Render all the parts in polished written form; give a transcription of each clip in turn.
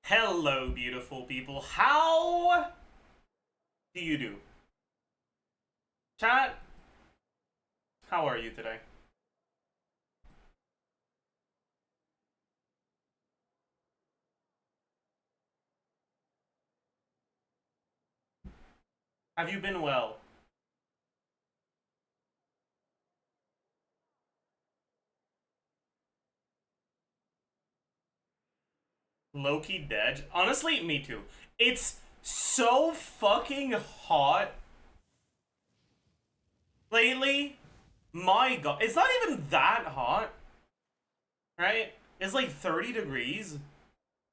Hello, beautiful people. How do you do? Chat, how are you today? Have you been well? Low-key dead? Honestly, me too. It's so fucking hot lately. My god. It's not even that hot, right? It's like 30 degrees,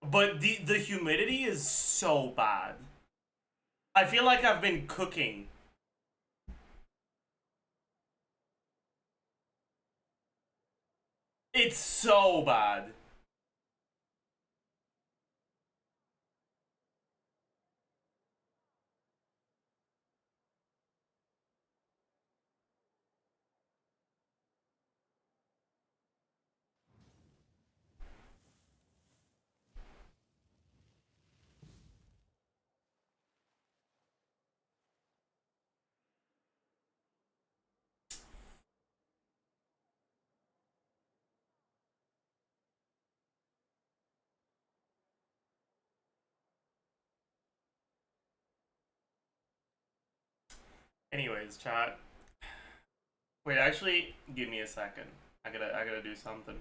but the humidity is so bad. I feel like I've been cooking. It's so bad. Anyways, chat. Wait, actually, give me a second. I gotta do something.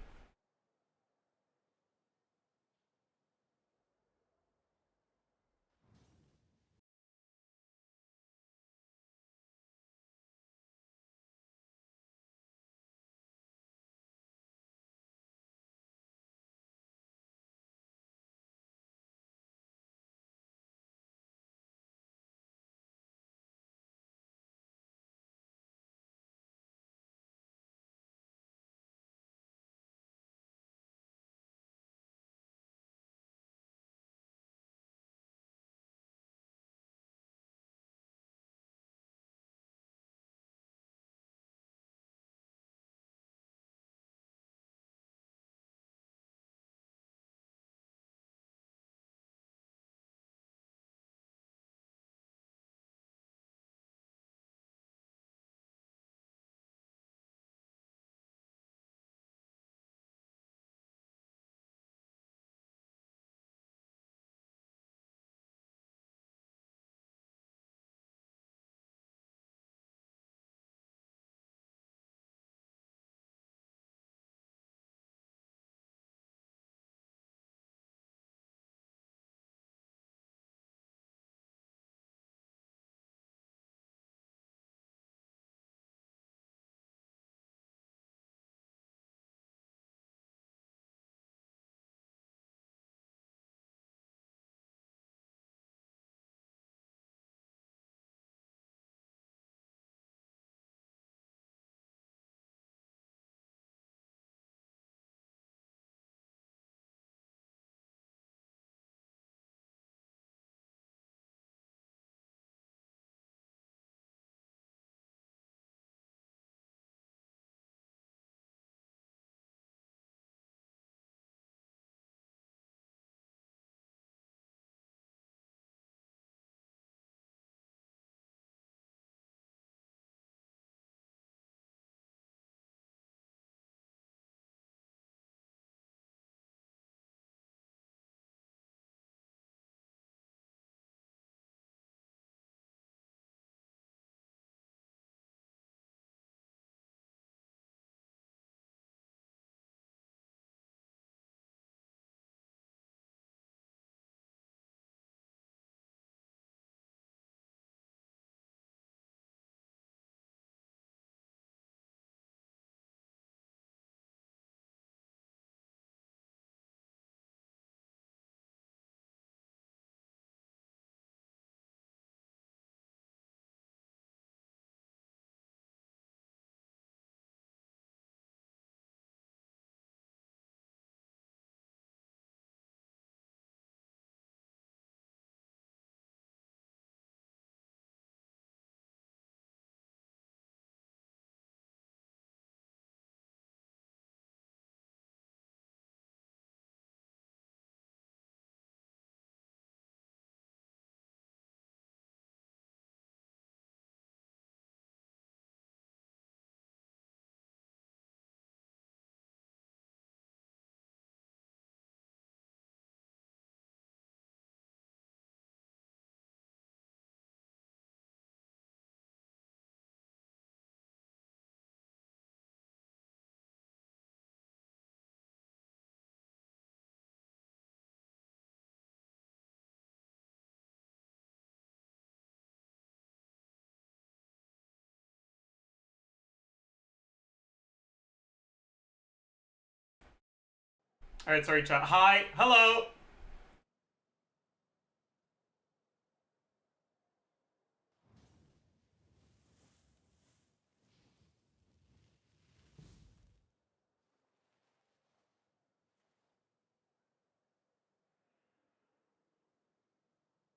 Alright, sorry, chat. Hi. Hello.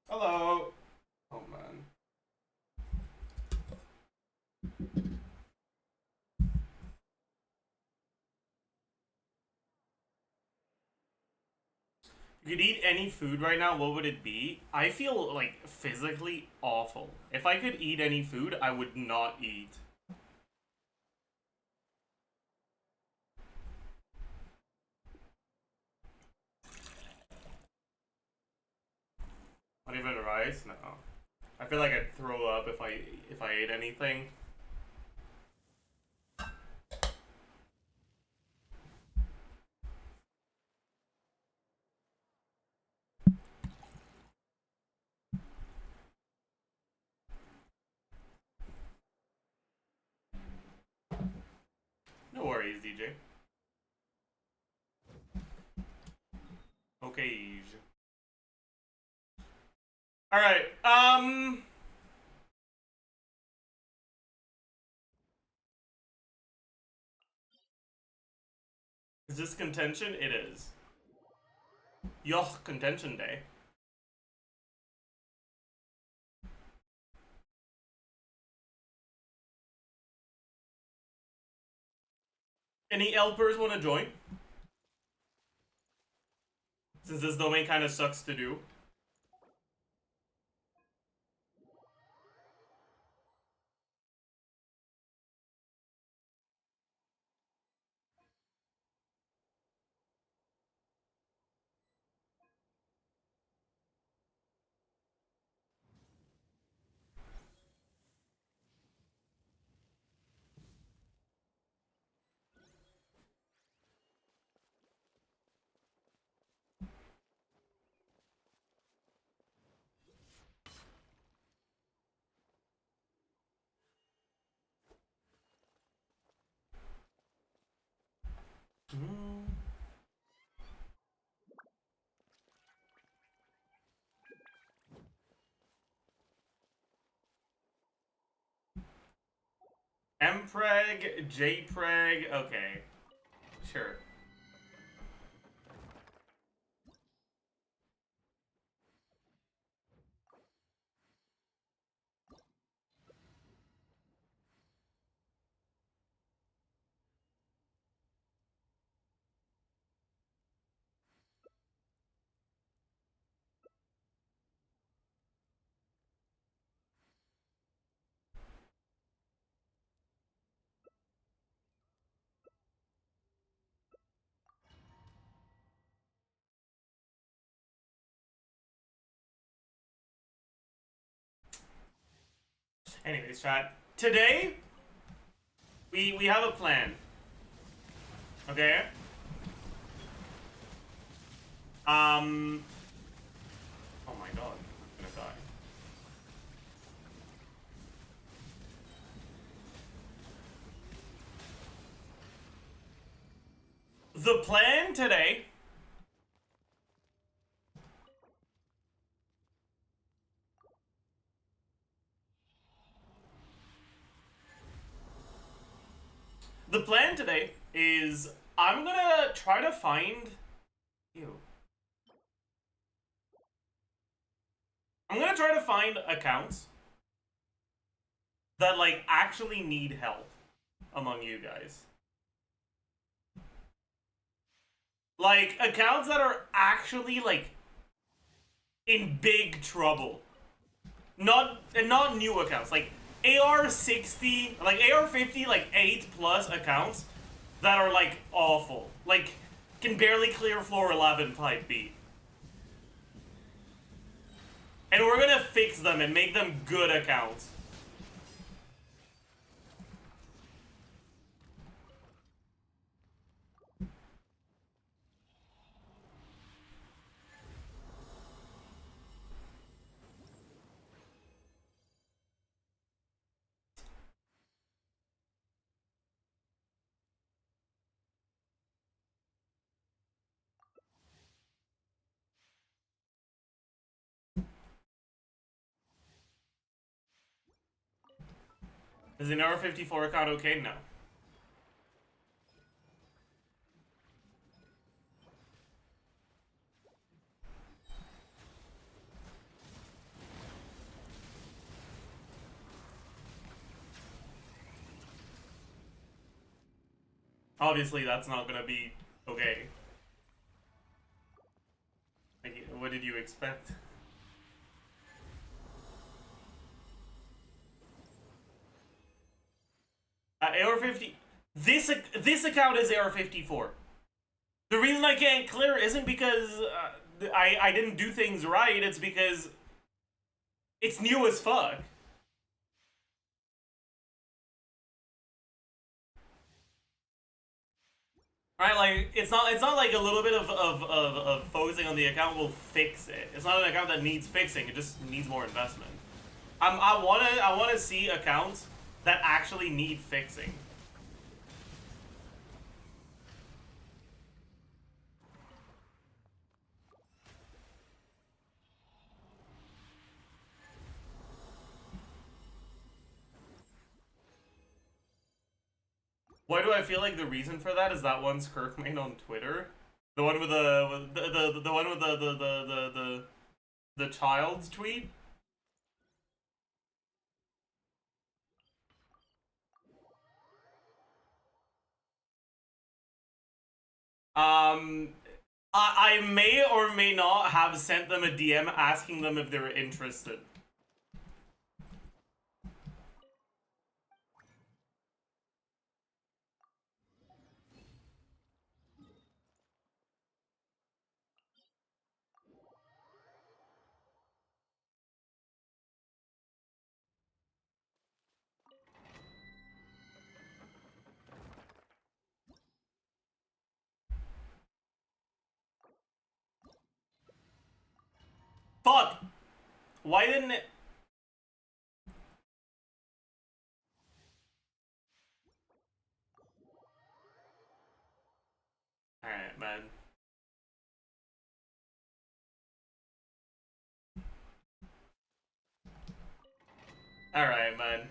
Hello. Oh, man. If you could eat any food right now, what would it be? I feel, like, physically awful. If I could eat any food, I would not eat. Not even rice? No. I feel like I'd throw up if I ate anything. No worries, DJ. Okayge. Alright, is this contention? It is. Yoch, contention day. Any Elpers want to join? Since this domain kind of sucks to do. Mpreg, Jpreg, okay. Sure. Anyways, chat. Today, we have a plan. Okay? Oh my god, I'm gonna die. The plan today. The plan today is I'm gonna try to find. Ew. I'm gonna try to find accounts that, like, actually need help among you guys. Like, accounts that are actually, like, in big trouble. Not new accounts. Like, AR60, like, AR50, like, 8+ accounts that are, like, awful. Like, can barely clear floor 11 type beat. And we're gonna fix them and make them good accounts. Is an AR-54 account okay? No. Obviously, that's not gonna be okay. Like, what did you expect? AR-50. This account is AR-54. The reason I can't clear isn't because I didn't do things right. It's because it's new as fuck. Right, like it's not like a little bit of focusing on the account will fix it. It's not an account that needs fixing. It just needs more investment. I wanna see accounts that actually need fixing. Why do I feel like the reason for that is that one's Kirk made on Twitter? The one with the one with the child's tweet? Um I may or may not have sent them a DM asking them if they were interested. Fuck! Why didn't it? Alright, man. Alright, man.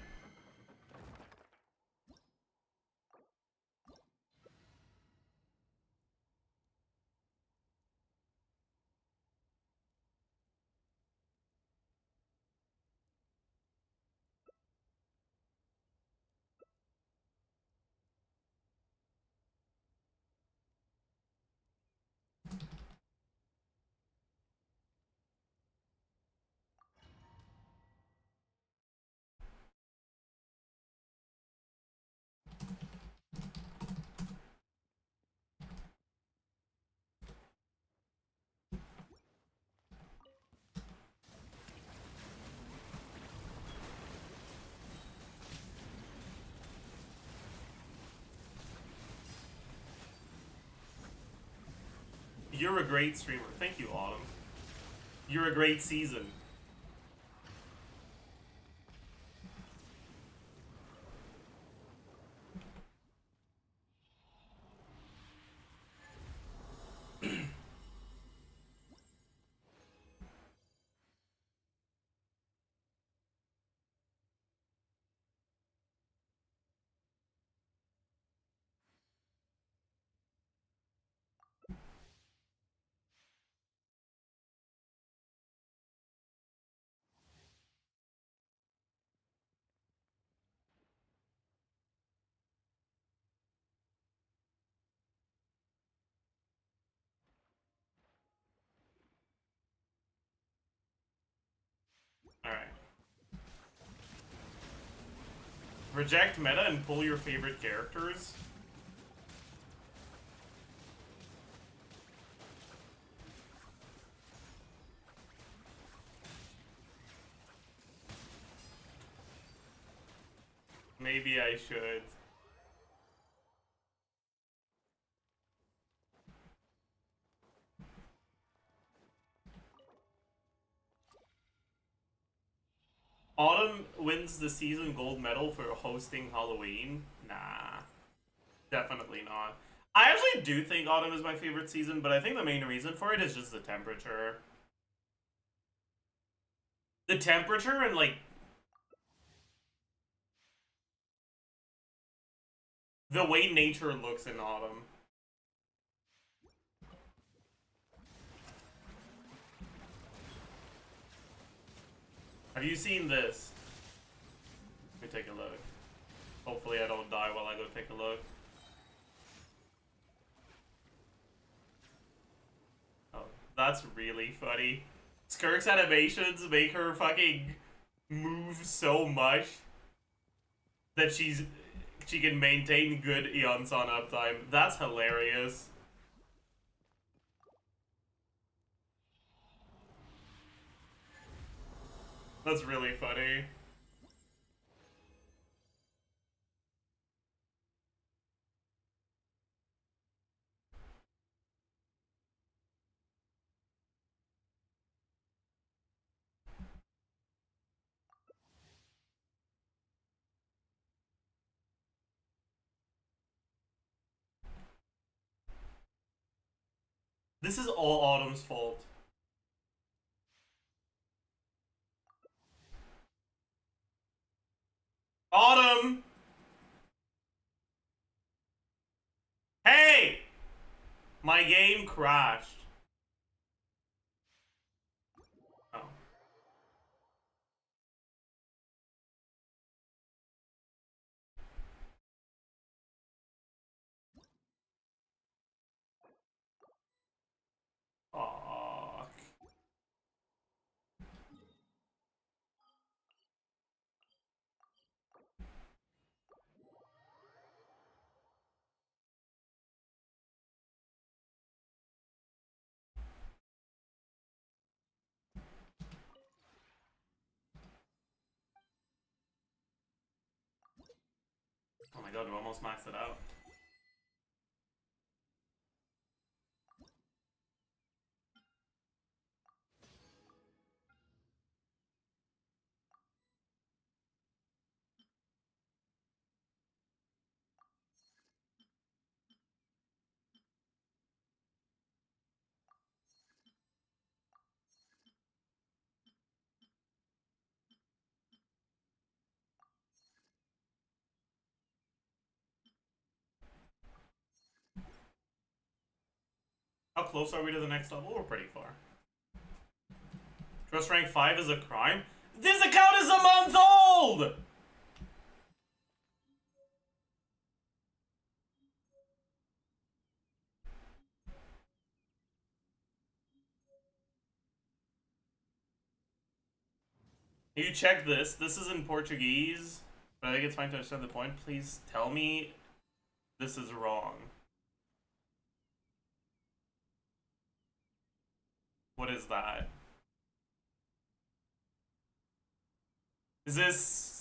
You're a great streamer. Thank you, Autumn. You're a great season. Alright. Reject meta and pull your favorite characters. Maybe I should. Autumn wins the season gold medal for hosting Halloween? Nah. Definitely not. I actually do think Autumn is my favorite season, but I think the main reason for it is just the temperature. The temperature and, like, The way nature looks in autumn. Have you seen this? Let me take a look. Hopefully I don't die while I go take a look. Oh, that's really funny. Skirk's animations make her fucking move so much that she can maintain good Eon Sun uptime. That's hilarious. That's really funny. This is all Autumn's fault. Autumn! Hey! My game crashed. Oh. Fuck. Oh my god, we almost maxed it out. How close are we to the next level? We're pretty far. Trust rank 5 is a crime? This account is a month old! You check this. This is in Portuguese, but I think it's fine to understand the point. Please tell me this is wrong. What is that? Is this...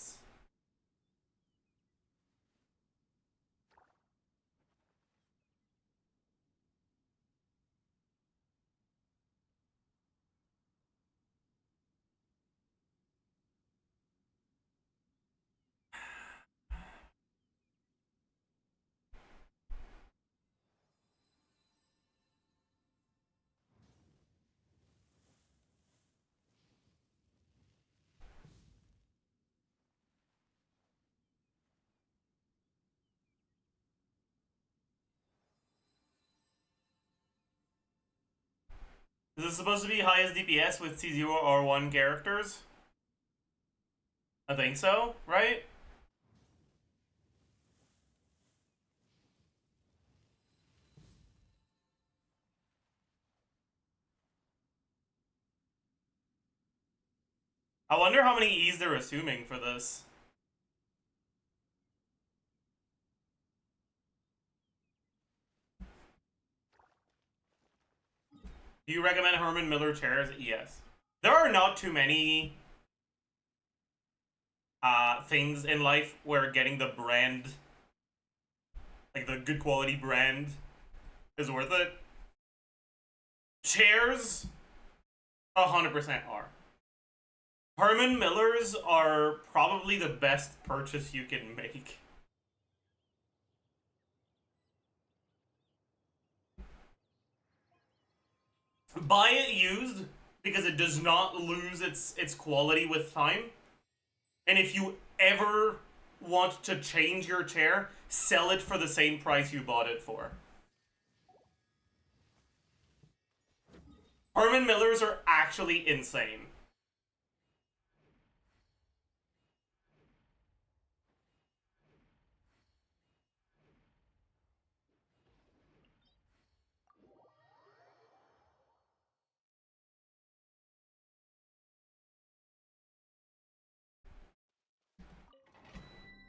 Is this supposed to be highest DPS with C0 or 1 characters? I think so, right? I wonder how many E's they're assuming for this. Do you recommend Herman Miller chairs? Yes. There are not too many things in life where getting the brand, like the good quality brand, is worth it. Chairs, 100% are. Herman Millers are probably the best purchase you can make. Buy it used because it does not lose its quality with time. And if you ever want to change your chair, sell it for the same price you bought it for. Herman Millers are actually insane.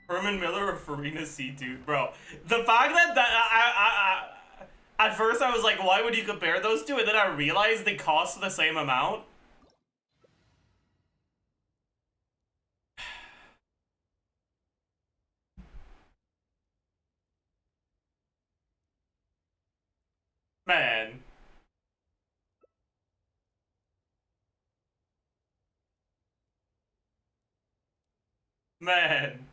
Herman Miller or Farina C2, bro. The fact that at first I was like, why would you compare those two? And then I realized they cost the same amount. Man. Man.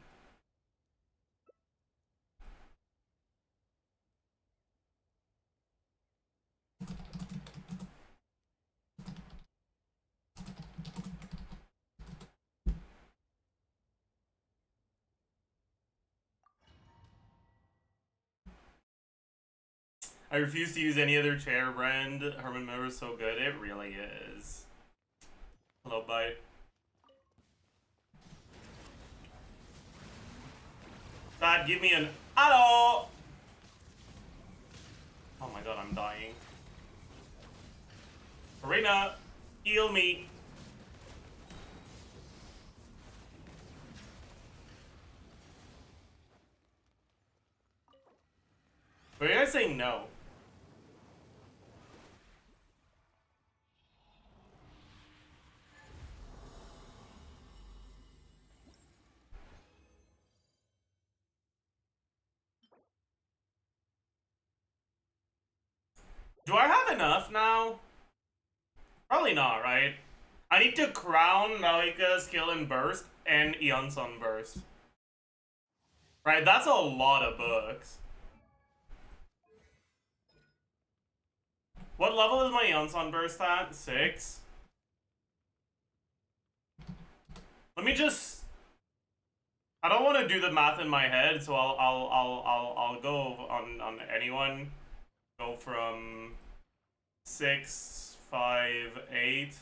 I refuse to use any other chair brand. Herman Miller is so good. It really is. Hello, bite. God, give me an hello. Oh my god, I'm dying. Arena, heal me. What are you guys saying no? Do I have enough now? Probably not, right? I need to crown Malika's Kill and Burst and Eon Sunburst. Right, that's a lot of books. What level is my Eon Sunburst at? 6? Let me just... I don't want to do the math in my head, so I'll go on anyone. Go from 6, 5, 8.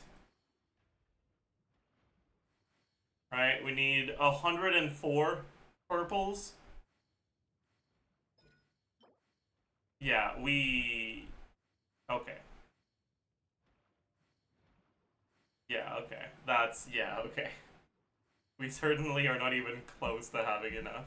Right, we need 104 purples. Yeah, we... Okay. Yeah, okay. That's... Yeah, okay. We certainly are not even close to having enough.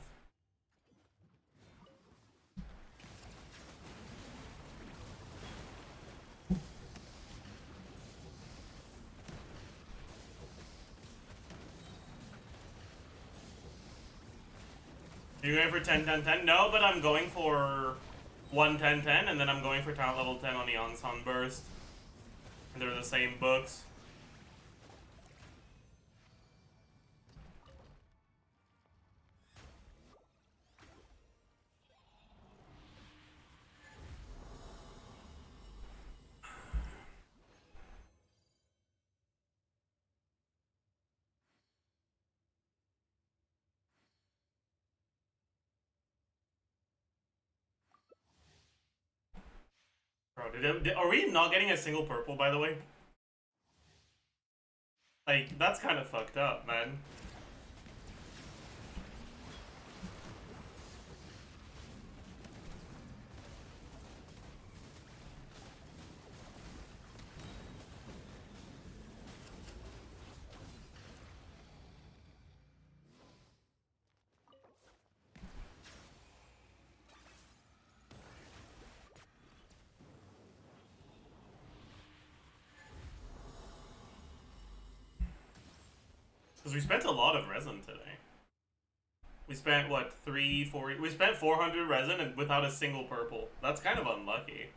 Are you going for 10, 10, 10? No, but I'm going for 1, 10, 10, and then I'm going for talent level 10 on Eon Sunburst. And they're the same books. Bro, are we not getting a single purple, by the way? Like, that's kind of fucked up, man. Because we spent a lot of resin today. We spent, what, 3, 4... We spent 400 resin and without a single purple. That's kind of unlucky.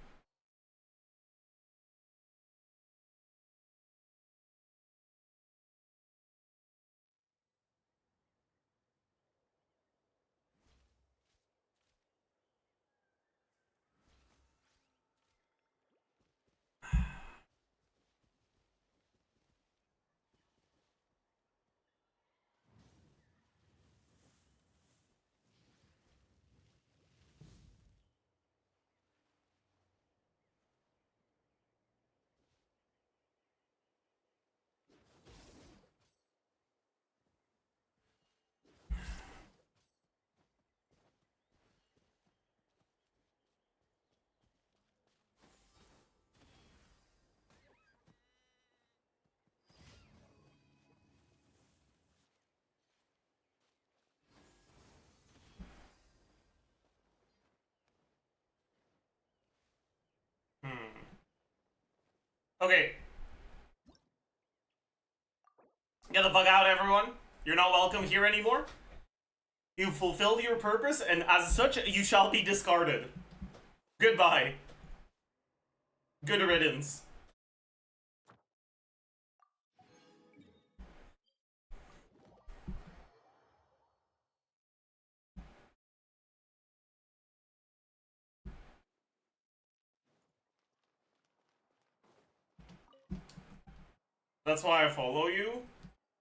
Okay. Get the fuck out, everyone. You're not welcome here anymore. You've fulfilled your purpose, and as such, you shall be discarded. Goodbye. Good riddance. That's why I follow you.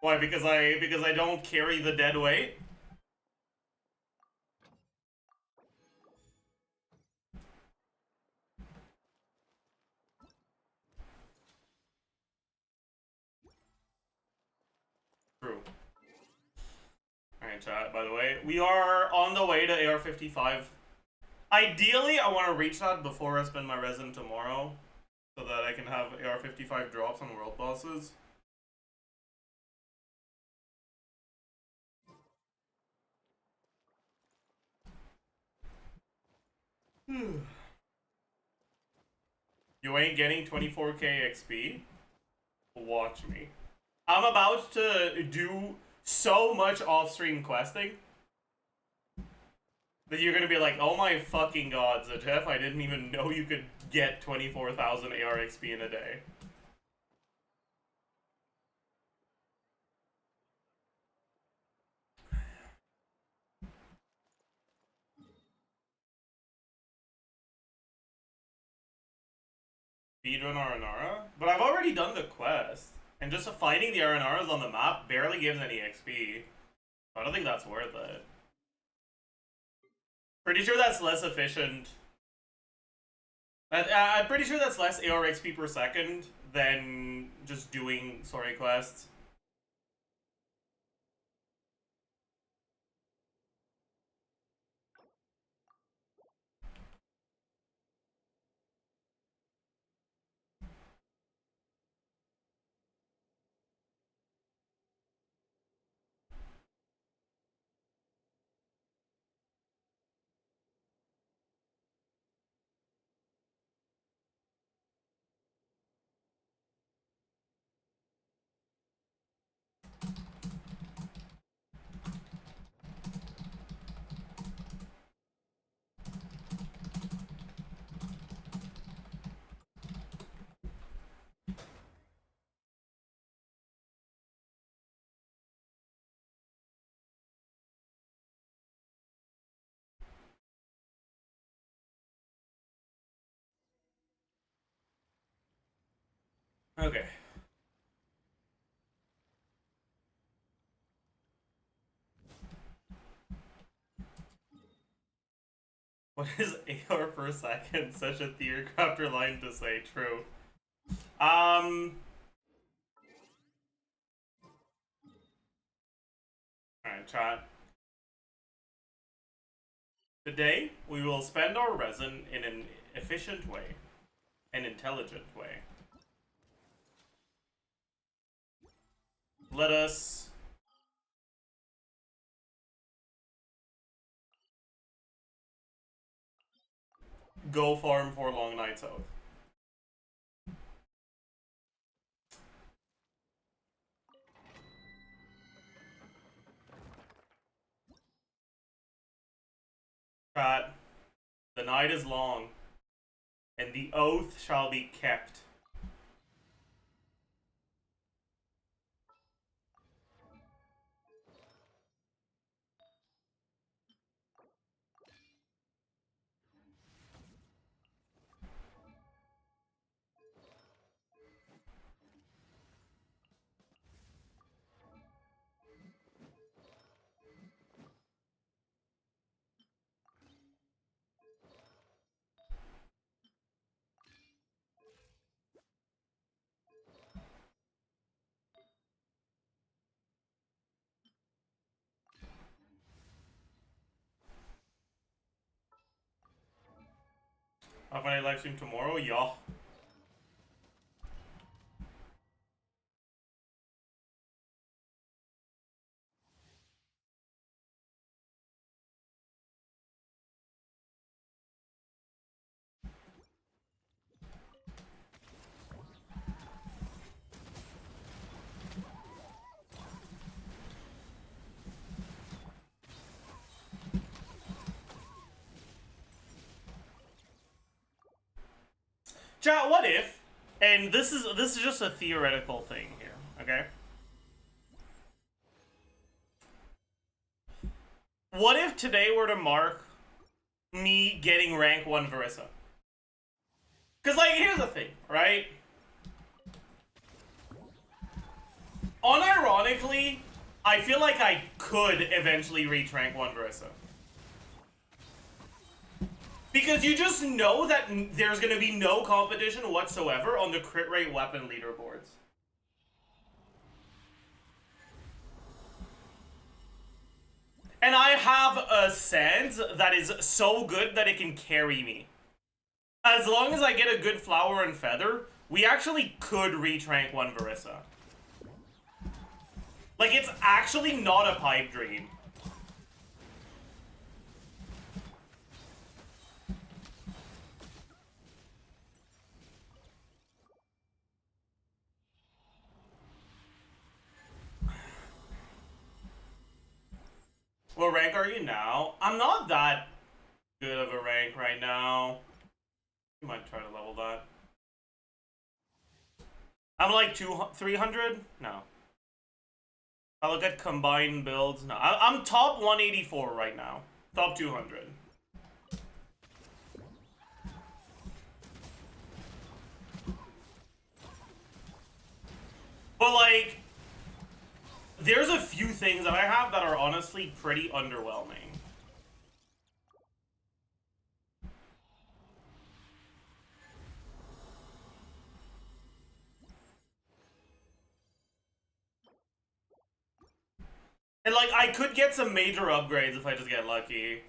Why? Because I don't carry the dead weight. True. Alright, chat, by the way. We are on the way to AR-55. Ideally, I want to reach that before I spend my resin tomorrow, so that I can have AR-55 drops on world bosses. You ain't getting 24k XP? Watch me. I'm about to do so much off-stream questing that you're gonna be like, oh my fucking god, Zajef, I didn't even know you could get 24,000 AR XP in a day. Speedrun Aranara? But I've already done the quest. And just fighting the Aranaras on the map barely gives any XP. I don't think that's worth it. Pretty sure that's less efficient. I'm pretty sure that's less AR XP per second than just doing story quests. Okay. What is AR per second? Such a theorcrafter line to say. True. Alright, chat. Today, we will spend our resin in an efficient way. An intelligent way. Let us go farm for Long Night's Oath. Chat, the night is long, and the oath shall be kept. Have I live stream tomorrow? Yeah. Chat, what if, and this is just a theoretical thing here, okay? What if today were to mark me getting rank 1 Varissa? Because, like, here's the thing, right? Unironically, I feel like I could eventually reach rank 1 Varissa. Because you just know that there's going to be no competition whatsoever on the crit rate weapon leaderboards. And I have a Sands that is so good that it can carry me. As long as I get a good flower and feather, we actually could reach rank 1 Varissa. Like, it's actually not a pipe dream. What rank are you now? I'm not that good of a rank right now. You might try to level that. I'm like 300? No. I look at combined builds. No, I'm top 184 right now. Top 200. But like, there's a few things that I have that are honestly pretty underwhelming. And like, I could get some major upgrades if I just get lucky.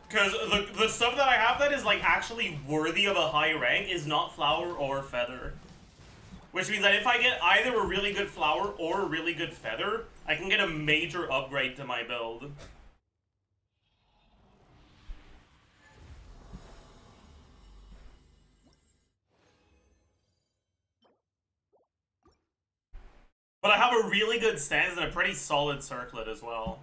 Because the stuff that I have that is like actually worthy of a high rank is not flower or feather. Which means that if I get either a really good flower or a really good feather, I can get a major upgrade to my build. But I have a really good stance and a pretty solid circlet as well.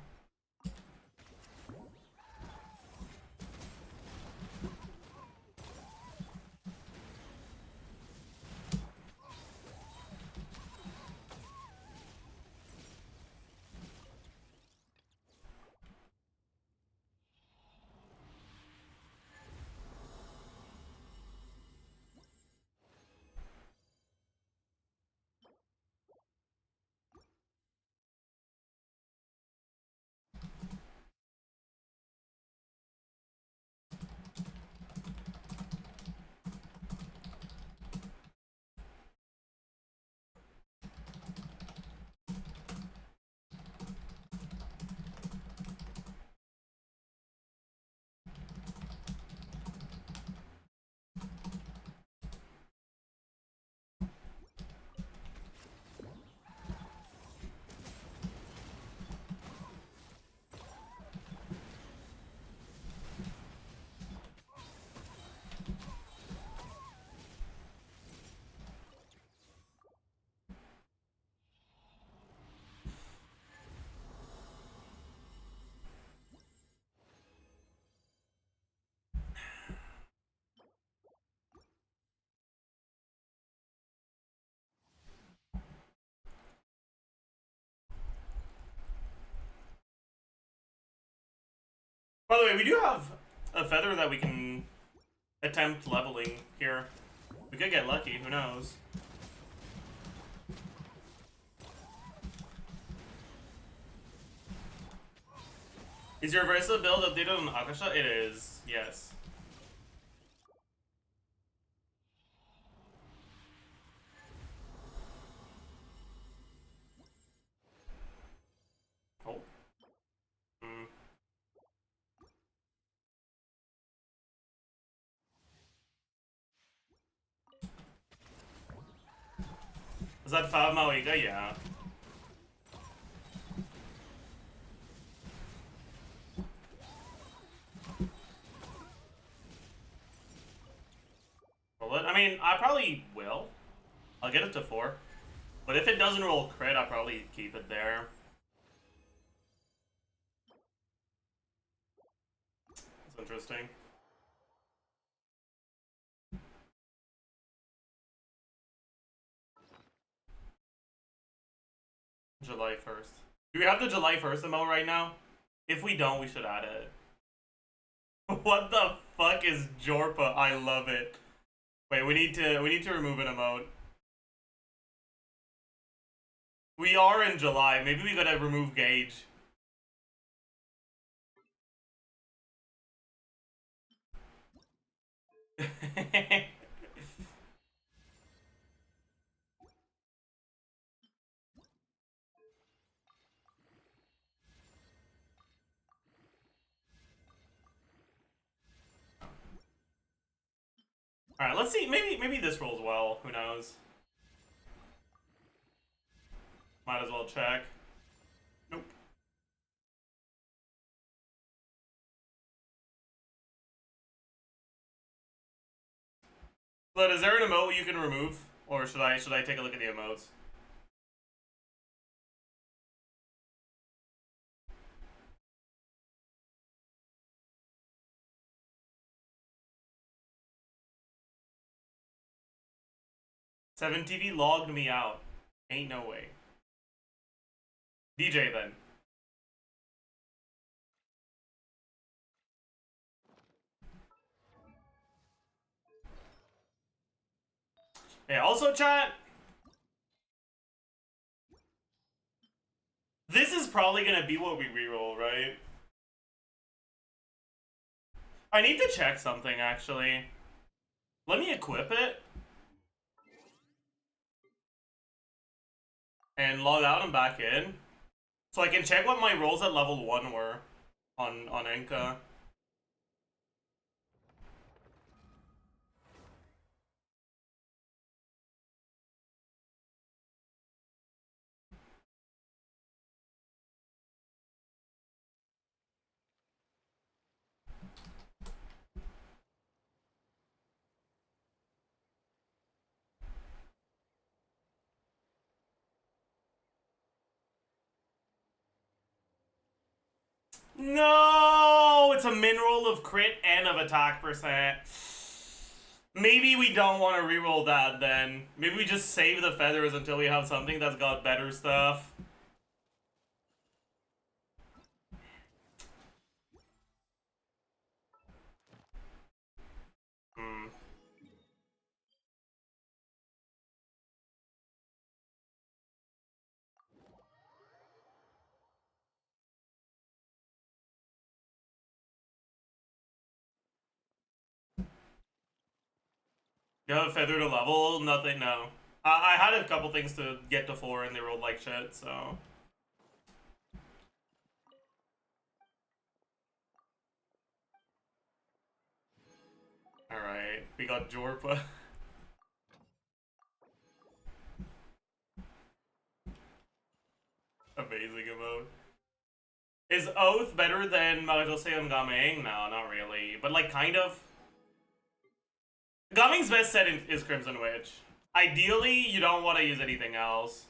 By the way, we do have a feather that we can attempt leveling here. We could get lucky, who knows? Is your Versa build updated on Akasha? It is, yes. Oh. Was that 5 Mauiga? Yeah. Roll it? I mean, I probably will. I'll get it to 4. But if it doesn't roll crit, I'll probably keep it there. That's interesting. July 1st. Do we have the July 1st emote right now? If we don't, we should add it. What the fuck is Jorpa? I love it. Wait, we need to remove an emote. We are in July. Maybe we gotta remove Gauge. Alright, let's see. Maybe this rolls well. Who knows? Might as well check. Nope. But is there an emote you can remove? Or should I take a look at the emotes? Seven TV logged me out. Ain't no way. DJ then. Yeah, also chat. This is probably gonna be what we reroll, right? I need to check something actually. Let me equip it. And log out and back in. So I can check what my rolls at level 1 were on Enka. No! It's a min roll of crit and of attack percent. Maybe we don't want to reroll that then. Maybe we just save the feathers until we have something that's got better stuff. You have a feather to level? Nothing, no. I had a couple things to get to 4 and they rolled like shit, so... Alright, we got Jorpa. Amazing emote. Is Oath better than Magoseo Gaming? No, not really. But like, kind of. Gaming's best set is Crimson Witch. Ideally, you don't want to use anything else.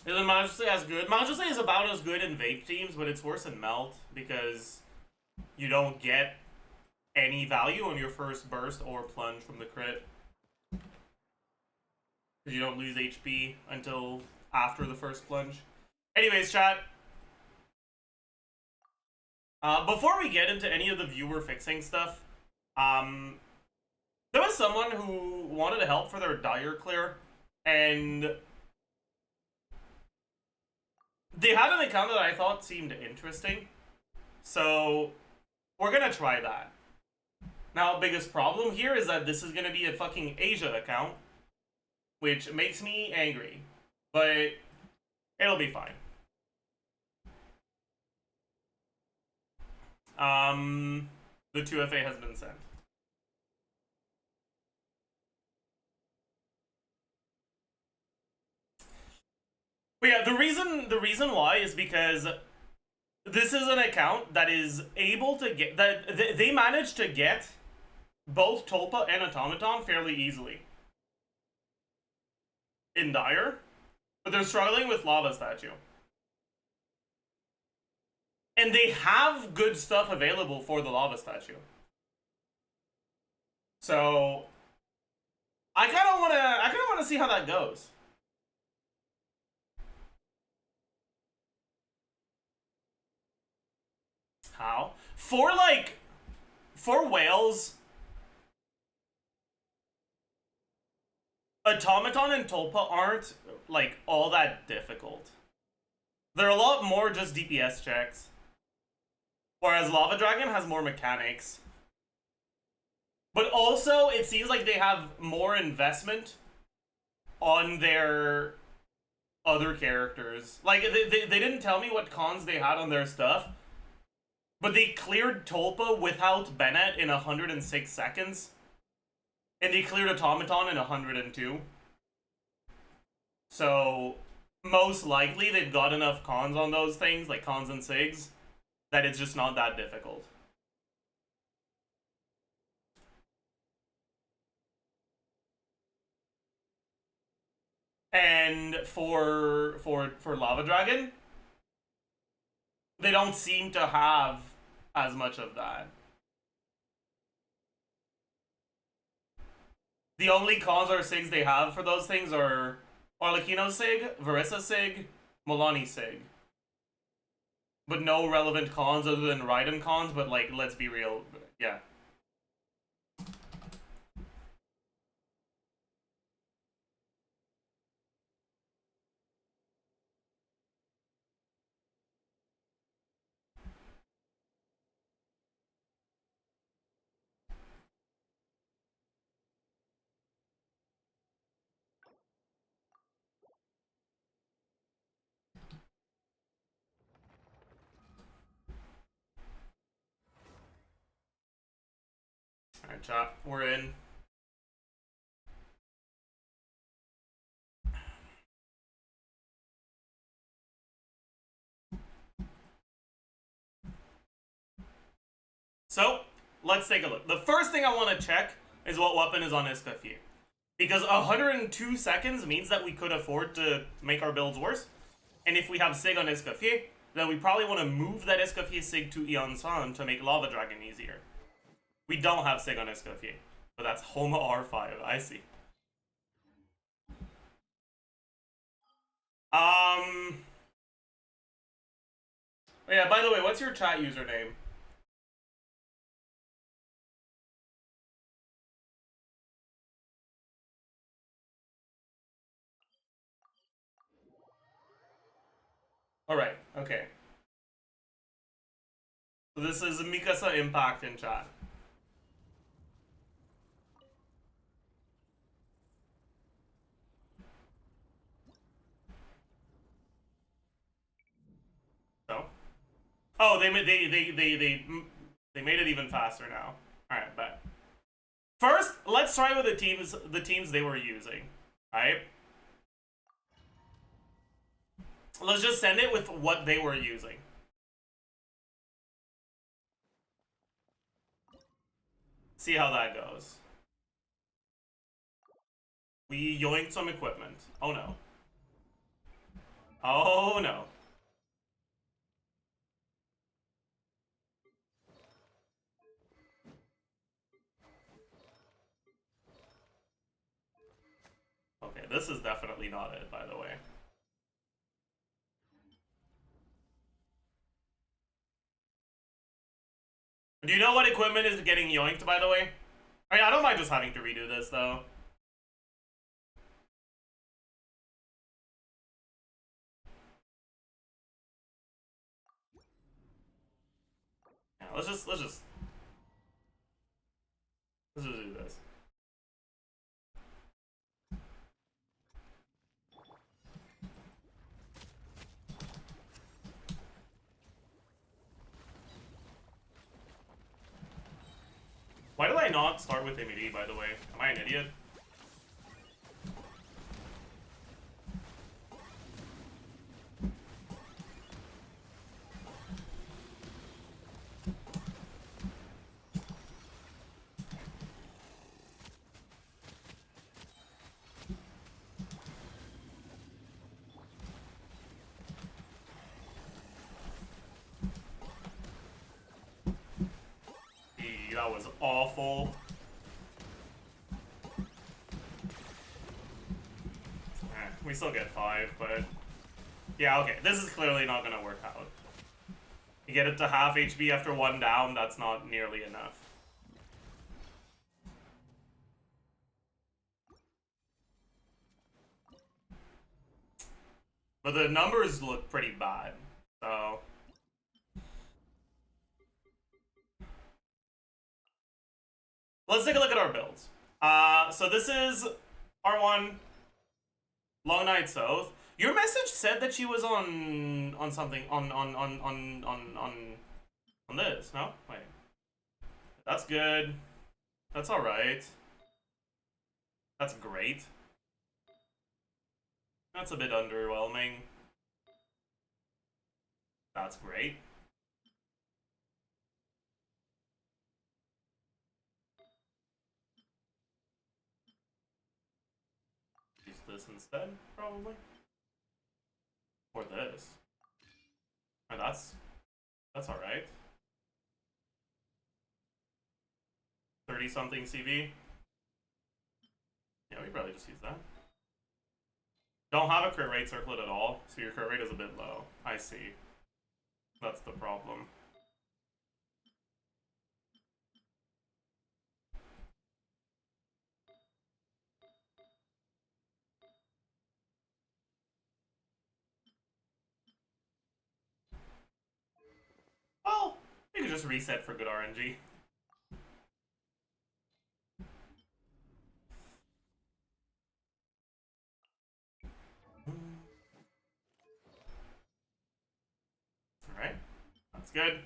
Isn't Magically as good? Magically is about as good in vape teams, but it's worse in Melt because you don't get any value on your first burst or plunge from the crit. Because you don't lose HP until after the first plunge. Anyways, chat. Before we get into any of the viewer fixing stuff, there was someone who wanted to help for their dire clear, and they had an account that I thought seemed interesting, so we're gonna try that. Now, biggest problem here is that this is gonna be a fucking Asia account, which makes me angry, but it'll be fine. The 2FA has been sent. But yeah, the reason why is because this is an account that is able to get that they managed to get both Tulpa and Automaton fairly easily. in Dire, but they're struggling with Lava Statue. And they have good stuff available for the Lava Statue. So I kind of want to see how that goes. How? For whales, Automaton and Tulpa aren't like all that difficult. They're a lot more just DPS checks. Whereas Lava Dragon has more mechanics. But also, it seems like they have more investment on their other characters. Like, they didn't tell me what cons they had on their stuff, but they cleared Tulpa without Bennett in 106 seconds. And they cleared Automaton in 102. So, most likely they've got enough cons on those things, like cons and sigs, that it's just not that difficult. And for Lava Dragon, they don't seem to have as much of that. The only cons or sigs they have for those things are Arlecchino sig, Verissa sig, Milani sig. But no relevant cons other than Raiden cons, but like, let's be real, yeah. Alright, chat, we're in. So, let's take a look. The first thing I want to check is what weapon is on Escoffier. Because 102 seconds means that we could afford to make our builds worse. And if we have Sig on Escoffier, then we probably want to move that Escoffier Sig to Eon Sun to make Lava Dragon easier. We don't have Sig on Escoffier, but that's Homa R5, I see. Yeah, by the way, what's your chat username? Alright, okay. So this is Mikasa Impact in chat. So? Oh, they made it even faster now. Alright, bet. First, let's try with the teams they were using. Alright? Let's just send it with what they were using. See how that goes. We yoinked some equipment. Oh no. Oh no. Okay, this is definitely not it, by the way. Do you know what equipment is getting yoinked, by the way? I mean, I don't mind just having to redo this, though. Yeah, let's just do this. Why did I not start with MD, by the way? Am I an idiot? that was awful. We still get 5, but... Yeah, okay, this is clearly not gonna work out. You get it to half HP after 1 down, that's not nearly enough. But the numbers look pretty bad, so... Let's take a look at our builds. So this is R1, Long Night South. Your message said that she was on something on this, no? Wait. That's good. That's alright. That's great. That's a bit underwhelming. That's great. Use this instead, probably. Or this. And that's alright. 30-something CV. Yeah, we probably just use that. Don't have a crit rate circlet at all, so your crit rate is a bit low. I see. That's the problem. Well, we could just reset for good RNG. Alright, that's good.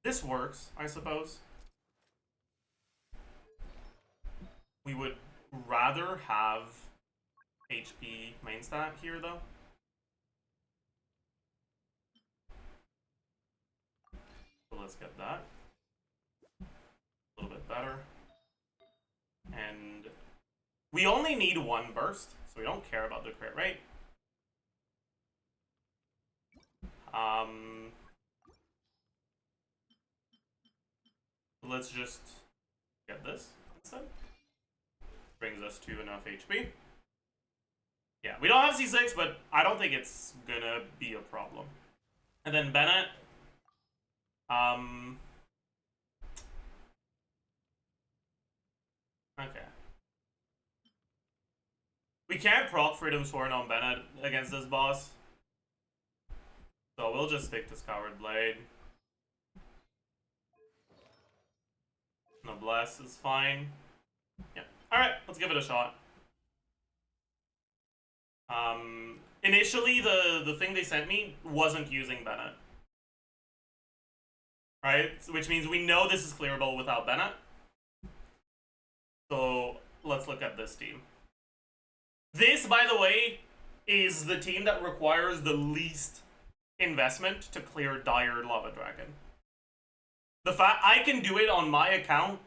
This works, I suppose. We would rather have HP main stat here, though. So let's get that. A little bit better. And we only need 1 burst, so we don't care about the crit rate. Let's just get this instead. Brings us to enough HP. Yeah, we don't have C6, but I don't think it's gonna be a problem. And then Bennett. Okay. We can't proc Freedom Sworn on Bennett against this boss. So we'll just stick to Scoured Blade. Noblesse is fine. Yeah. Alright, let's give it a shot. Initially, the thing they sent me wasn't using Bennett. Right? Which means we know this is clearable without Bennett. So, let's look at this team. This, by the way, is the team that requires the least investment to clear Dire Lava Dragon. The fact I can do it on my account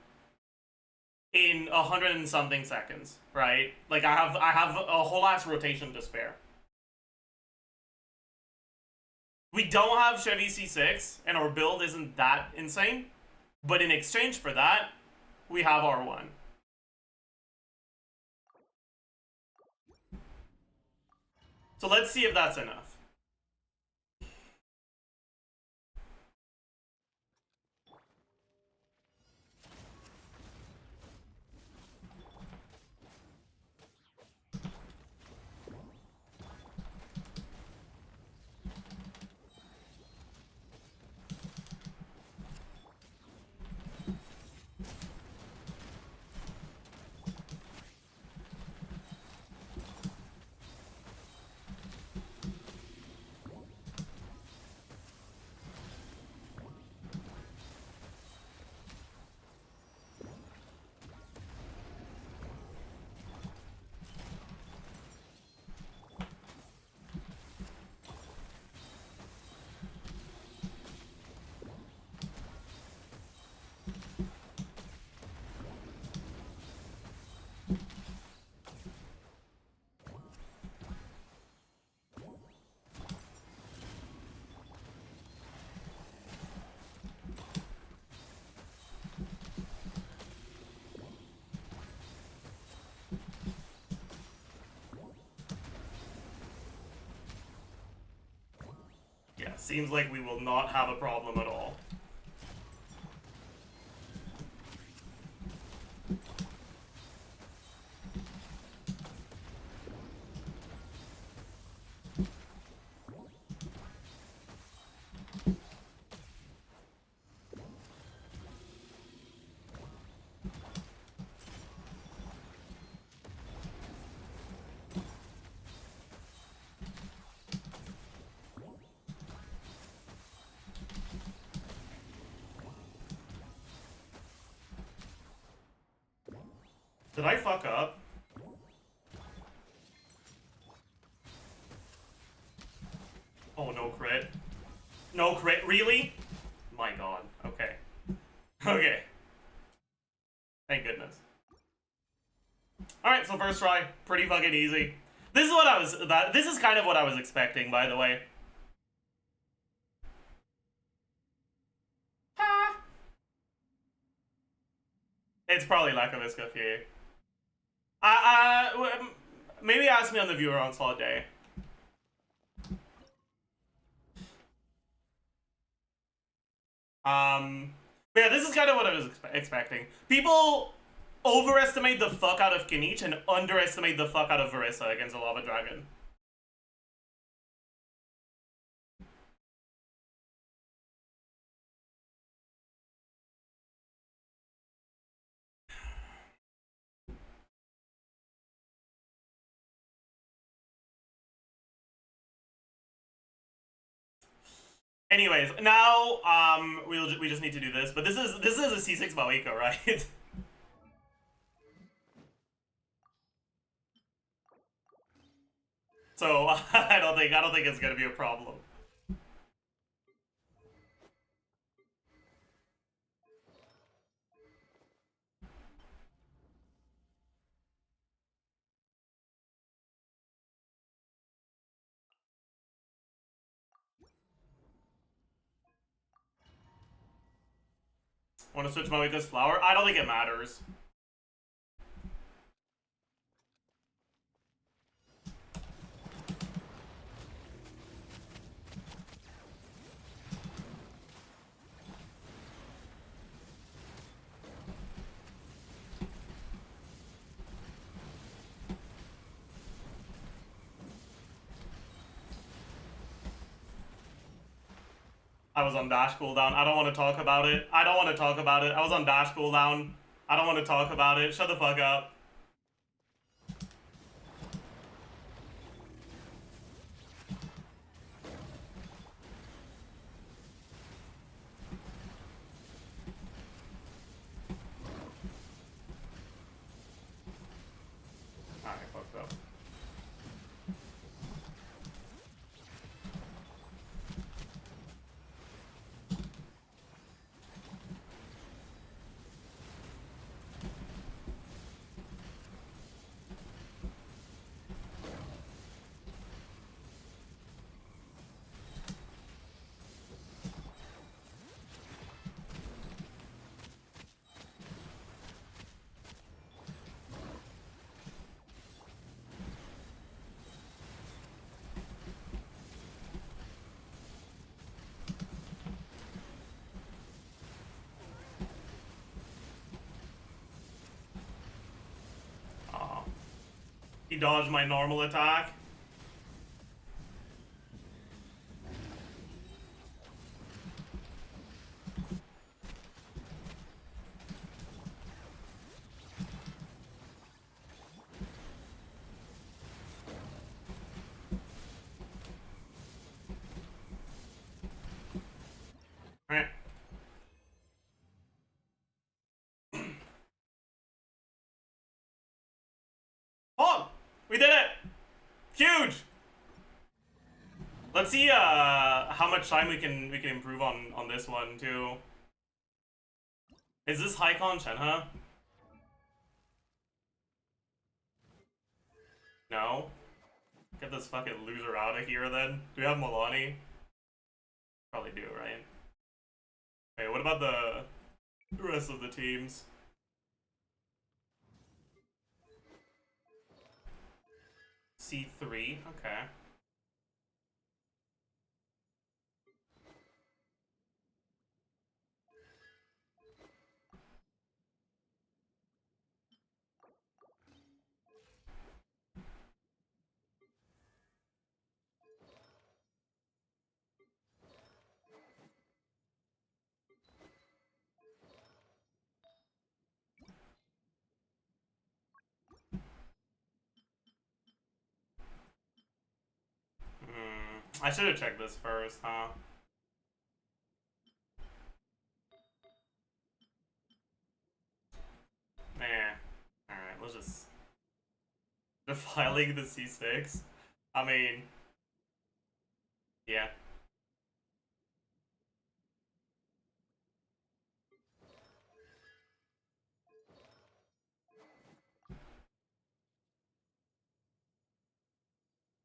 in 100 and something seconds, right? Like I have a whole ass rotation to spare. We don't have Chevy C6, and our build isn't that insane, but in exchange for that, we have R1. So let's see if that's enough. Seems like we will not have a problem at all. Did I fuck up? Oh, no crit. No crit, really? My god, okay. Okay. Thank goodness. Alright, so first try. Pretty fucking easy. This is what I was, this is kind of what I was expecting, by the way. Ha! It's probably lack of Iska for you. Maybe ask me on the viewer onslaught day. But yeah, this is kind of what I was expecting. People overestimate the fuck out of Kinich and underestimate the fuck out of Verissa against a Lava Dragon. Anyways, now we just need to do this, but this is a C6 Bawiko, right? So I don't think it's gonna be a problem. Want to switch Mawiko's flower? I don't think it matters. I was on dash cooldown. I don't want to talk about it. I don't want to talk about it. I was on dash cooldown. I don't want to talk about it. Shut the fuck up. Alright, fucked up. He dodged my normal attack. Alright. Oh! We did it! Huge! Let's see how much time we can improve on this one too. Is this Haikon Shenhe? No? Get this fucking loser out of here then. Do we have Milani? Probably do, right? Okay, what about the rest of the teams? C3, okay. I should have checked this first, huh? Nah. Alright, let's just... Defiling the C6? I mean... Yeah.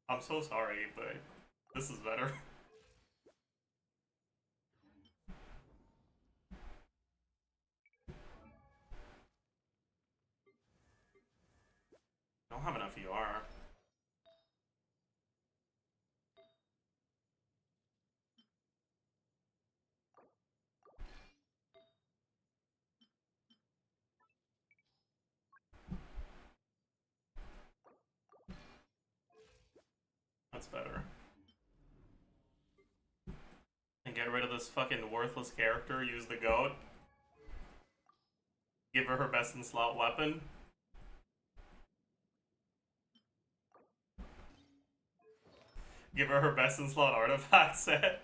I'm so sorry, but this is better. I don't have enough ER. That's better. And get rid of this fucking worthless character, use the goat. Give her best in slot weapon. Give her best in slot artifact set.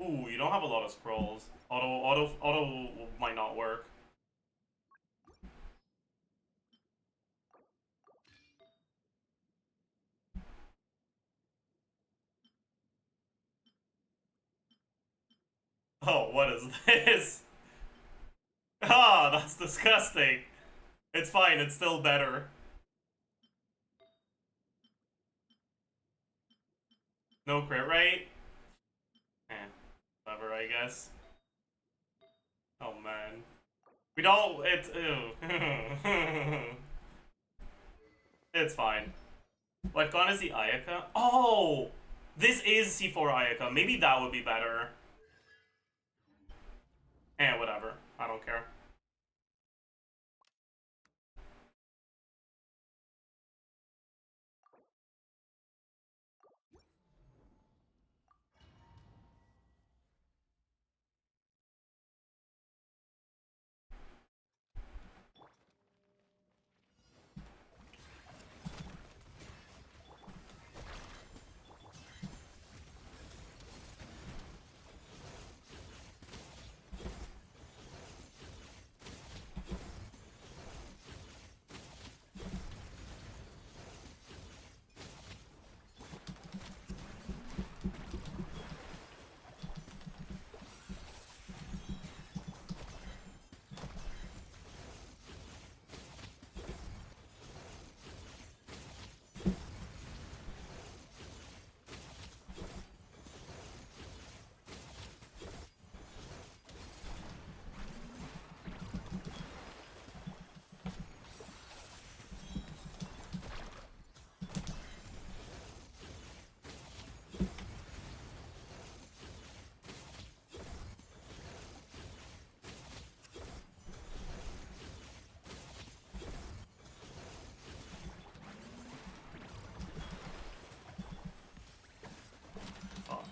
Ooh, you don't have a lot of scrolls. Auto might not work. Oh, what is this? Ah, that's disgusting. It's fine, it's still better. No crit rate? Eh, whatever, I guess. Oh, man. We don't, it's, ew. It's fine. What gun is the Ayaka? Oh! This is C4 Ayaka. Maybe that would be better. Eh, whatever. I don't care. Fuck.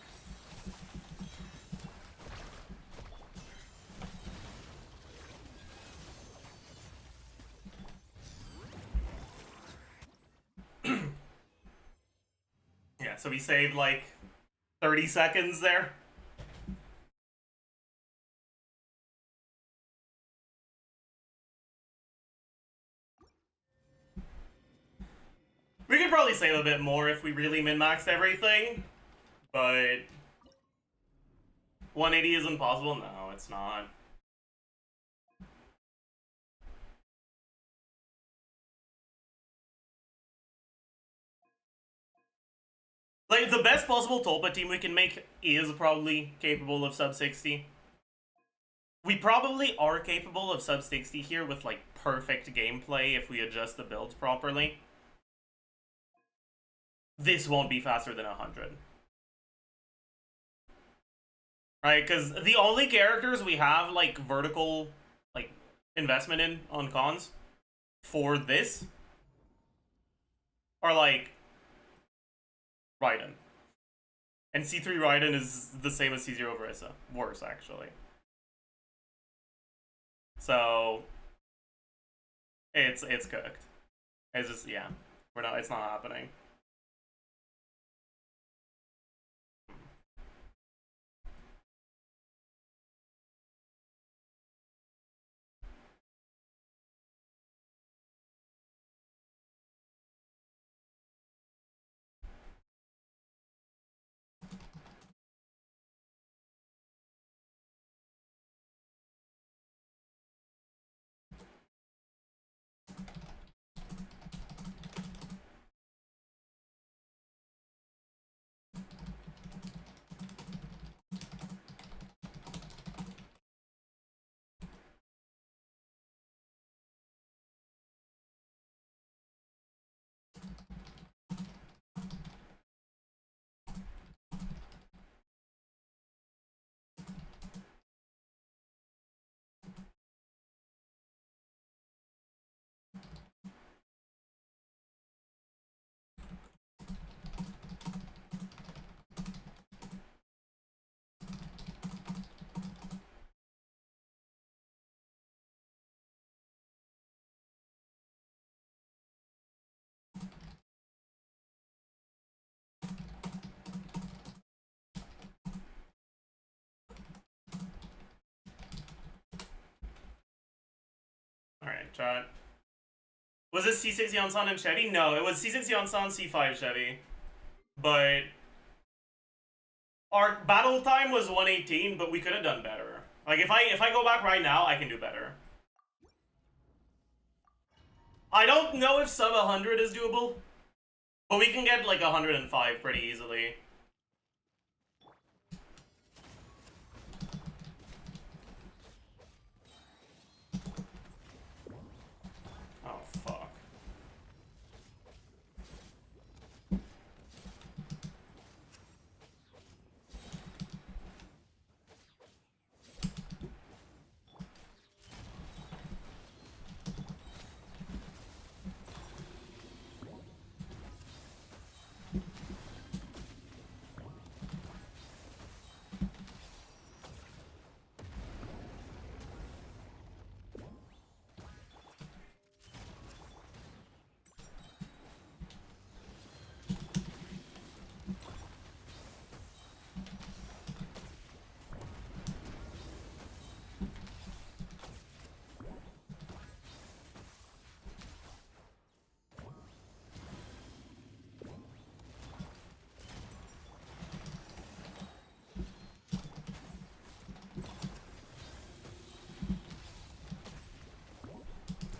Yeah, so we saved like 30 seconds there. We could probably save a bit more if we really min-maxed everything, but 180 isn't possible? No, it's not. Like, the best possible Tulpa team we can make is probably capable of sub 60. We probably are capable of sub 60 here with, like, perfect gameplay if we adjust the builds properly. This won't be faster than 100. Right, because the only characters we have, like, vertical, like, investment in on cons for this are, like, Raiden. And C3 Raiden is the same as C0 Verissa. Worse, actually. So it's cooked. It's just, yeah. It's not happening. Alright, chat. Was it C6 Yonsan and Chevy? No, it was C6 Yonsan, C5 Chevy. But our battle time was 118, but we could have done better. Like, if I go back right now, I can do better. I don't know if sub 100 is doable, but we can get like 105 pretty easily. Oh, fuck.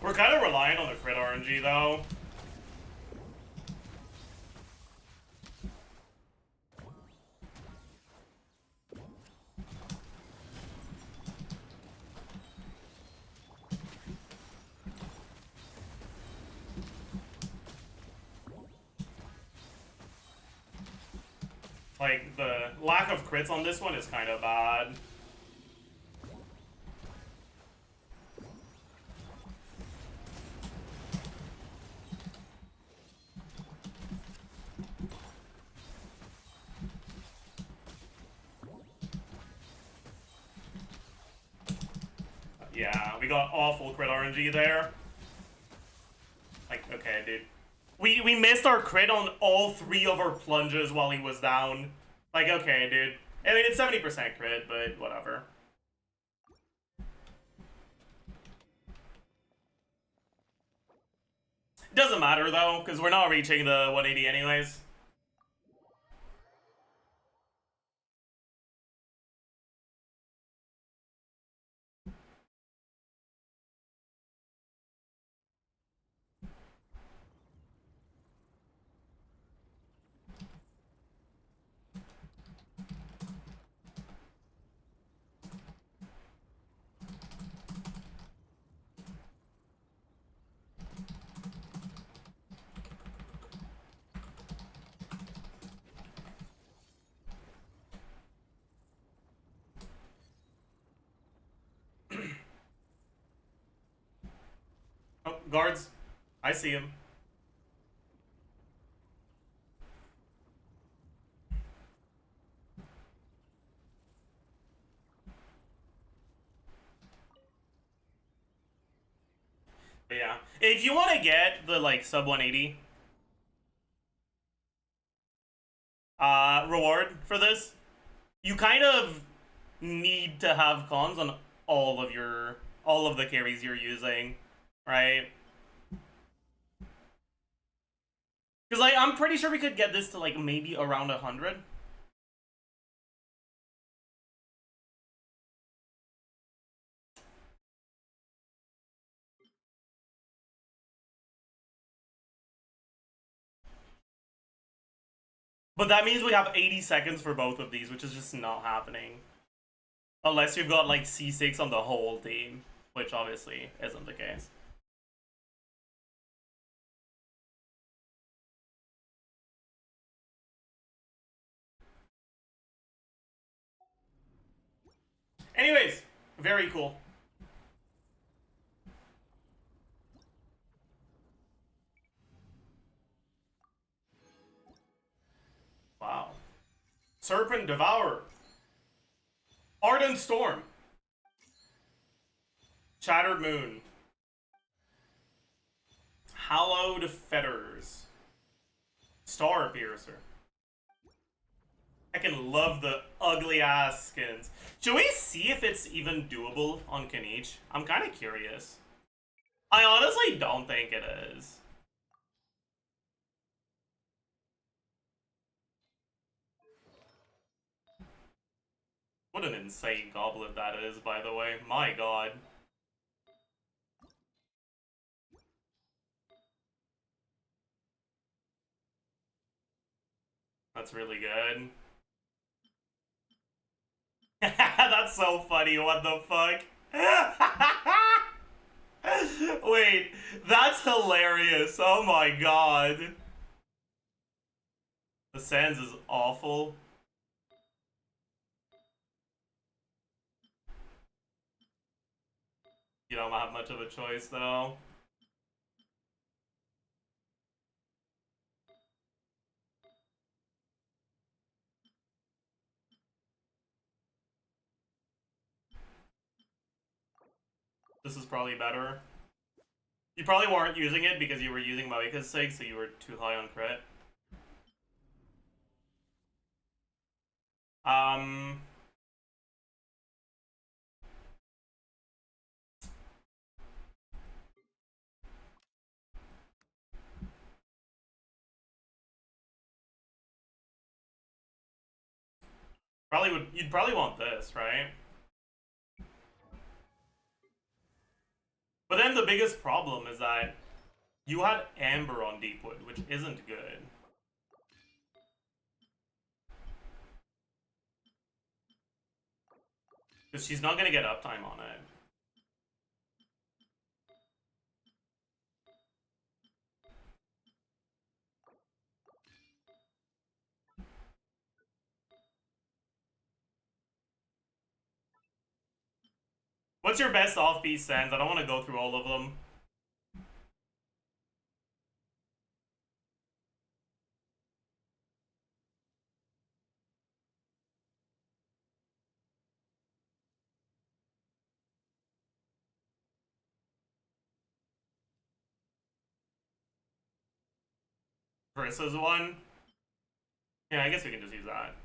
We're kind of reliant on the crit RNG, though. Like, the lack of crits on this one is kind of bad. Yeah, we got awful crit RNG there. Like, okay, dude. We missed our crit on all 3 of our plunges while he was down. Like, okay, dude. I mean, it's 70% crit, but whatever. Doesn't matter, though, because we're not reaching the 180 anyways. Oh, guards. I see him. But yeah, if you want to get the like sub 180 reward for this, you kind of need to have cons on all of the carries you're using, right? Because like I'm pretty sure we could get this to like maybe around 100. But that means we have 80 seconds for both of these, which is just not happening. Unless you've got like C6 on the whole team, which obviously isn't the case. Anyways, very cool. Wow. Serpent Devourer. Ardent Storm. Shattered Moon. Hallowed Fetters. Star Piercer. I can love the ugly ass skins. Should we see if it's even doable on Okayge? I'm kind of curious. I honestly don't think it is. What an insane goblet that is, by the way. My god. That's really good. That's so funny, what the fuck? Wait, that's hilarious. Oh my god. The Sands is awful. You don't have much of a choice, though. This is probably better. You probably weren't using it because you were using Moika's sake, so you were too high on crit. Um... You'd probably want this, right? But then the biggest problem is that you had Amber on Deepwood, which isn't good. Because she's not gonna get uptime on it. What's your best off-piece Sands? I don't want to go through all of them. Versus one. Yeah, I guess we can just use that.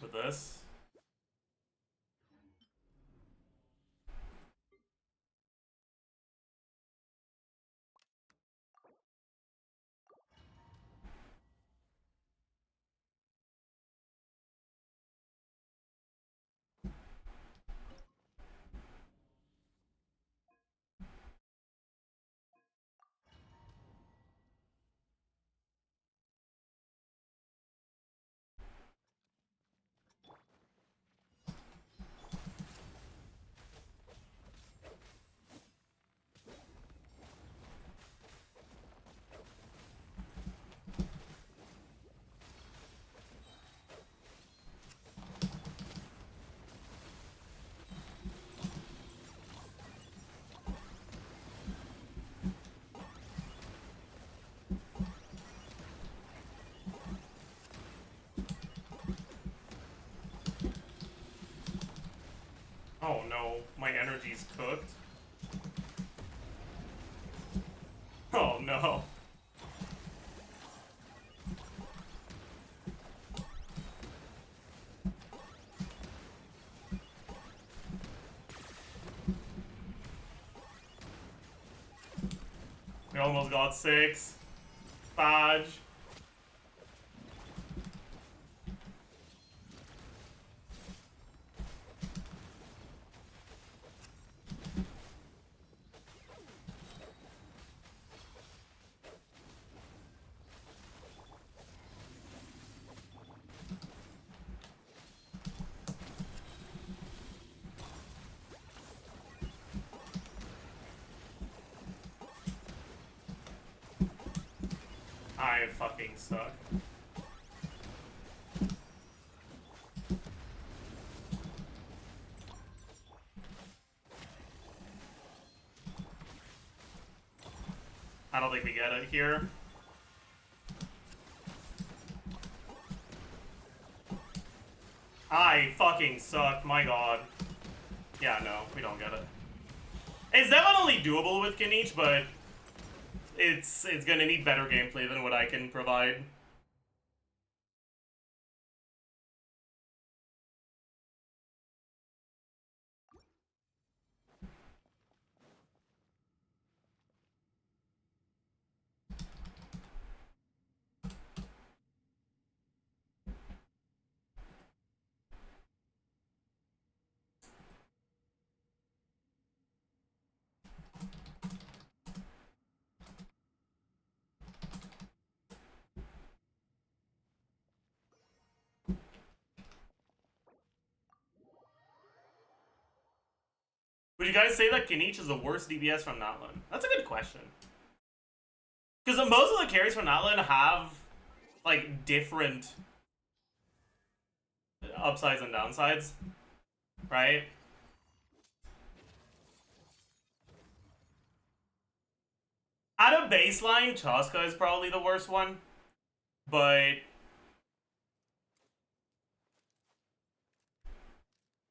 With this. Oh no, my energy's cooked. Oh no. We almost got 6. Fudge. I fucking suck. I don't think we get it here. I fucking suck, my god. Yeah, no, we don't get it. It's definitely doable with Kinich, but it's gonna need better gameplay than what I can provide. Would you guys say that Kinich is the worst DPS from Natlan? That's a good question. Because most of the carries from Natlan have, like, different upsides and downsides, right? At a baseline, Chaska is probably the worst one, but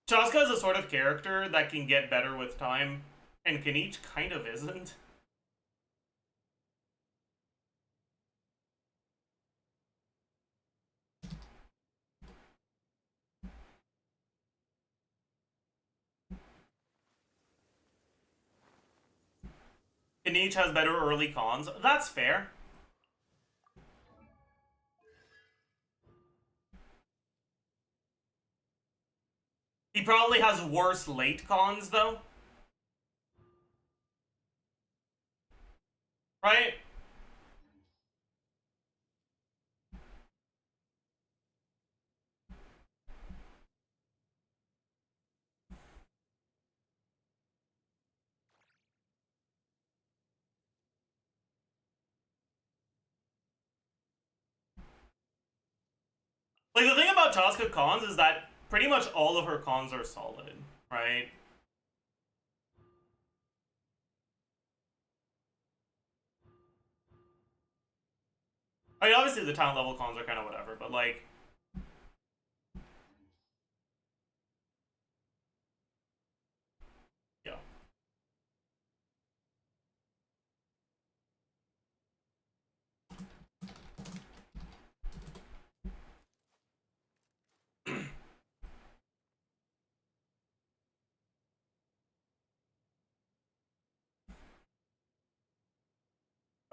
Chaska is a sort of character that can get better with time, and Kinich kind of isn't. Kinich has better early cons. That's fair. He probably has worse late cons, though. Right? Like, the thing about Chaska cons is that pretty much all of her cons are solid, right? I mean, obviously the talent level cons are kind of whatever, but like... Yeah.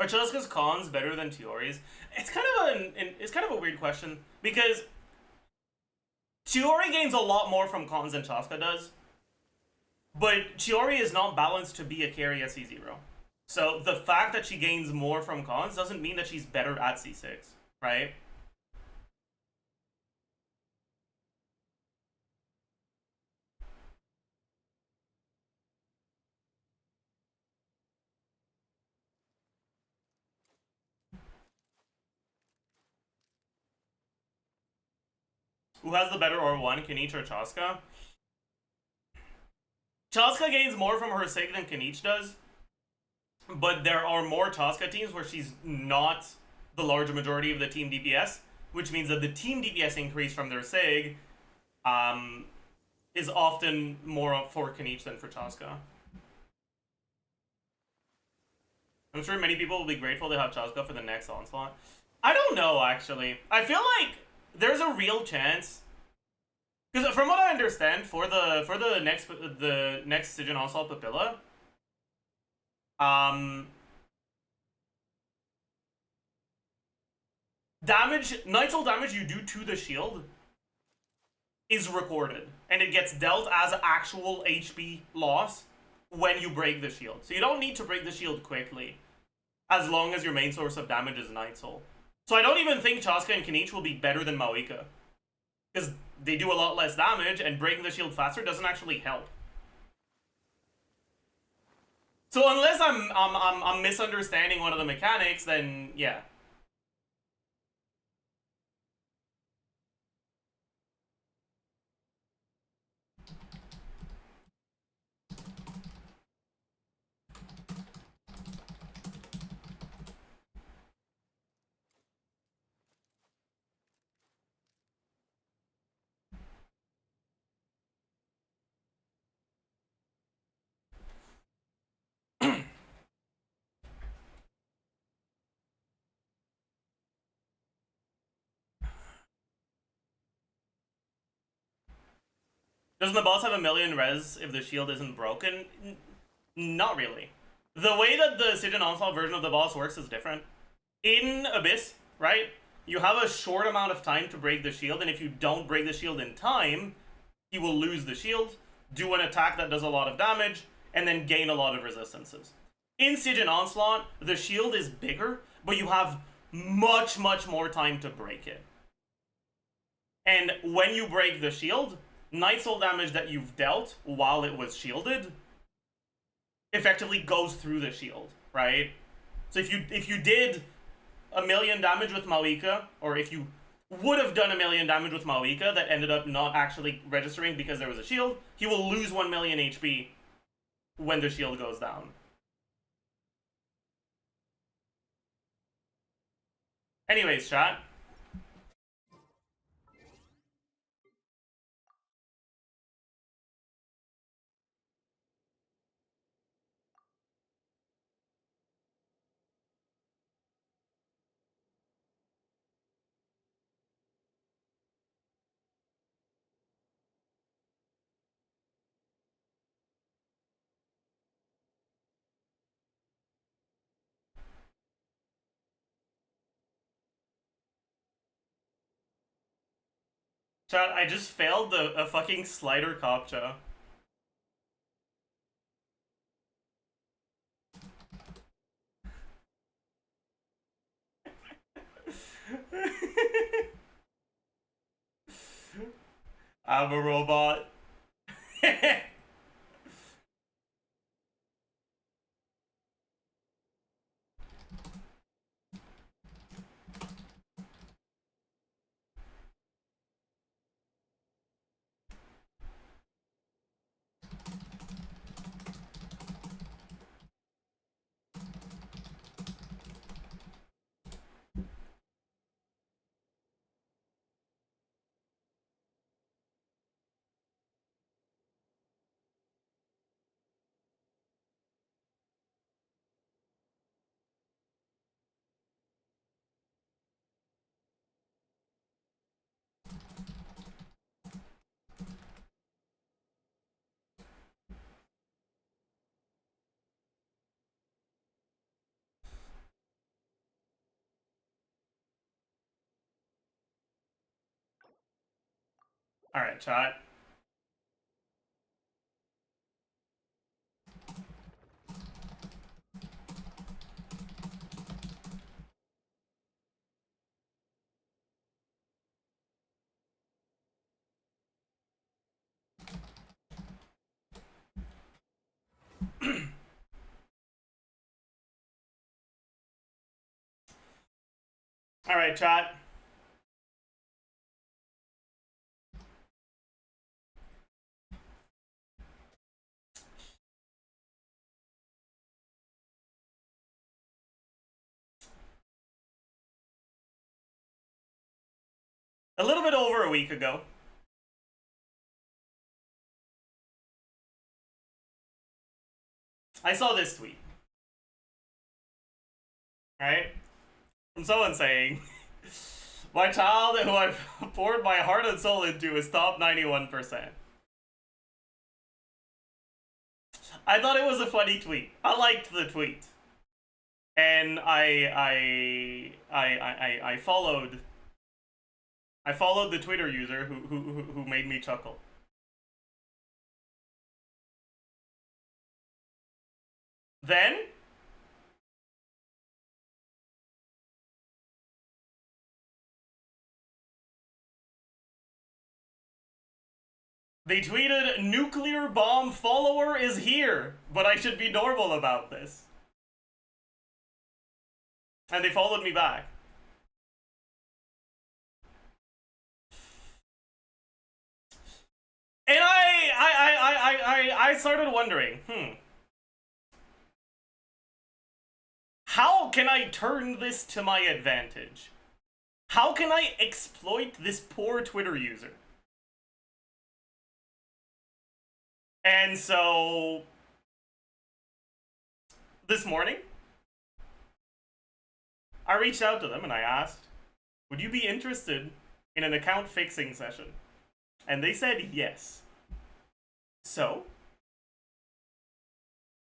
Are Chaska's cons better than Chiori's? It's kind of a weird question because Chiori gains a lot more from cons than Chaska does, but Chiori is not balanced to be a carry at C0. So the fact that she gains more from cons doesn't mean that she's better at C6, right? Who has the better R1, Kinich or Chaska? Chaska gains more from her Sig than Kinich does, but there are more Chaska teams where she's not the larger majority of the team DPS, which means that the team DPS increase from their Sig is often more up for Knight than for Chaska. I'm sure many people will be grateful to have Chaska for the next Onslaught. I don't know, actually. I feel like there's a real chance, because from what I understand, for the next Siegen Onslaught Papilla, Night Soul damage you do to the shield is recorded, and it gets dealt as actual HP loss when you break the shield. So you don't need to break the shield quickly, as long as your main source of damage is Night Soul. So I don't even think Chaska and Knight will be better than Maoika, because they do a lot less damage, and breaking the shield faster doesn't actually help. So unless I'm misunderstanding one of the mechanics, then yeah. Doesn't the boss have a million res if the shield isn't broken? Not really. The way that the Siegen Onslaught version of the boss works is different. In Abyss, right, you have a short amount of time to break the shield, and if you don't break the shield in time, he will lose the shield, do an attack that does a lot of damage, and then gain a lot of resistances. In Siegen Onslaught, the shield is bigger, but you have much more time to break it. And when you break the shield, Night Soul damage that you've dealt while it was shielded effectively goes through the shield, right? So if you did a million damage with Maoika, or if you would have done a million damage with Maoika that ended up not actually registering because there was a shield, he will lose 1 million HP when the shield goes down. Anyways, chat. Chat, I just failed a fucking slider captcha. I'm a robot. Alright, chat. Alright, chat. A little bit over a week ago, I saw this tweet. Right? From someone saying, my child who I've poured my heart and soul into is top 91%. I thought it was a funny tweet. I liked the tweet. And I followed the Twitter user who made me chuckle. Then they tweeted, nuclear bomb follower is here, but I should be normal about this. And they followed me back. And I started wondering, how can I turn this to my advantage? How can I exploit this poor Twitter user? And so, this morning, I reached out to them and I asked, would you be interested in an account fixing session? And they said yes. So,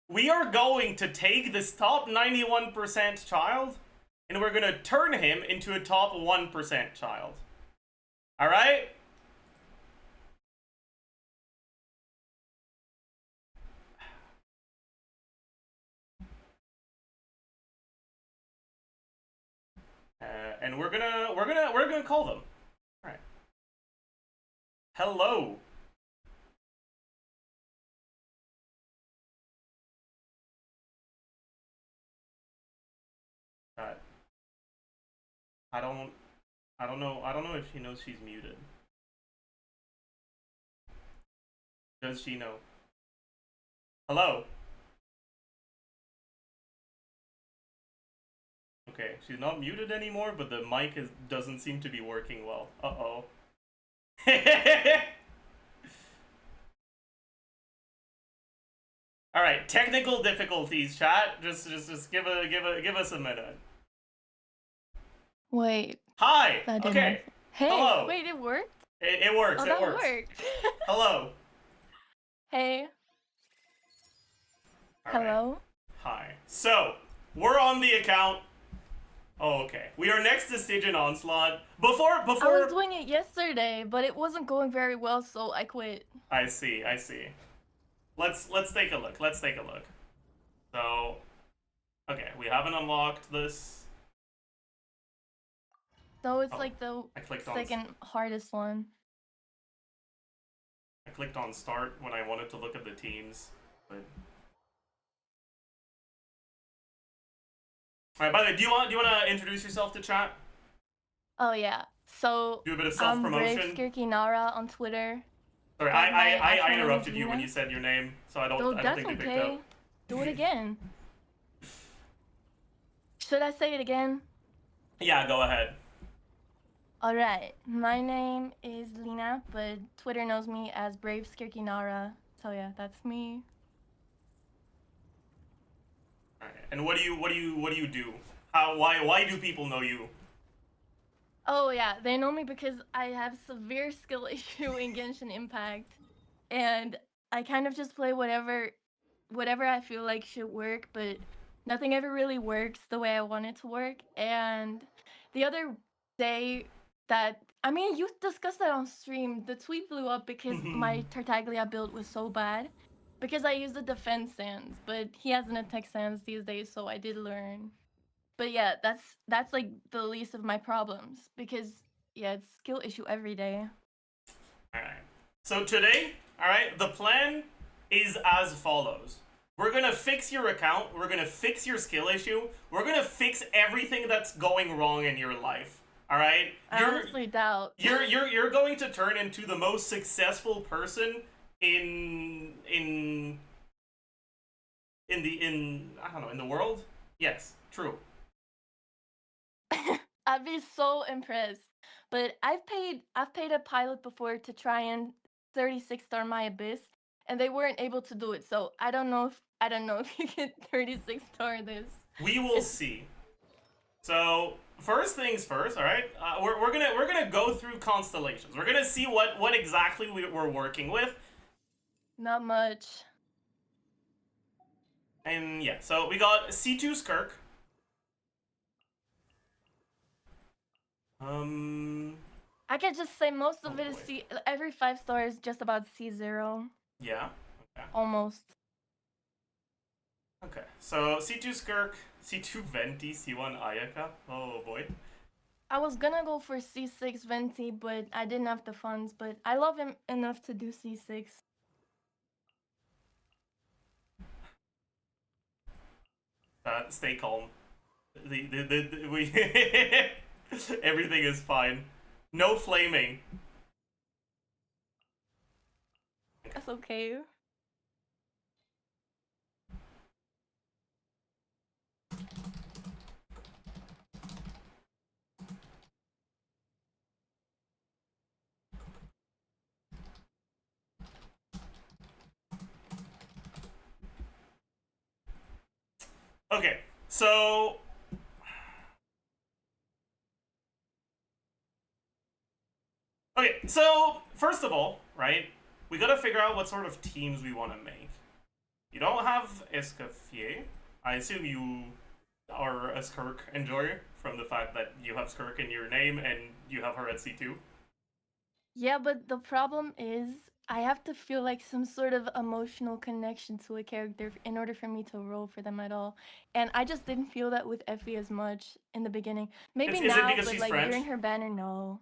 we are going to take this top 91% child and we're going to turn him into a top 1% child. Alright? And we're gonna call them. All right. Hello. I don't know if she knows she's muted. Does she know? Hello. Okay, she's not muted anymore, but the mic doesn't seem to be working well. Uh-oh. All right, technical difficulties, chat. Just give us a minute. Wait. Hi. Okay. Hey. Hello. Wait, it worked? It works. Oh, that worked. Hello. Hey. All hello. Right. Hi. So we're on the account. Oh, okay. We are next to Stygian Onslaught. Before I was doing it yesterday, but it wasn't going very well, so I quit. I see. Let's take a look. So, okay, we haven't unlocked this. So it's like the second hardest one. I clicked on start when I wanted to look at the teams, but. Alright, by the way, do you want to introduce yourself to chat? Oh yeah. So do a bit of self-promotion. I'm Brave Skirkinara on Twitter. Sorry, I interrupted you when you said your name, so I don't think you picked up. Do it again. Should I say it again? Yeah, go ahead. Alright, my name is Lina, but Twitter knows me as Brave Skirkinara. So yeah, that's me. Alright, and what do you do? Why do people know you? Oh yeah, they know me because I have severe skill issue in Genshin Impact, and I kind of just play whatever I feel like should work, but nothing ever really works the way I want it to work. And the other day you discussed that on stream, the tweet blew up because my Tartaglia build was so bad, because I used the defense sands, but he has an attack sands these days, so I did learn. But yeah, that's like the least of my problems, because yeah, it's skill issue every day. Alright. So today, alright, the plan is as follows. We're gonna fix your account, we're gonna fix your skill issue, we're gonna fix everything that's going wrong in your life. Alright? I honestly doubt. You're going to turn into the most successful person in the world? Yes, true. I'd be so impressed. But I've paid a pilot before to try and 36 star my abyss, and they weren't able to do it. So I don't know if you can 36 star this. We will It's see. So first things first, all right. We're gonna go through constellations. We're gonna see what exactly we're working with. not much. And yeah, so we got C2 Skirk. I can just say most Oh of it is boy. C. Every 5 star is just about C0. Yeah. Okay. Almost. Okay. So C2 Skirk, C2 Venti, C1 Ayaka. Oh boy. I was gonna go for C6 Venti, but I didn't have the funds. But I love him enough to do C6. Stay calm. We everything is fine. No flaming. That's okay. Okay, so first of all, right, we gotta figure out what sort of teams we want to make. You don't have Escoffier. I assume you are a Skirk enjoyer from the fact that you have Skirk in your name and you have her at C2. Yeah, but the problem is I have to feel like some sort of emotional connection to a character in order for me to roll for them at all. And I just didn't feel that with Effie as much in the beginning. Maybe Is it now, because but she's like French? during her banner, no.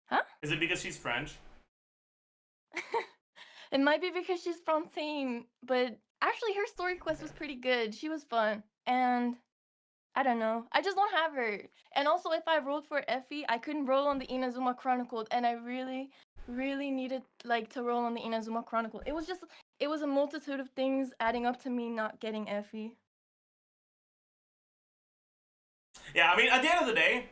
Huh? Is it because she's French? It might be because she's from team, but actually her story quest Okay. was pretty good. She was fun. And I don't know. I just don't have her. And also, if I rolled for Effie, I couldn't roll on the Inazuma Chronicled, and I really, really needed like to roll on the Inazuma Chronicle. It was a multitude of things adding up to me not getting Effie. Yeah, I mean, at the end of the day,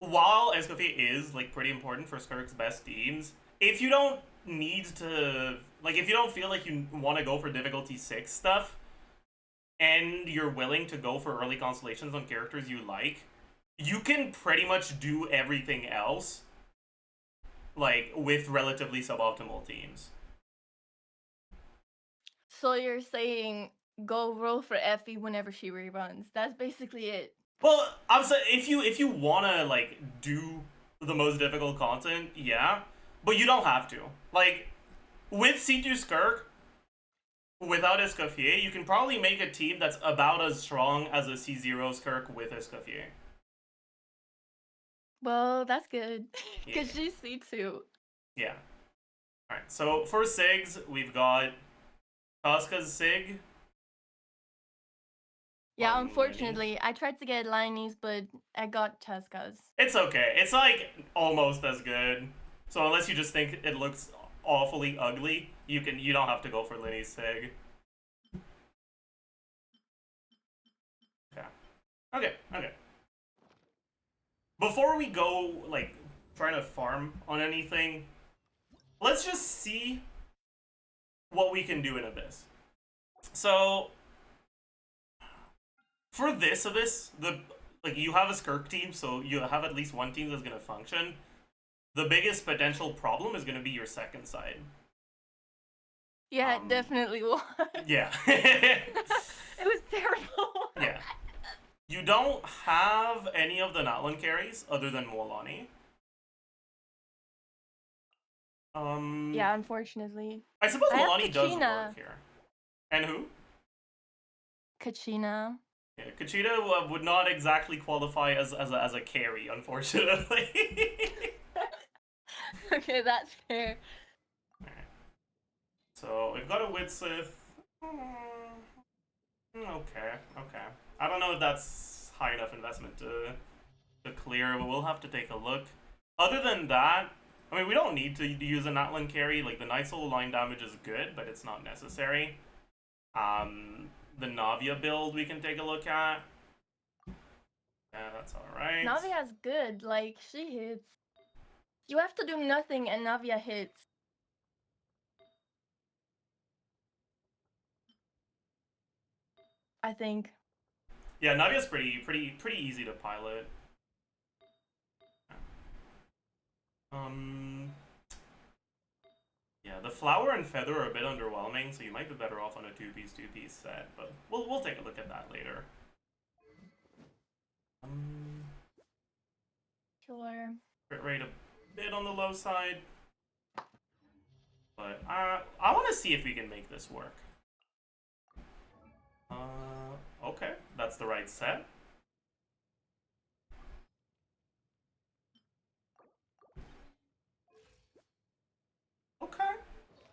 while Escoffier is like pretty important for Skirk's best teams, if you don't need to, like, if you don't feel like you want to go for difficulty 6 stuff, and you're willing to go for early constellations on characters you like, you can pretty much do everything else, like, with relatively suboptimal teams. So you're saying go roll for Effie whenever she reruns. That's basically it. Well, I'm saying if you wanna like do the most difficult content, yeah, but you don't have to. Like with C2 Skirk, without Escoffier, you can probably make a team that's about as strong as a C0 Skirk with Escoffier. Well, that's good. Yeah. Because she's C2. Yeah. Alright, so for SIGs, we've got Casca's SIG. Yeah, on unfortunately, I tried to get Liney's, but I got Cheska's. It's okay. It's like almost as good. So unless you just think it looks awfully ugly, you don't have to go for Linny's SIG. Okay. Okay. Before we go like trying to farm on anything, let's just see what we can do in Abyss. So for this Abyss, like you have a Skirk team, so you have at least one team that's gonna function. The biggest potential problem is gonna be your second side. Yeah, it definitely was. Yeah. It was terrible. Yeah. You don't have any of the Natlan carries other than Molani. Yeah, unfortunately. I suppose I have Molani does Kachina. work here. And who? Kachina. Yeah, Kachita would not exactly qualify as a carry, unfortunately. Okay, that's fair. Alright. So we've got a Widsith. Okay. I don't know if that's high enough investment to clear, but we'll have to take a look. Other than that, I mean, we don't need to use a Natlan carry. Like, the Night Soul line damage is good, but it's not necessary. The Navia build we can take a look at. Yeah, that's alright. Navia's good. Like, she hits. You have to do nothing and Navia hits. I think. Yeah, Navia's pretty easy to pilot. Yeah, the flower and feather are a bit underwhelming, so you might be better off on a two-piece set, but we'll take a look at that later. Sure. Crit rate a bit on the low side, but I want to see if we can make this work. Okay, that's the right set. Okay.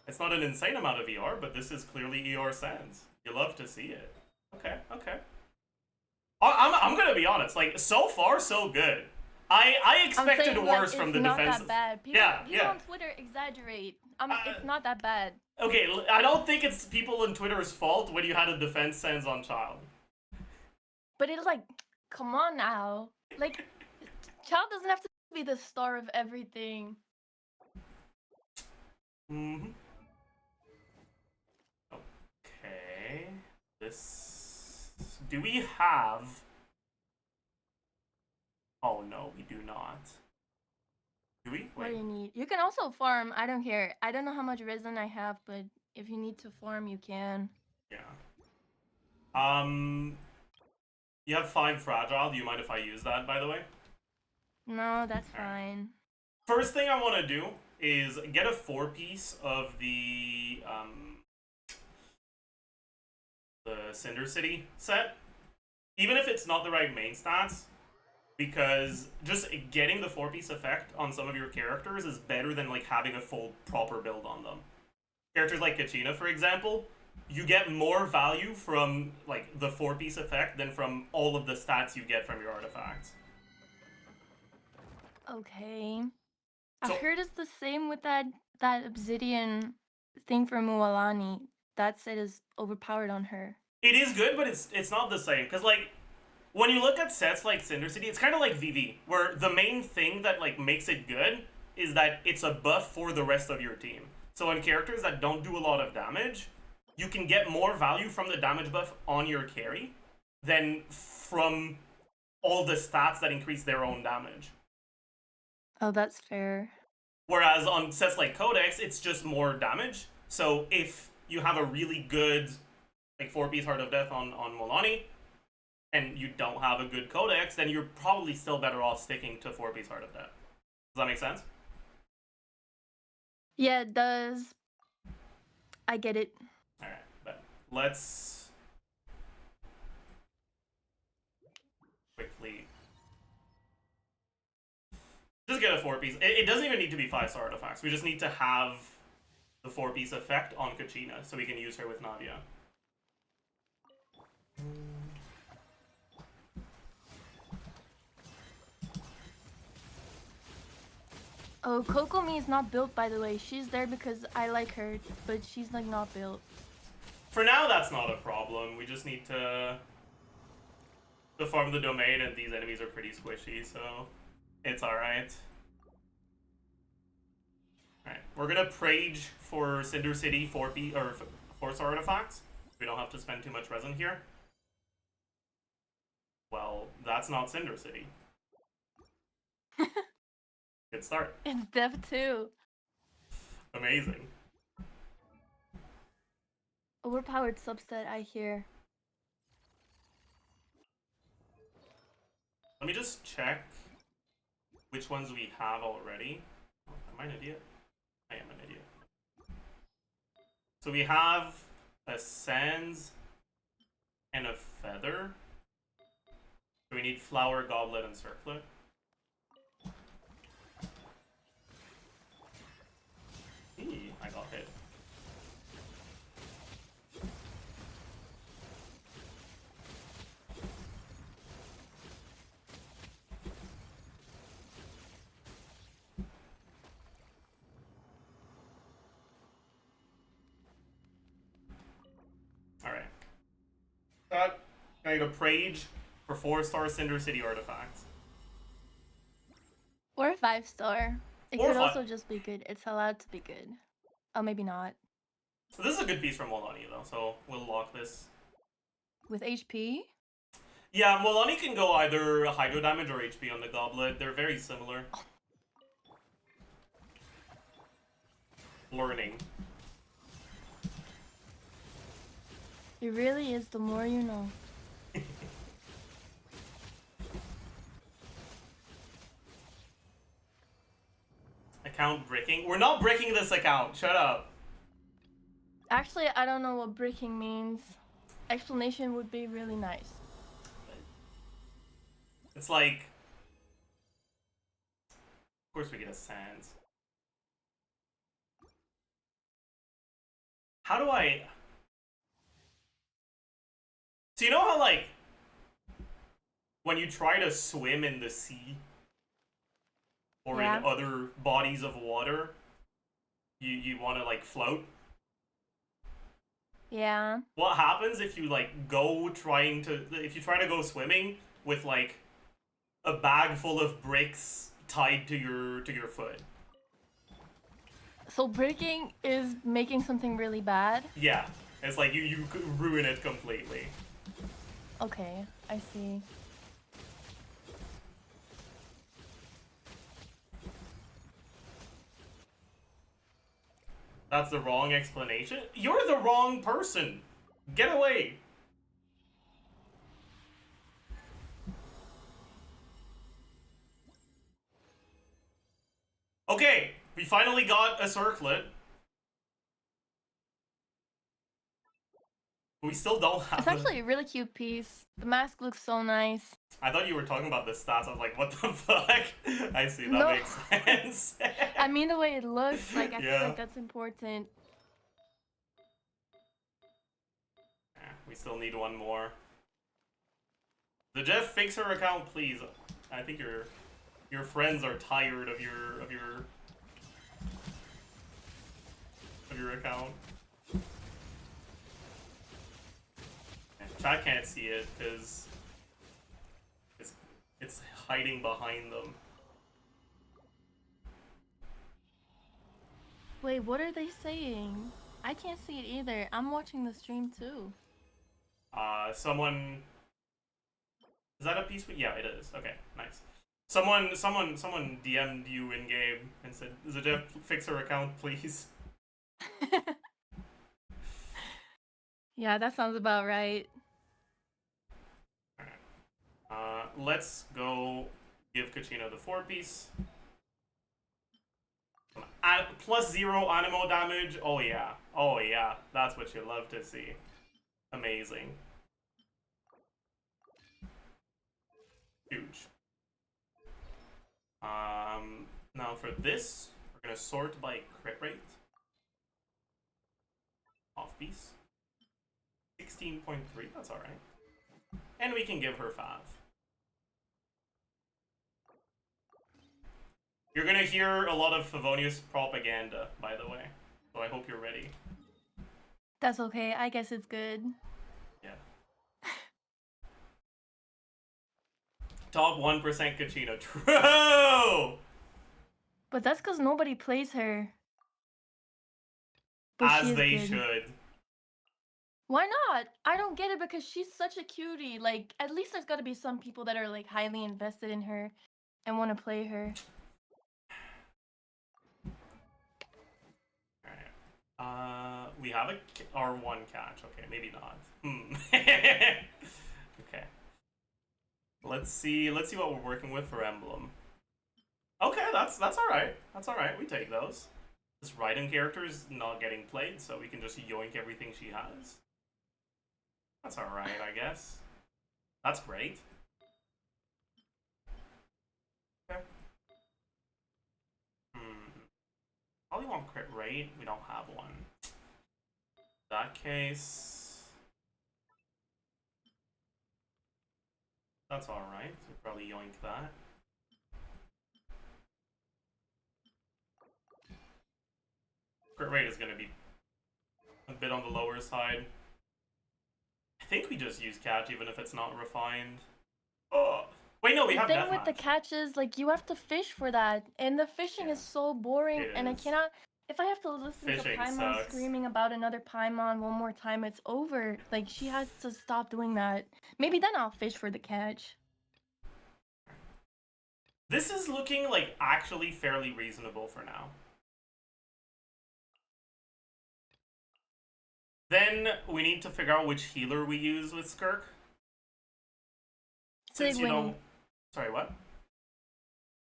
It's not an insane amount of ER, but this is clearly ER Sans. You love to see it. Okay, okay. I'm gonna be honest, like, so far, so good. I expected saying, worse like, from the it's not defenses. that bad. People, Yeah, people yeah. on Twitter exaggerate. It's not that bad. Okay, I don't think it's people on Twitter's fault when you had a defense Sans on Child. But it's like, come on now. Like, Child doesn't have to be the star of everything. Mm-hmm. Okay. This... Do we have... Oh no, we do not. Do we? Wait. What do you need? You can also farm. I don't care. I don't know how much resin I have, but if you need to farm, you can. Yeah. You have 5 fragile. Do you mind if I use that, by the way? No, that's fine. First thing I want to do is get a 4-piece of the Cinder City set. Even if it's not the right main stats, because just getting the 4-piece effect on some of your characters is better than like having a full proper build on them. Characters like Kachina, for example, you get more value from like the 4-piece effect than from all of the stats you get from your artifacts. Okay. So, I heard it's the same with that obsidian thing from Mualani. That set is overpowered on her. it is good, but it's not the same, because like when you look at sets like Cinder City, it's kind of like VV, where the main thing that like makes it good is that it's a buff for the rest of your team. So on characters that don't do a lot of damage, you can get more value from the damage buff on your carry than from all the stats that increase their own damage. Oh, that's fair. Whereas on sets like Codex, it's just more damage. So if you have a really good like 4-piece Heart of Death on Molani, and you don't have a good Codex, then you're probably still better off sticking to 4-piece Heart of Death. Does that make sense? Yeah, it does. I get it. Alright, but let's quickly just get a 4-piece. It doesn't even need to be 5-star artifacts. We just need to have the 4-piece effect on Kachina so we can use her with Nadia. Oh, Kokomi is not built, by the way. She's there because I like her, but she's like not built. For now, that's not a problem. We just need to farm the domain, and these enemies are pretty squishy, so it's alright. Alright, we're gonna Prage for Cinder City 4-star artifacts. We don't have to spend too much resin here. Well, that's not Cinder City. Good start. It's Dev 2. Amazing. Overpowered subset, I hear. Let me just check which ones we have already. Oh, am I an idiot? I am an idiot. So we have a Sans and a Feather. So we need Flower, Goblet, and Circlet. I got hit. Alright. I need a Prage for 4-star Cinder City artifacts. Or 5-star. It Or could fi- also just be good. It's allowed to be good. Oh, maybe not. So this is a good piece from Molani though, so we'll lock this. With HP? Yeah, Molani can go either hydro damage or HP on the goblet. They're very similar. Learning. It really is the more you know. Account breaking? We're not breaking this account. Shut up. Actually, I don't know what breaking means. Explanation would be really nice. It's like... Of course we get a sans. How do I... So you know how, like... When you try to swim in the sea... Or Yeah. in other bodies of water... You want to, like, float? Yeah. What happens if you, like, go trying to... If you try to go swimming with, like... A bag full of bricks tied to your foot? So breaking is making something really bad? Yeah. It's like you could ruin it completely. Okay, I see. That's the wrong explanation? You're the wrong person! Get away! Okay, we finally got a circlet. We still don't have It's actually a really cute piece. The mask looks so nice. I thought you were talking about the stats. I was like, what the fuck? I see, that No. makes sense. I mean the way it looks, like I feel Yeah. like that's important. We still need one more. Zajef, fix her account, please. I think your friends are tired of your account. Chat can't see it because it's hiding behind them. Wait, what are they saying? I can't see it either. I'm watching the stream too. Someone... Is that a piece? Yeah, it is. Okay, nice. Someone DM'd you in game and said, "Zajef, fix her account, please." Yeah, that sounds about right. Let's go give Kachina the 4-piece. +0 animo damage. Oh yeah. Oh yeah. That's what you love to see. Amazing. Huge. Now for this, we're gonna sort by crit rate. Off piece. 16.3, that's alright. And we can give her 5. You're gonna hear a lot of Favonius propaganda, by the way. So I hope you're ready. That's okay. I guess it's good. Yeah. Top 1% Kachina. True! But that's because nobody plays her. But as they good. should. Why not? I don't get it because she's such a cutie. Like, at least there's got to be some people that are like highly invested in her and want to play her. Alright. We have our one catch. Okay, maybe not. Okay. Let's see what we're working with for emblem. Okay, that's alright. That's alright. We take those. This Raiden character is not getting played, so we can just yoink everything she has. That's alright, I guess. That's great. Okay. Probably want crit rate. We don't have one. In that case... That's alright. We'll probably yoink that. Crit rate is going to be a bit on the lower side. I think we just use catch even if it's not refined. Oh, wait, no, we have deathmatch. The thing with the catch is, like, you have to fish for that, and the fishing is so boring, and I cannot If I have to listen to Fishing Paimon sucks. screaming about another Paimon one more time, it's over. Like, she has to stop doing that. Maybe then I'll fish for the catch. This is looking like actually fairly reasonable for now. Then we need to figure out which healer we use with Skirk. Since you don't... Sorry, what?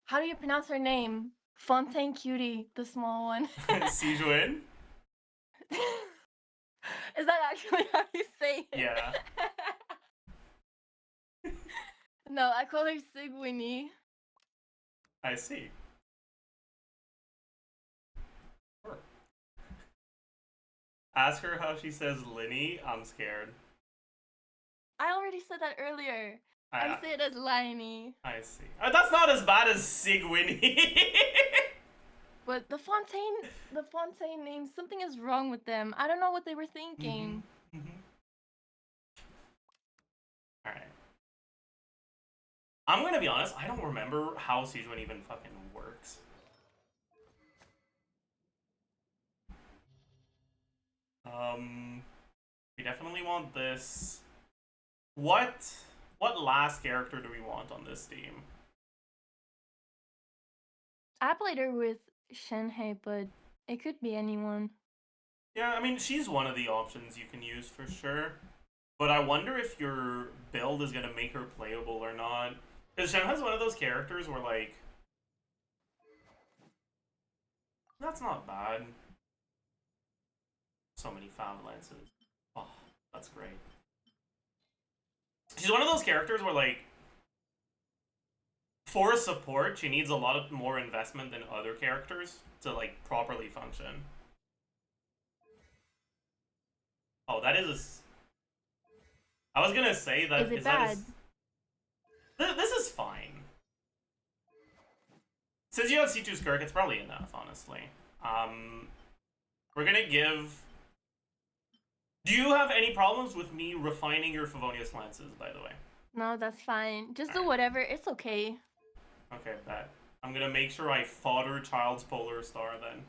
How do you pronounce her name? Fontaine Cutie, the small one. Sijuin? Is that actually how you say it? Yeah. No, I call her Sigwini. I see. Ask her how she says Linny. I'm scared. I already said that earlier. I say it as Liney. I see. That's not as bad as Sigwini. But the Fontaine names, something is wrong with them. I don't know what they were thinking. Alright. I'm gonna be honest, I don't remember how Sijuin even fucking works. We definitely want this. What last character do we want on this team? I played her with Shenhei, but it could be anyone. Yeah, I mean, she's one of the options you can use for sure. But I wonder if your build is gonna make her playable or not. Because Shenhei's one of those characters where, like... That's not bad. So many found lances. Oh, that's great. She's one of those characters where, like... For a support, she needs a lot more investment than other characters to, like, properly function. Oh, that is a... I was gonna say that... Is it bad? This is fine. Since you have C2 Skirk, it's probably enough, honestly. We're gonna give... Do you have any problems with me refining your Favonius Lances, by the way? No, that's fine. Just do whatever. It's okay. Okay, bet. I'm gonna make sure I fodder Child's Polar Star, then.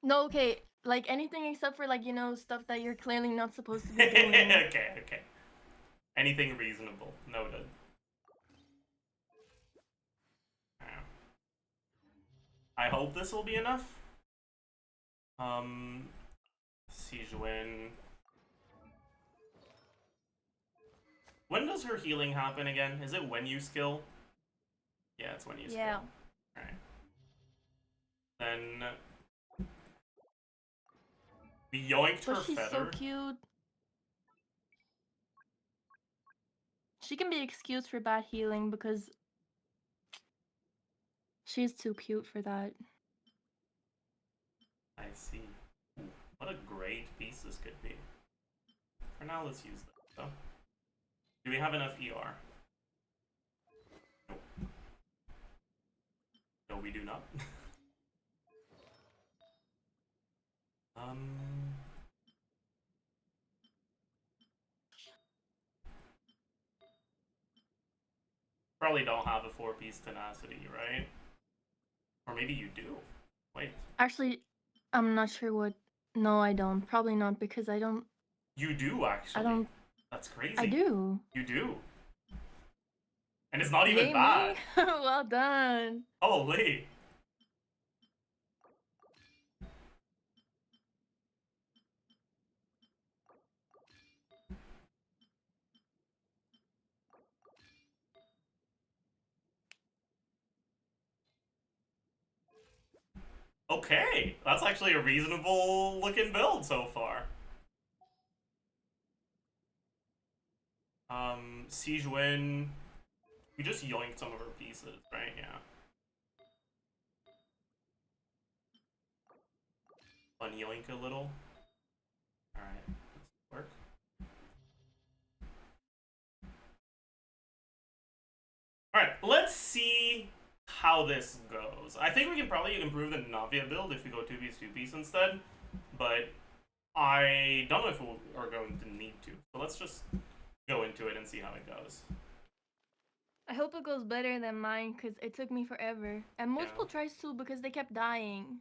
No, okay. Like, anything except for, like, you know, stuff that you're clearly not supposed to be doing. Okay. Anything reasonable. Noted. I hope this will be enough. Sijuin. When does her healing happen again? Is it when you skill? Yeah, it's when you skill. Yeah. Alright. Then... We yoinked her But she's feather. so cute. She can be excused for bad healing because she's too cute for that. I see. Ooh, what a great piece this could be. For now, let's use this, though. Do we have enough ER? Nope. No, we do not. Probably don't have a 4-piece tenacity, right? Or maybe you do. Wait. Actually, I'm not sure what... No, I don't. Probably not, because I don't... You do, actually. I don't... That's crazy. I do. You do. And it's not even Yay, bad. Me? Well done. Holy. Okay, that's actually a reasonable looking build so far. Sijuin, we just yoinked some of her pieces, right? Yeah. Unyoink a little. Alright, this work. Alright, let's see how this goes. I think we can probably improve the Navia build if we go 2-piece, 2-piece instead, but I don't know if we are going to need to. So let's just go into it and see how it goes. I hope it goes better than mine, because it took me forever. And multiple tries too, because they kept dying.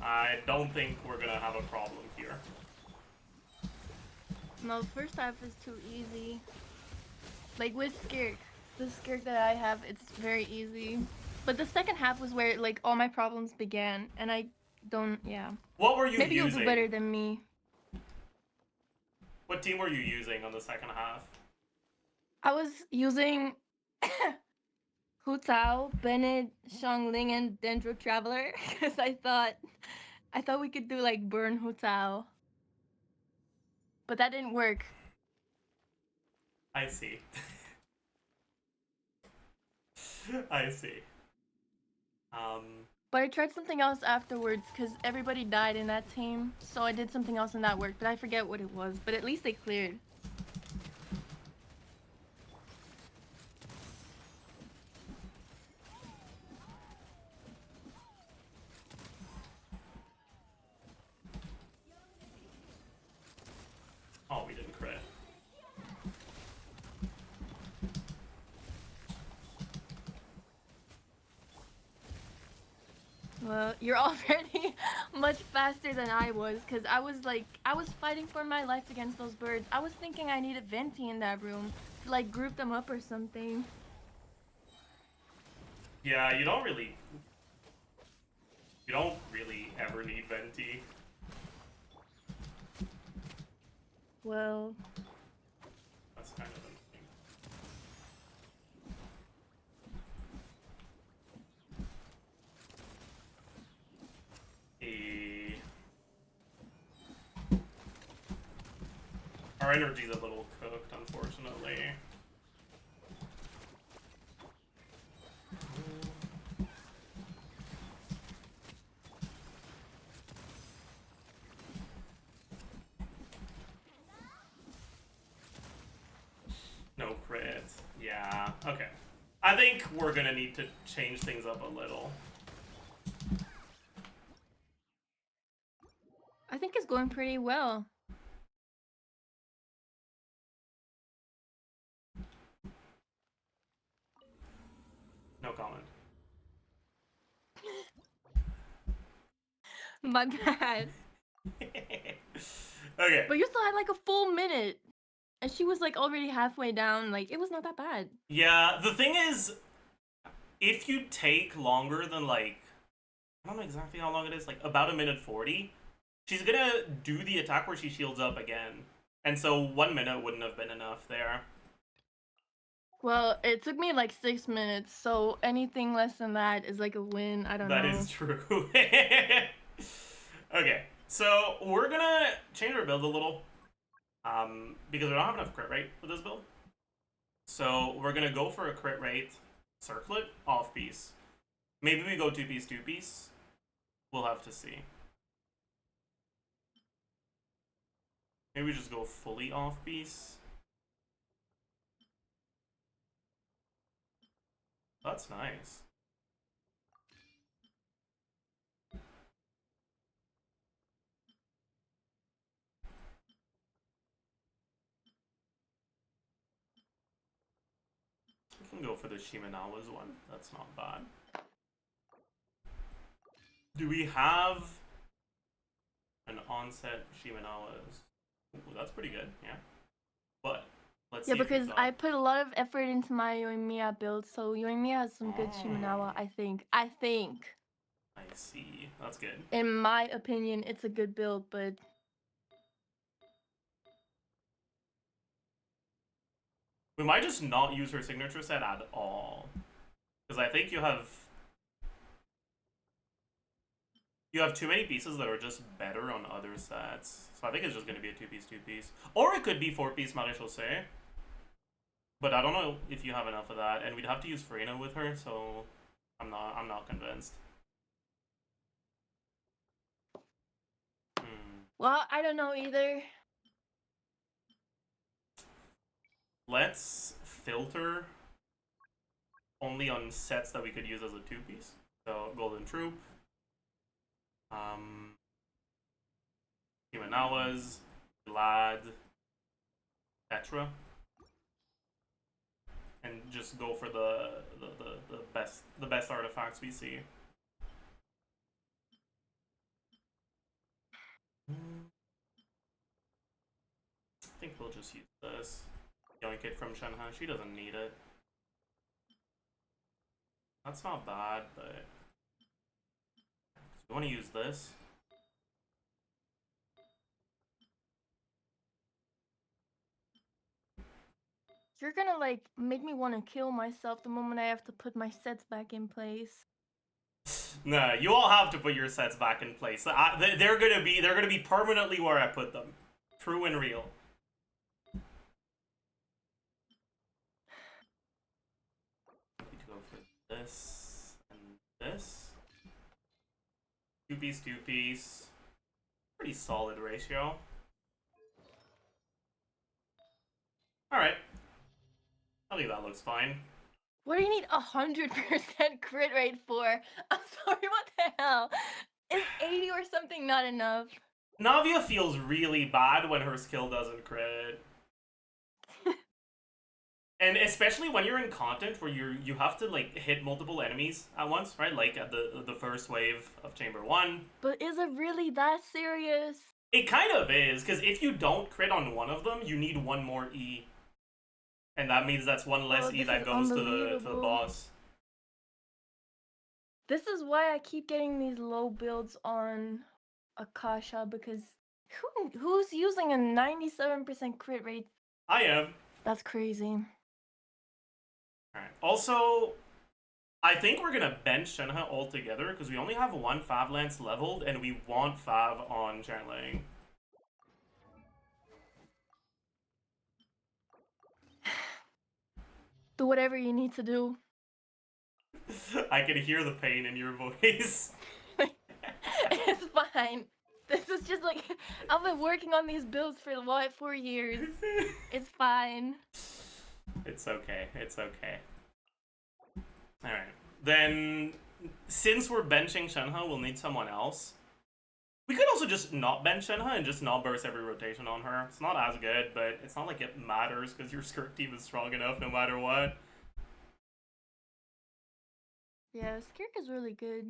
I don't think we're gonna have a problem here. No, first half is too easy. Like with Skirk, the Skirk that I have, it's very easy. But the second half was where like all my problems began, and I don't. Yeah. What were you Maybe using? you'll do better than me. What team were you using on the second half? I was using Hu Tao, Bennett, Xiangling, and Dendro Traveler because I thought we could do like burn Hu Tao, but that didn't work. I see. I see. But I tried something else afterwards because everybody died in that team, so I did something else and that worked. But I forget what it was. But at least they cleared. Oh, we didn't crit. Well, you're already much faster than I was because I was fighting for my life against those birds. I was thinking I needed Venti in that room to like group them up or something. Yeah, you don't really ever need Venti. Well, That's kind of the thing. Our energy's a little cooked, unfortunately. No crit. Yeah, okay. I think we're gonna need to change things up a little. I think it's going pretty well. No comment. My bad. Okay. But you still had like a full minute. And she was like already halfway down. Like, it was not that bad. Yeah, the thing is, if you take longer than like, I don't know exactly how long it is, like about 1:40, she's gonna do the attack where she shields up again. And so 1 minute wouldn't have been enough there. Well, it took me like 6 minutes, so anything less than that is like a win. I don't know. That is true. Okay, so we're gonna change our build a little. Because we don't have enough crit rate with this build. So we're gonna go for a crit rate circlet off piece. Maybe we go 2-piece, 2-piece. We'll have to see. Maybe we just go fully off piece. That's nice. We can go for the Shimenawa's one. That's not bad. Do we have an onset Shimenawa's? Ooh, that's pretty good, yeah. But let's see. Yeah, because I put a lot of effort into my Yoimiya build, so Yoimiya has some good Shimenawa, I think. I see. That's good. In my opinion, it's a good build, but we might just not use her signature set at all. Because I think you have too many pieces that are just better on other sets. So I think it's just going to be a 2-piece, 2-piece. Or it could be 4-piece Maréchaussée. But I don't know if you have enough of that. And we'd have to use Freyna with her, so I'm not convinced. Well, I don't know either. Let's filter only on sets that we could use as a 2-piece. So Golden Troop. Himanawas, Glad, Tetra. And just go for the best artifacts we see. think we'll just use this. Yoink it from Shenhe. She doesn't need it. That's not bad, but we want to use this. You're gonna like make me want to kill myself the moment I have to put my sets back in place. No, you all have to put your sets back in place. They're gonna be permanently where I put them. True and real. Need to go for this and this. 2-piece, 2-piece. Pretty solid ratio. Alright. I think that looks fine. What do you need 100% crit rate for? I'm sorry, what the hell? Is 80 or something not enough? Navia feels really bad when her skill doesn't crit. And especially when you're in content where you have to like hit multiple enemies at once, right? Like at the first wave of Chamber 1. But is it really that serious? It kind of is, because if you don't crit on one of them, you need one more E. And that means that's one less E that goes to the boss. This is why I keep getting these low builds on Akasha, because who's using a 97% crit rate? I am. That's crazy. Alright. Also, I think we're gonna bench Shenhe altogether, because we only have one Fav Lance leveled, and we want Fav on Chanling. Do whatever you need to do. I can hear the pain in your voice. It's fine. This is just like, I've been working on these builds for what, 4 years. It's fine. It's okay. It's okay. Alright. Then, since we're benching Shenhe, we'll need someone else. We could also just not bench Shenhe and just not burst every rotation on her. It's not as good, but it's not like it matters because your skirt team is strong enough no matter what. Yeah, Skirk is really good.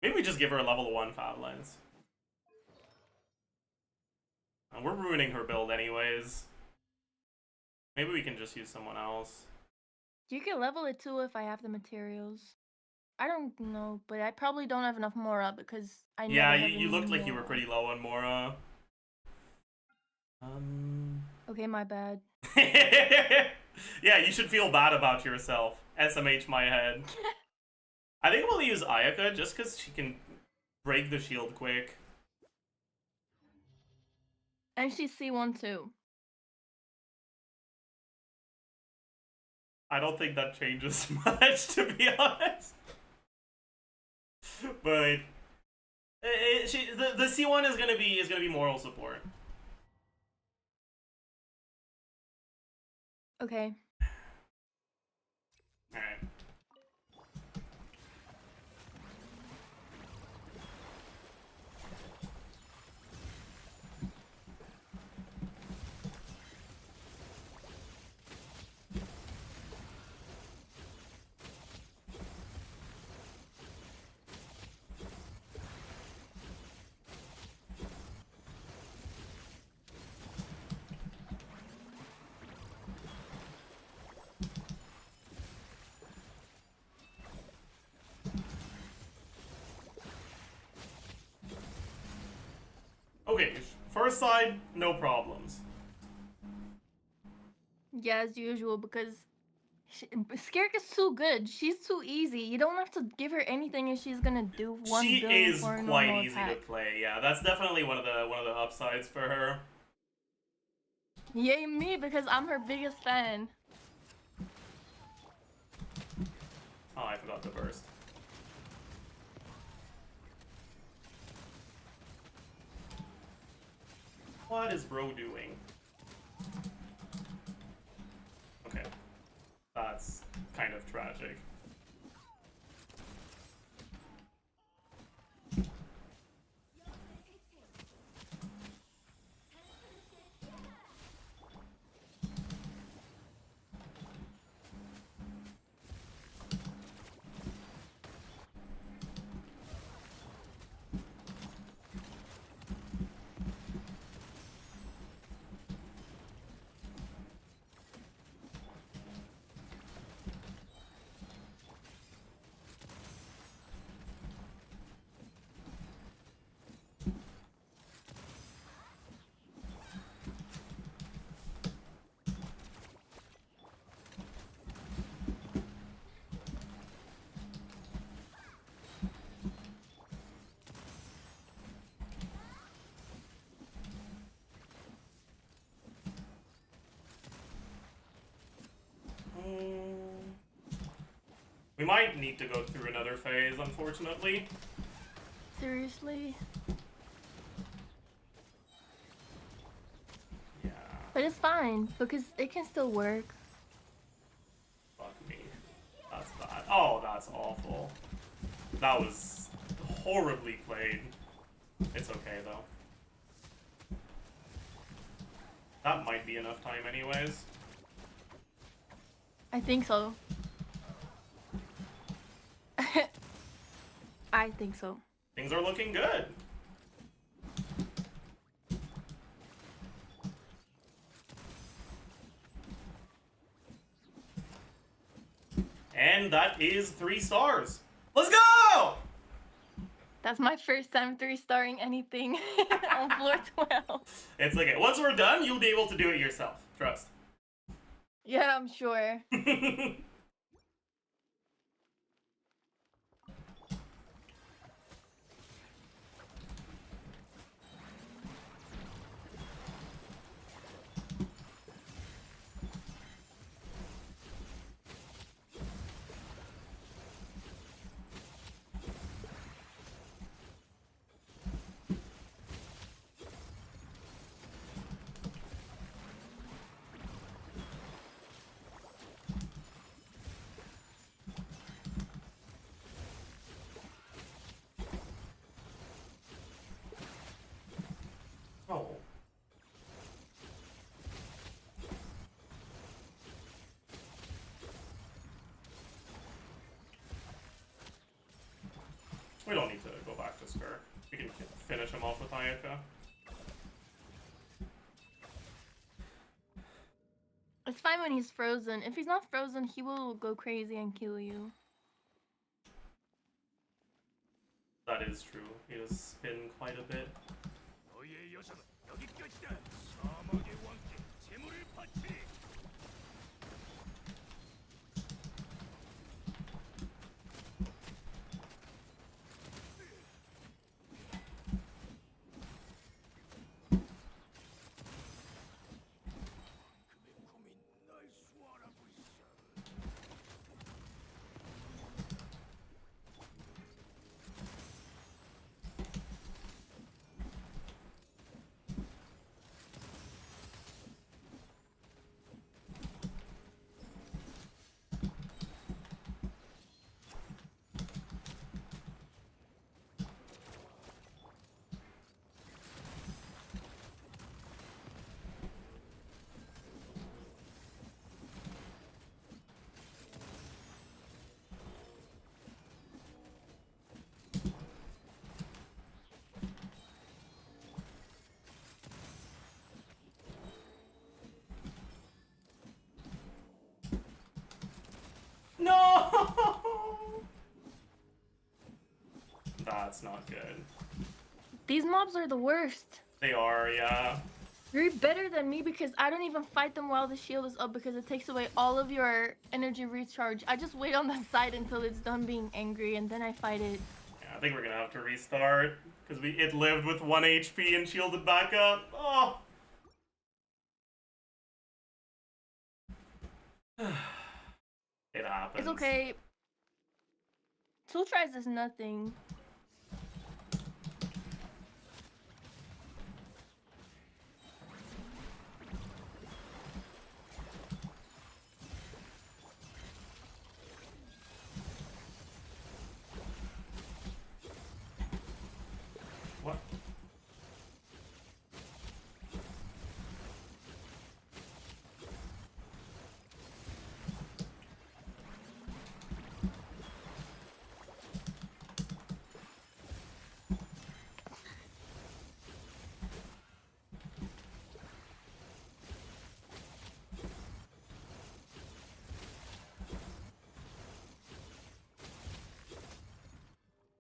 Maybe we just give her a level 1 Fav Lance. We're ruining her build anyways. Maybe we can just use someone else. You can level it too if I have the materials. I don't know, but I probably don't have enough Mora because I Yeah, never have you looked like you were Mora. pretty low on Mora. Okay, my bad. Yeah, you should feel bad about yourself. SMH my head. I think we'll use Ayaka just because she can break the shield quick. And she's C1 too. I don't think that changes much, to be honest. But the C1 is gonna be moral support. Okay. All right. Okay, first side, no problems. Yeah, as usual, because Skirk is too good. She's too easy. You don't have to give her anything and she's gonna do 1 She billion is for a quite normal easy attack. to play. Yeah, that's definitely one of the upsides for her. Yay me, because I'm her biggest fan. Oh, I forgot to burst. What is bro doing? Okay. That's kind of tragic. We might need to go through another phase, unfortunately. Seriously? Yeah. But it's fine, because it can still work. Fuck me. That's bad. Oh, that's awful. That was horribly played. It's okay, though. That might be enough time anyways. I think so. I think so. Things are looking good. And that is 3 stars. Let's go! That's my first time 3-starring anything on floor 12. It's okay. Once we're done, you'll be able to do it yourself. Trust. Yeah, I'm sure. Oh. We don't need to go back to Skirk. We can finish him off with Ayaka. It's fine when he's frozen. If he's not frozen, he will go crazy and kill you. That is true. He does spin quite a bit. No! That's not good. These mobs are the worst. They are, yeah. You're better than me because I don't even fight them while the shield is up because it takes away all of your energy recharge. I just wait on the side until it's done being angry and then I fight it. Yeah, I think we're gonna have to restart because it lived with 1 HP and shielded back up. Oh. It happens. It's okay. 2 tries is nothing. What?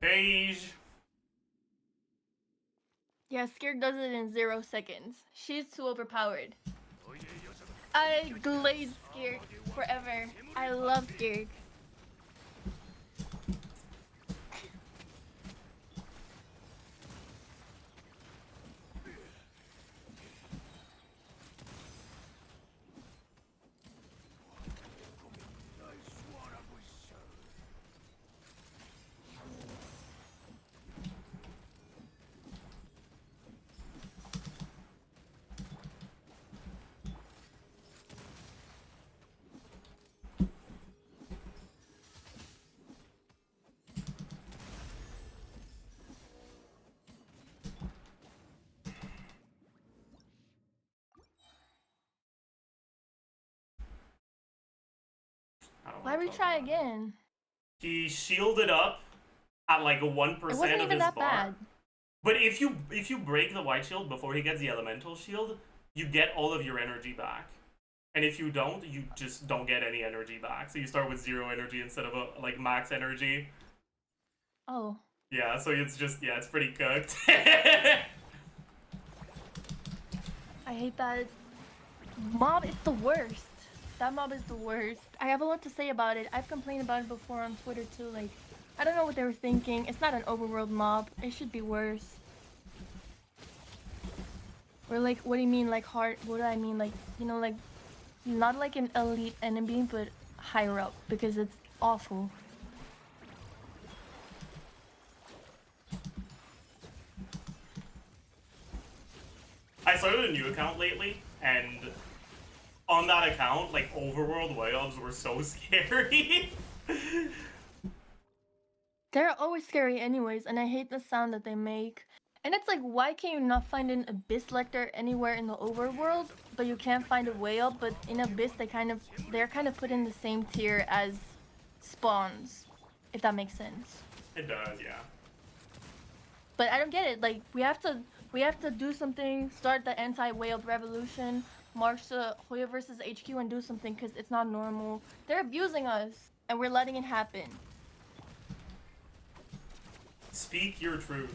Beige. Yeah, Scared does it in 0 seconds. She's too overpowered. I glaze Scared forever. I love Scared. I don't Why want to talk retry about it. again? He shielded up at like a 1% It wasn't of even his that bar. bad. But if you break the white shield before he gets the elemental shield, you get all of your energy back. And if you don't, you just don't get any energy back. So you start with 0 energy instead of like max energy. Oh. Yeah, so it's just, yeah, it's pretty cooked. I hate that mob. It's the worst. That mob is the worst. I have a lot to say about it. I've complained about it before on Twitter too. Like, I don't know what they were thinking. It's not an overworld mob. It should be worse. Or like, what do you mean, like hard? What do I mean, like, you know, like, not like an elite enemy, but higher up, because it's awful. I started a new account lately, and on that account, like, overworld whales were so scary. They're always scary anyways, and I hate the sound that they make. And it's like, why can you not find an Abyss Lecter anywhere in the overworld, but you can't find a whale? But in Abyss, they're kind of put in the same tier as spawns, if that makes sense. It does, yeah. But I don't get it. Like, we have to do something, start the anti-whale revolution, march to Hoya versus HQ and do something, because it's not normal. They're abusing us, and we're letting it happen. Speak your truth.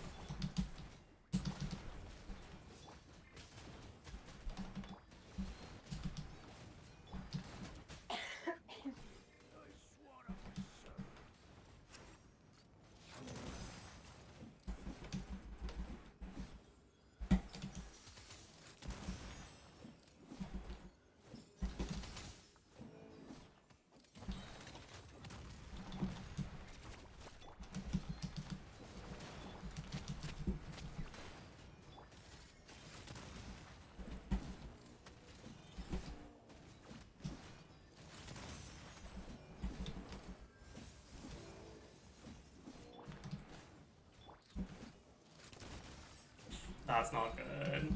That's not good.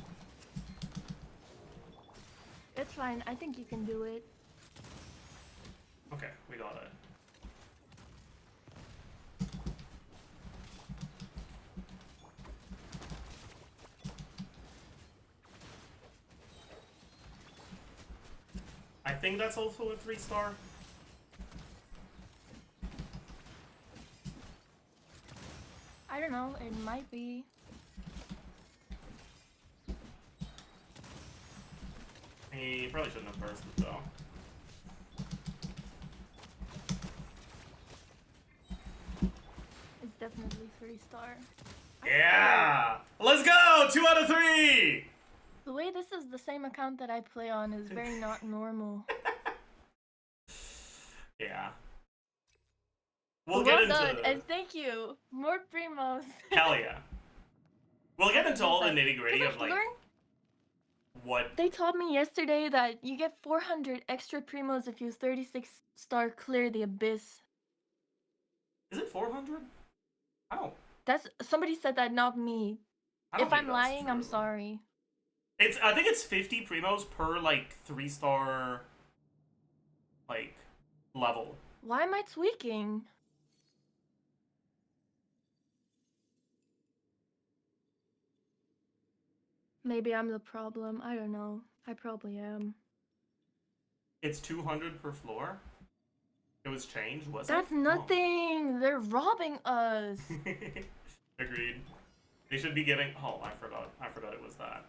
It's fine. I think you can do it. Okay, we got it. I think that's also a 3-star. I don't know. It might be. He probably shouldn't have bursted though. It's definitely 3-star. Yeah! Let's go! 2 out of 3! The way this is the same account that I play on is very not normal. Yeah. We'll Well get into done, and thank you. More primos. Hell yeah. We'll get into all the nitty gritty of like what They told me yesterday that you get 400 extra primos if you 36-star clear the abyss. is it 400? I don't That's somebody said that, not me. If think I'm that's lying, true. I'm sorry. I think it's 50 primos per like 3-star like level. Why am I tweaking? Maybe I'm the problem. I don't know. I probably am. It's 200 per floor. It was changed, was That's it? nothing. They're robbing us. Agreed. They should be giving. Oh, I forgot. I forgot it was that.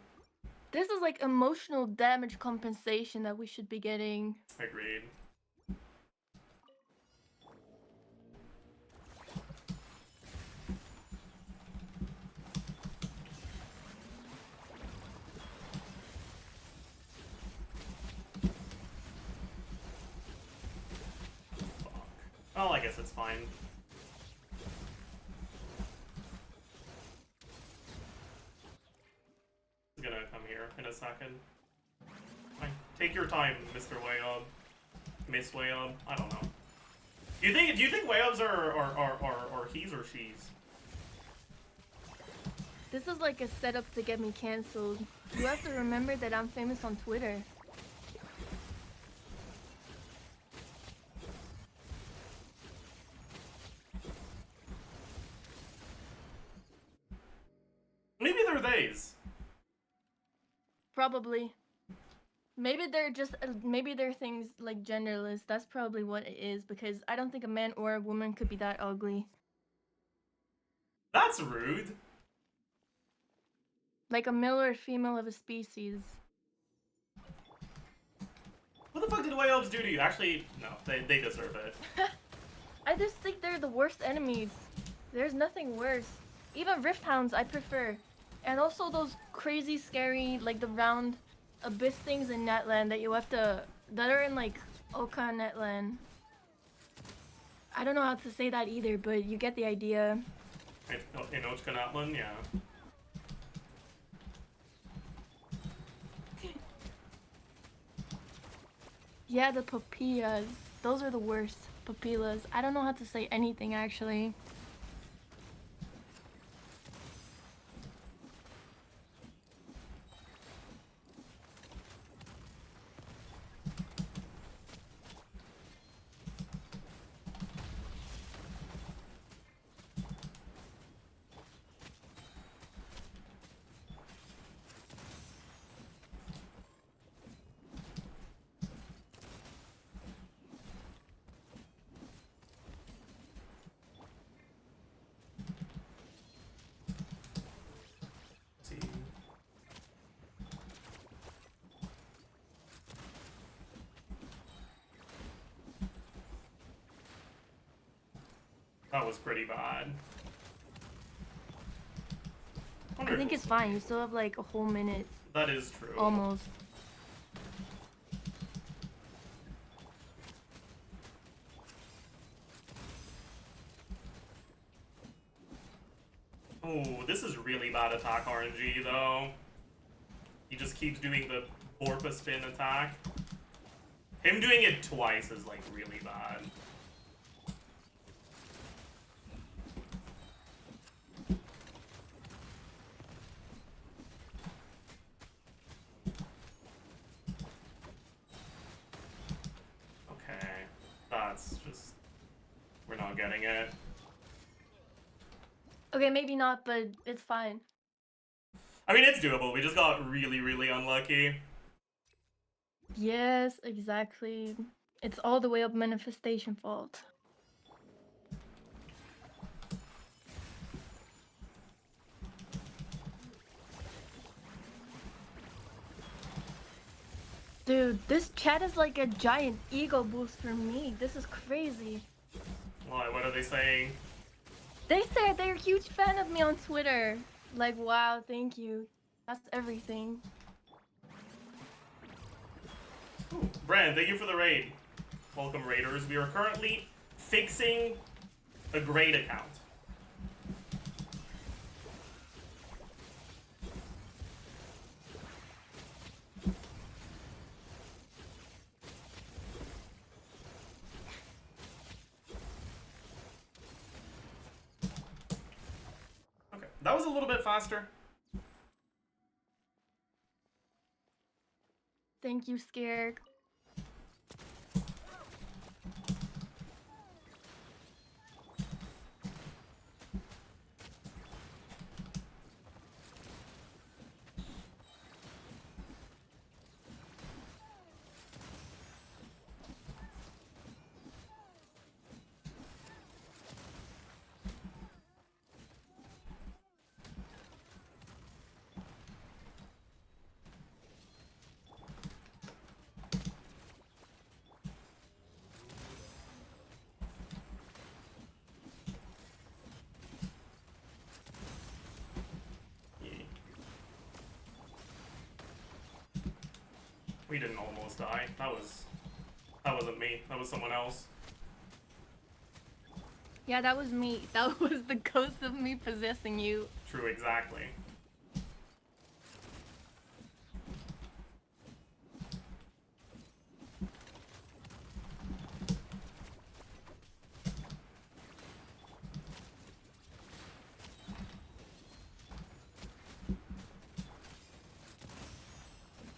This is like emotional damage compensation that we should be getting. Agreed. Fuck. Well, I guess it's fine. He's gonna come here in a second. Fine. Take your time, Mr. Wayub. Miss Wayub. I don't know. Do you think Wayubs are he's or she's? This is like a setup to get me cancelled. You have to remember that I'm famous on Twitter. ways. Probably. Maybe they're just maybe they're things like genderless. That's probably what it is because I don't think a man or a woman could be that ugly. That's rude. Like a male or a female of a species. What the fuck did White Elves do to you? Actually, no, they deserve it. I just think they're the worst enemies. There's nothing worse. Even Rift Hounds I prefer. And also those crazy scary, like the round abyss things in Netland that you have to, that are in like Oka Netland. I don't know how to say that either, but you get the idea. In Ochka Natlan, yeah. Yeah, the papillas. Those are the worst. Papillas. I don't know how to say anything actually. That was pretty bad. I think it's fine. You still have like a whole minute. That is true. Almost. Oh, this is really bad attack RNG though. He just keeps doing the Borpa spin attack. Him doing it twice is like really bad. Okay, that's just, we're not getting it. Okay, maybe not, but it's fine. I mean, it's doable. We just got really, really unlucky. Yes, exactly. It's all the way up manifestation fault. Dude, this chat is like a giant ego boost for me. This is crazy. Why? What are they saying? They said they're a huge fan of me on Twitter. Like, wow, thank you. That's everything. Ooh, Brand, thank you for the raid. Welcome, raiders. We are currently fixing a grade account. Okay, that was a little bit faster. Thank you, Scared. We didn't almost die. That wasn't me. That was someone else. Yeah, that was me. That was the ghost of me possessing you. True, exactly.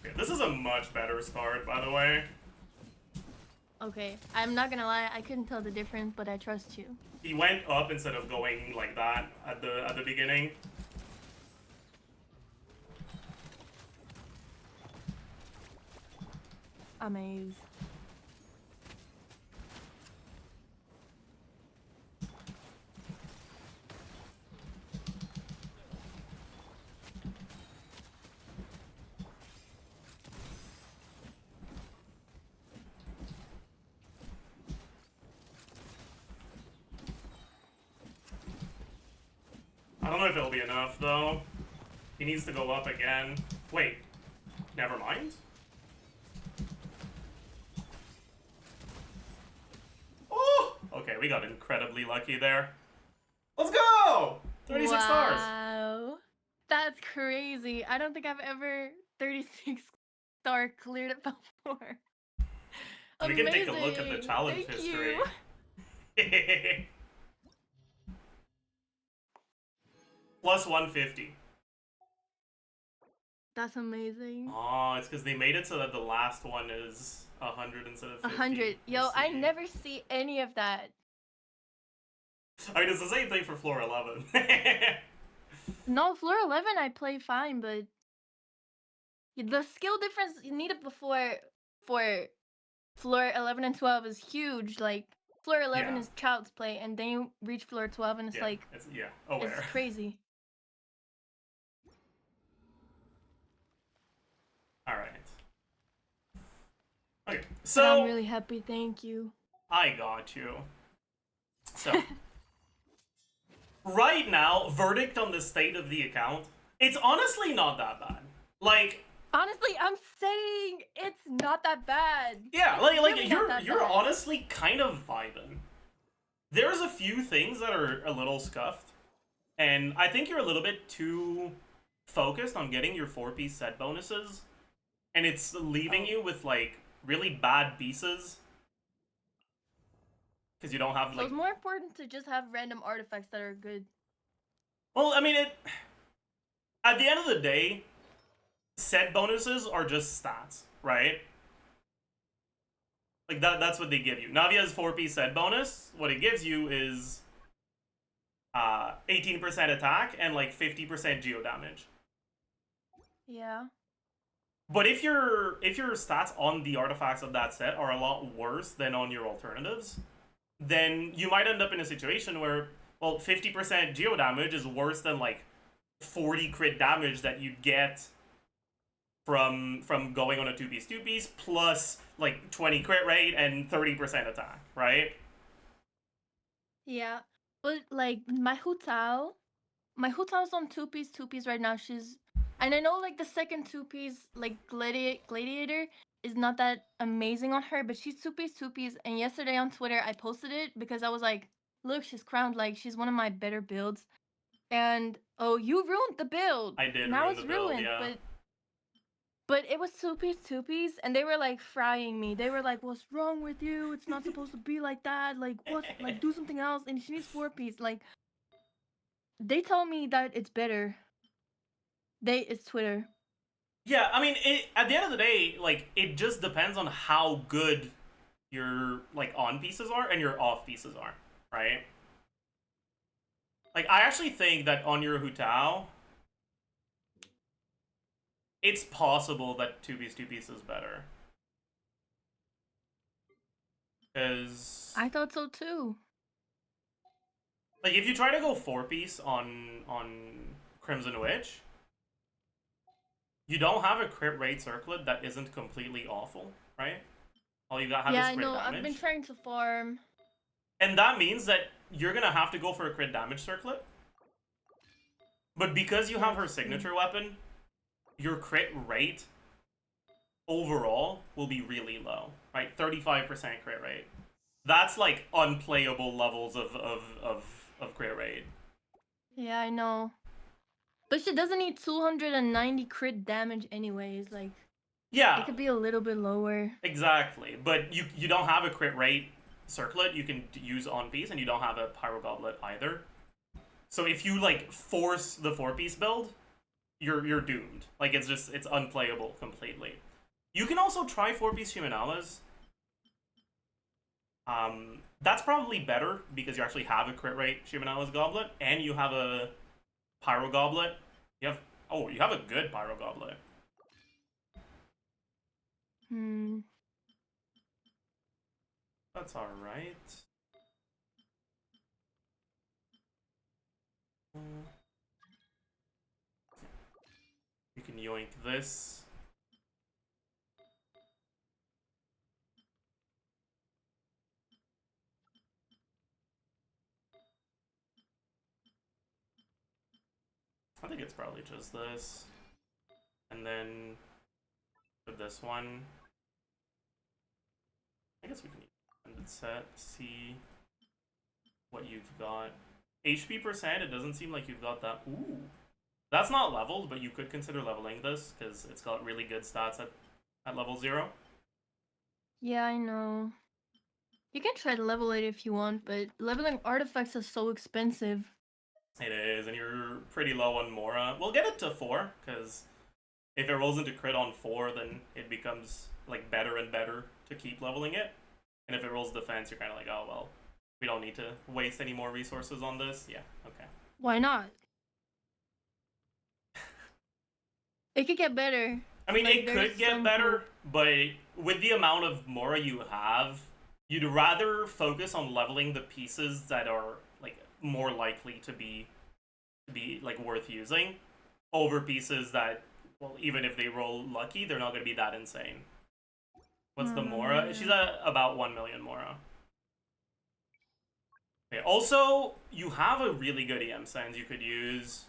Okay, this is a much better start, by the way. Okay, I'm not gonna lie, I couldn't tell the difference, but I trust you. He went up instead of going like that at the beginning. amazed. I don't know if it'll be enough, though. He needs to go up again. Wait. Never mind? Oh! Okay, we got incredibly lucky there. Let's go! 36 stars. Wow. That's crazy. I don't think I've ever 36 star cleared it before. We can take a look at the challenge Thank history. You. Plus 150. That's amazing. Oh, it's because they made it so that the last one is 100 instead of 50. 100. Yo, I never see any of that. I mean, it's the same thing for floor 11. No, floor 11 I play fine, but the skill difference needed before for floor 11 and 12 is huge. Like, floor 11 is child's play, and then you reach floor 12 and it's it's crazy. Alright. Okay, so... But I'm really happy, thank you. I got you. So... right now, verdict on the state of the account, it's honestly not that bad. Like... honestly, I'm saying it's not that bad. Yeah, like you're honestly kind of vibing. There's a few things that are a little scuffed, and I think you're a little bit too focused on getting your 4-piece set bonuses, and it's leaving you with like really bad pieces because you don't have like. So it's more important to just have random artifacts that are good. Well, I mean, at the end of the day, set bonuses are just stats, right? Like, that's what they give you. Navia's 4-piece set bonus, what it gives you is 18% attack and, like, 50% geo damage. Yeah. But if your stats on the artifacts of that set are a lot worse than on your alternatives, then you might end up in a situation where, well, 50% geo damage is worse than, like, 40 crit damage that you'd get from going on a 2-piece plus like 20 crit rate and 30% attack, right? Yeah, but like my Hutao is on 2-piece right now. And I know like the second 2-piece like gladiator is not that amazing on her, but she's 2-piece. And yesterday on Twitter I posted it because I was like, look, she's crowned, like she's one of my better builds. And oh, you ruined the build. I did. Now ruin it's the build, ruined, yeah. But it was 2-piece, and they were like frying me. They were like, "What's wrong with you? It's not supposed to be like that. Like, what? Like, do something else." And she needs 4-piece. Like, they tell me that it's better. It's Twitter. Yeah, I mean, at the end of the day, like, it just depends on how good your like on pieces are and your off pieces are, right? Like, I actually think that on your Hutao, it's possible that 2-piece is better. Because I thought so too. like, if you try to go 4-piece on Crimson Witch, you don't have a crit rate circlet that isn't completely awful, right? All you got have is crit damage. I've been trying to farm. And that means that you're gonna have to go for a crit damage circlet. But because you have her signature weapon, your crit rate overall will be really low, right? 35% crit rate. That's like unplayable levels of crit rate. Yeah, I know. But she doesn't need 290 crit damage anyways. Like, yeah, it could be a little bit lower. Exactly, but you don't have a crit rate circlet you can use on piece, and you don't have a pyro goblet either. So if you like force the 4-piece build, you're doomed. Like, it's unplayable completely. You can also try 4-piece Shimenalas. That's probably better because you actually have a crit rate Shimenalas goblet and you have a pyro goblet. You have a good pyro goblet. That's alright. You can yoink this. I think it's probably just this. And then for this one, I guess we can extended set, see what you've got. HP percent, it doesn't seem like you've got that. Ooh. That's not leveled, but you could consider leveling this, because it's got really good stats at level 0. Yeah, I know. You can try to level it if you want, but leveling artifacts is so expensive. It is, and you're pretty low on Mora. We'll get it to 4, because if it rolls into crit on 4, then it becomes like better and better to keep leveling it. And if it rolls defense, you're kind of like, oh, well, we don't need to waste any more resources on this. Yeah, okay. Why not? It could get better. I mean, Like, it there's could get some better, hope. but with the amount of Mora you have, you'd rather focus on leveling the pieces that are like more likely to be like worth using over pieces that, well, even if they roll lucky, they're not going to be that insane. What's the Mora? Yeah. She's at about 1 million Mora. Okay, also, you have a really good EM Sands you could use.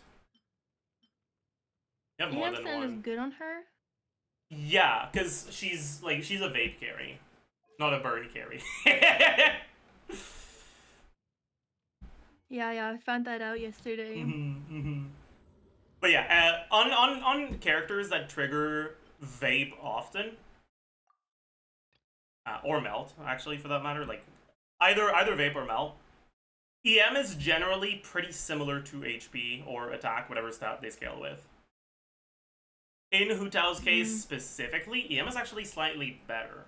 You have more EM than Sand is one. good on her? Yeah, because she's a vape carry, not a burn carry. Yeah, I found that out yesterday. But yeah, on characters that trigger vape often, or melt, actually, for that matter, like either vape or melt, EM is generally pretty similar to HP or attack, whatever stat they scale with. In Hu Tao's case specifically, EM is actually slightly better.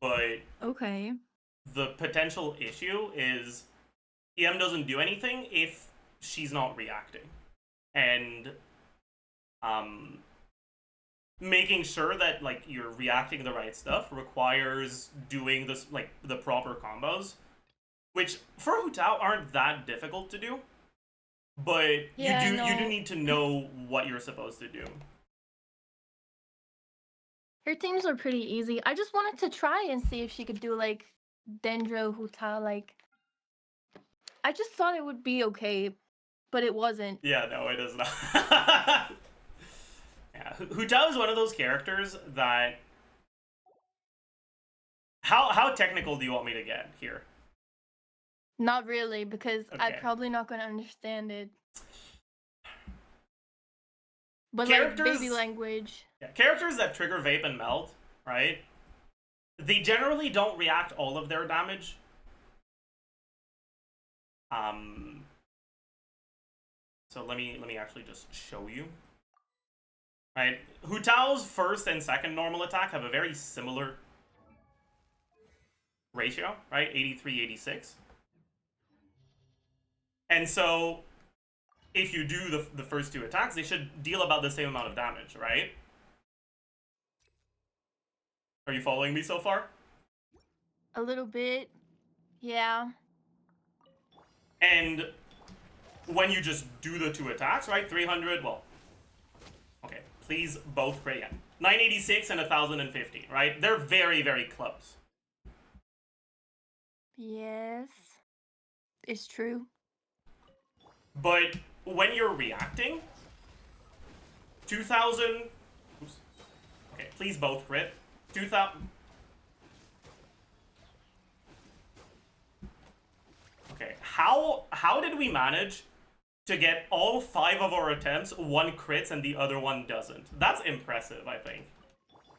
But Okay. the potential issue is EM doesn't do anything if she's not reacting. And making sure that like you're reacting the right stuff requires doing this like the proper combos, which for Hu Tao aren't that difficult to do. But Yeah, you do need to know what you're supposed to do. Her teams are pretty easy. I just wanted to try and see if she could do like Dendro Huta. Like, I just thought it would be okay, but it wasn't. Yeah, no, it is not. Yeah, Hu Tao is one of those characters that. How technical do you want me to get here? Not really, because I'm Okay. probably not going to understand it. But Characters- like baby language. Yeah, characters that trigger vape and melt, right? They generally don't react all of their damage. So let me actually just show you. Right, Hu Tao's first and second normal attack have a very similar ratio, right? 83-86. And so if you do the first two attacks, they should deal about the same amount of damage, right? Are you following me so far? A little bit. Yeah. And when you just do the two attacks, right? 300, well, okay, please both crit, yeah. 986 and 1050, right? They're very, very close. Yes. It's true. But when you're reacting, 2000, oops, okay, please both crit. 2000, okay, how did we manage to get all 5 of our attempts, one crits and the other one doesn't? That's impressive, I think.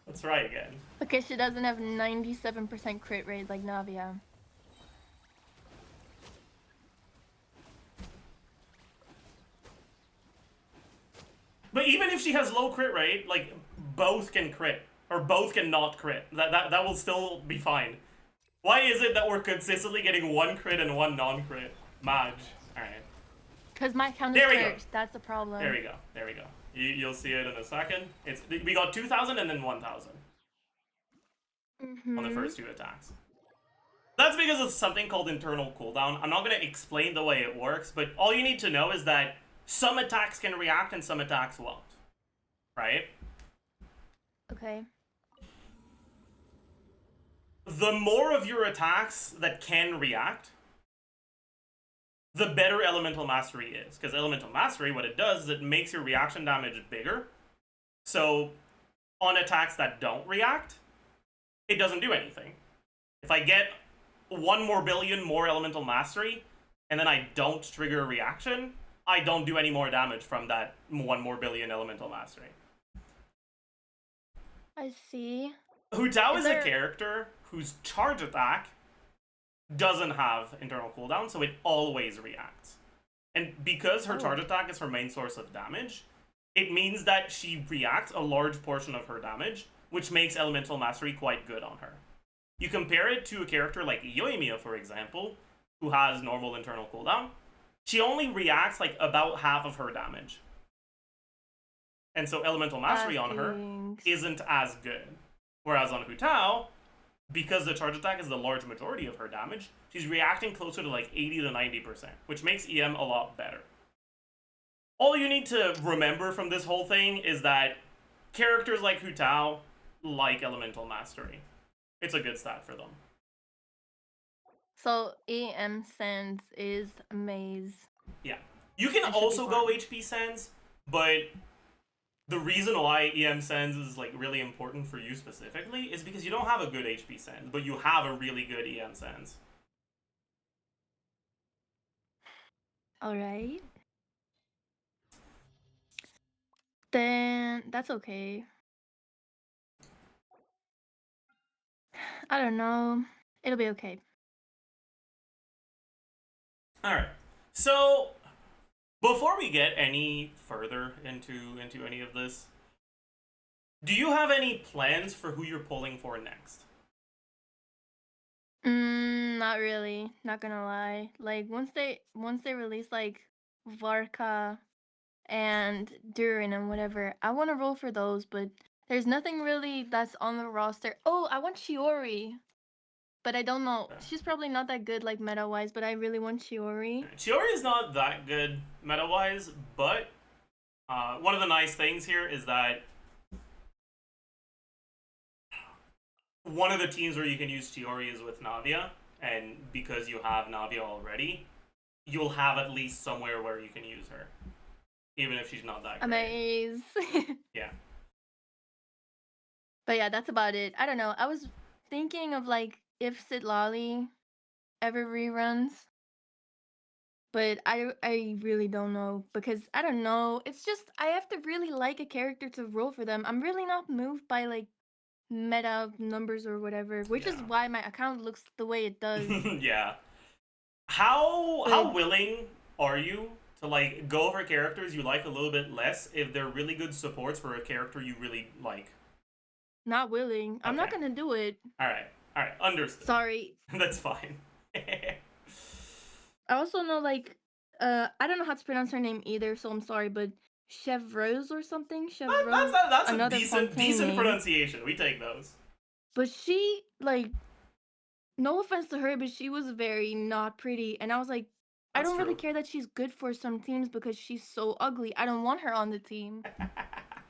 Let's try again. Okay, she doesn't have 97% crit rate like Navia. But even if she has low crit rate, like, both can crit. Or both can not crit. That will still be fine. Why is it that we're consistently getting one crit and one non-crit? Madge. Alright. Because my count is There we go. cursed. That's the problem. There we go. There we go. You'll see it in a second. We got 2,000 and then 1,000 on the first two attacks. That's because of something called internal cooldown. I'm not going to explain the way it works, but all you need to know is that some attacks can react and some attacks won't. Right? Okay. The more of your attacks that can react, the better Elemental Mastery is. Because Elemental Mastery, what it does is it makes your reaction damage bigger. So, on attacks that don't react, it doesn't do anything. If I get 1 more billion more Elemental Mastery, and then I don't trigger a reaction, I don't do any more damage from that 1 more billion Elemental Mastery. I see. Hu Tao is a character whose charge attack doesn't have internal cooldown, so it always reacts. And because her charge attack is her main source of damage, it means that she reacts a large portion of her damage, which makes Elemental Mastery quite good on her. You compare it to a character like Yoimiya, for example, who has normal internal cooldown. She only reacts like about half of her damage. And so Elemental Mastery on her isn't as good. Whereas on Hu Tao, because the charge attack is the large majority of her damage, she's reacting closer to like 80 to 90%, which makes EM a lot better. All you need to remember from this whole thing is that characters like Hu Tao like Elemental Mastery. It's a good stat for them. So EM Sands is Maze. Yeah. You can also go HP Sands, but the reason why EM Sands is like really important for you specifically is because you don't have a good HP Sands, but you have a really good EM Sands. Alright. Then that's okay. I don't know. It'll be okay. Alright. So before we get any further into any of this, do you have any plans for who you're pulling for next? Not really. Not gonna lie. Like once they release like Varka and Durin and whatever, I want to roll for those, but there's nothing really that's on the roster. Oh, I want Shiori, but I don't know. She's probably not that good like meta wise, but I really want Shiori. Shiori is not that good meta wise, but one of the nice things here is that one of the teams where you can use Shiori is with Navia, and because you have Navia already, you'll have at least somewhere where you can use her, even if she's not that great. Amaze. Yeah. But yeah, that's about it. I don't know. I was thinking of like if Citlali ever reruns, but I really don't know because I don't know. It's just I have to really like a character to roll for them. I'm really not moved by like meta numbers or whatever, which is why my account looks the way it does. Yeah. How willing are you to like go over characters you like a little bit less if they're really good supports for a character you really like? Not willing. I'm not gonna do it. Alright, understood. Sorry. That's fine. I also know like I don't know how to pronounce her name either, so I'm sorry, but Chevreuse or something. Chevreuse. That's a decent pronunciation. We take those. But she like, no offense to her, but she was very not pretty, and I was like, I don't really care that she's good for some teams because she's so ugly. I don't want her on the team.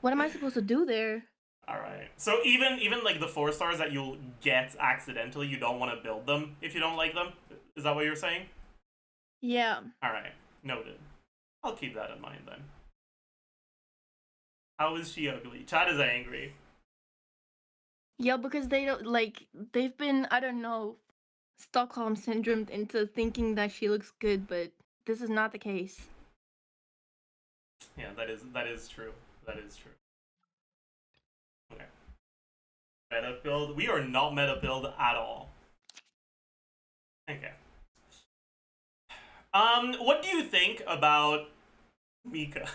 What am I supposed to do there? Alright. So even like the 4-stars that you'll get accidentally, you don't want to build them if you don't like them? Is that what you're saying? Yeah. Alright. Noted. I'll keep that in mind then. How is she ugly? Chad is angry. Yeah, because they don't like they've been, I don't know, Stockholm syndromed into thinking that she looks good, but this is not the case. Yeah, that is true. That is true. Okay. Meta build. We are not meta build at all. Okay. What do you think about Mika?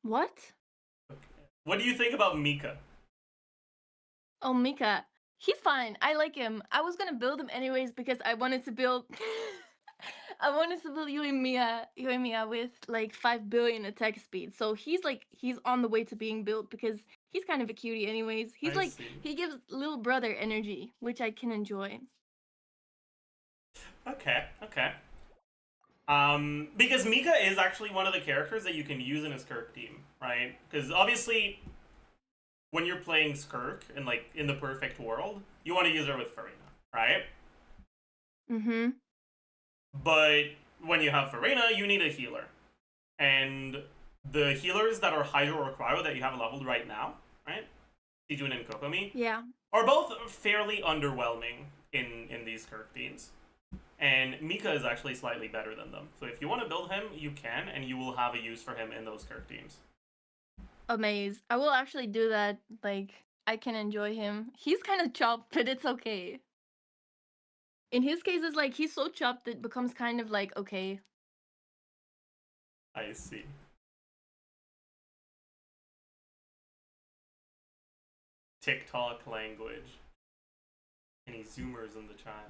What? Okay. What do you think about Mika? Oh, Mika. He's fine. I like him. I was gonna build him anyways because I wanted to build I want to support you and Mia with like 5 billion attack speed. So he's on the way to being built because he's kind of a cutie anyways. He's I like see. he gives little brother energy, which I can enjoy. Okay, okay. Because Mika is actually one of the characters that you can use in a Skirk team, right? Because obviously, when you're playing Skirk in like in the perfect world, you want to use her with Farina, right? Mm-hmm. But when you have Farina, you need a healer, and the healers that are Hydro or Cryo that you have leveled right now, right? Sijun and Kokomi, Yeah. are both fairly underwhelming in these Skirk teams. And Mika is actually slightly better than them. So if you want to build him, you can, and you will have a use for him in those Kirk teams. Amaze. I will actually do that. Like I can enjoy him. He's kind of chopped, but it's okay. In his case, it's like he's so chopped it becomes kind of like okay. I see. TikTok language. Any Zoomers in the chat?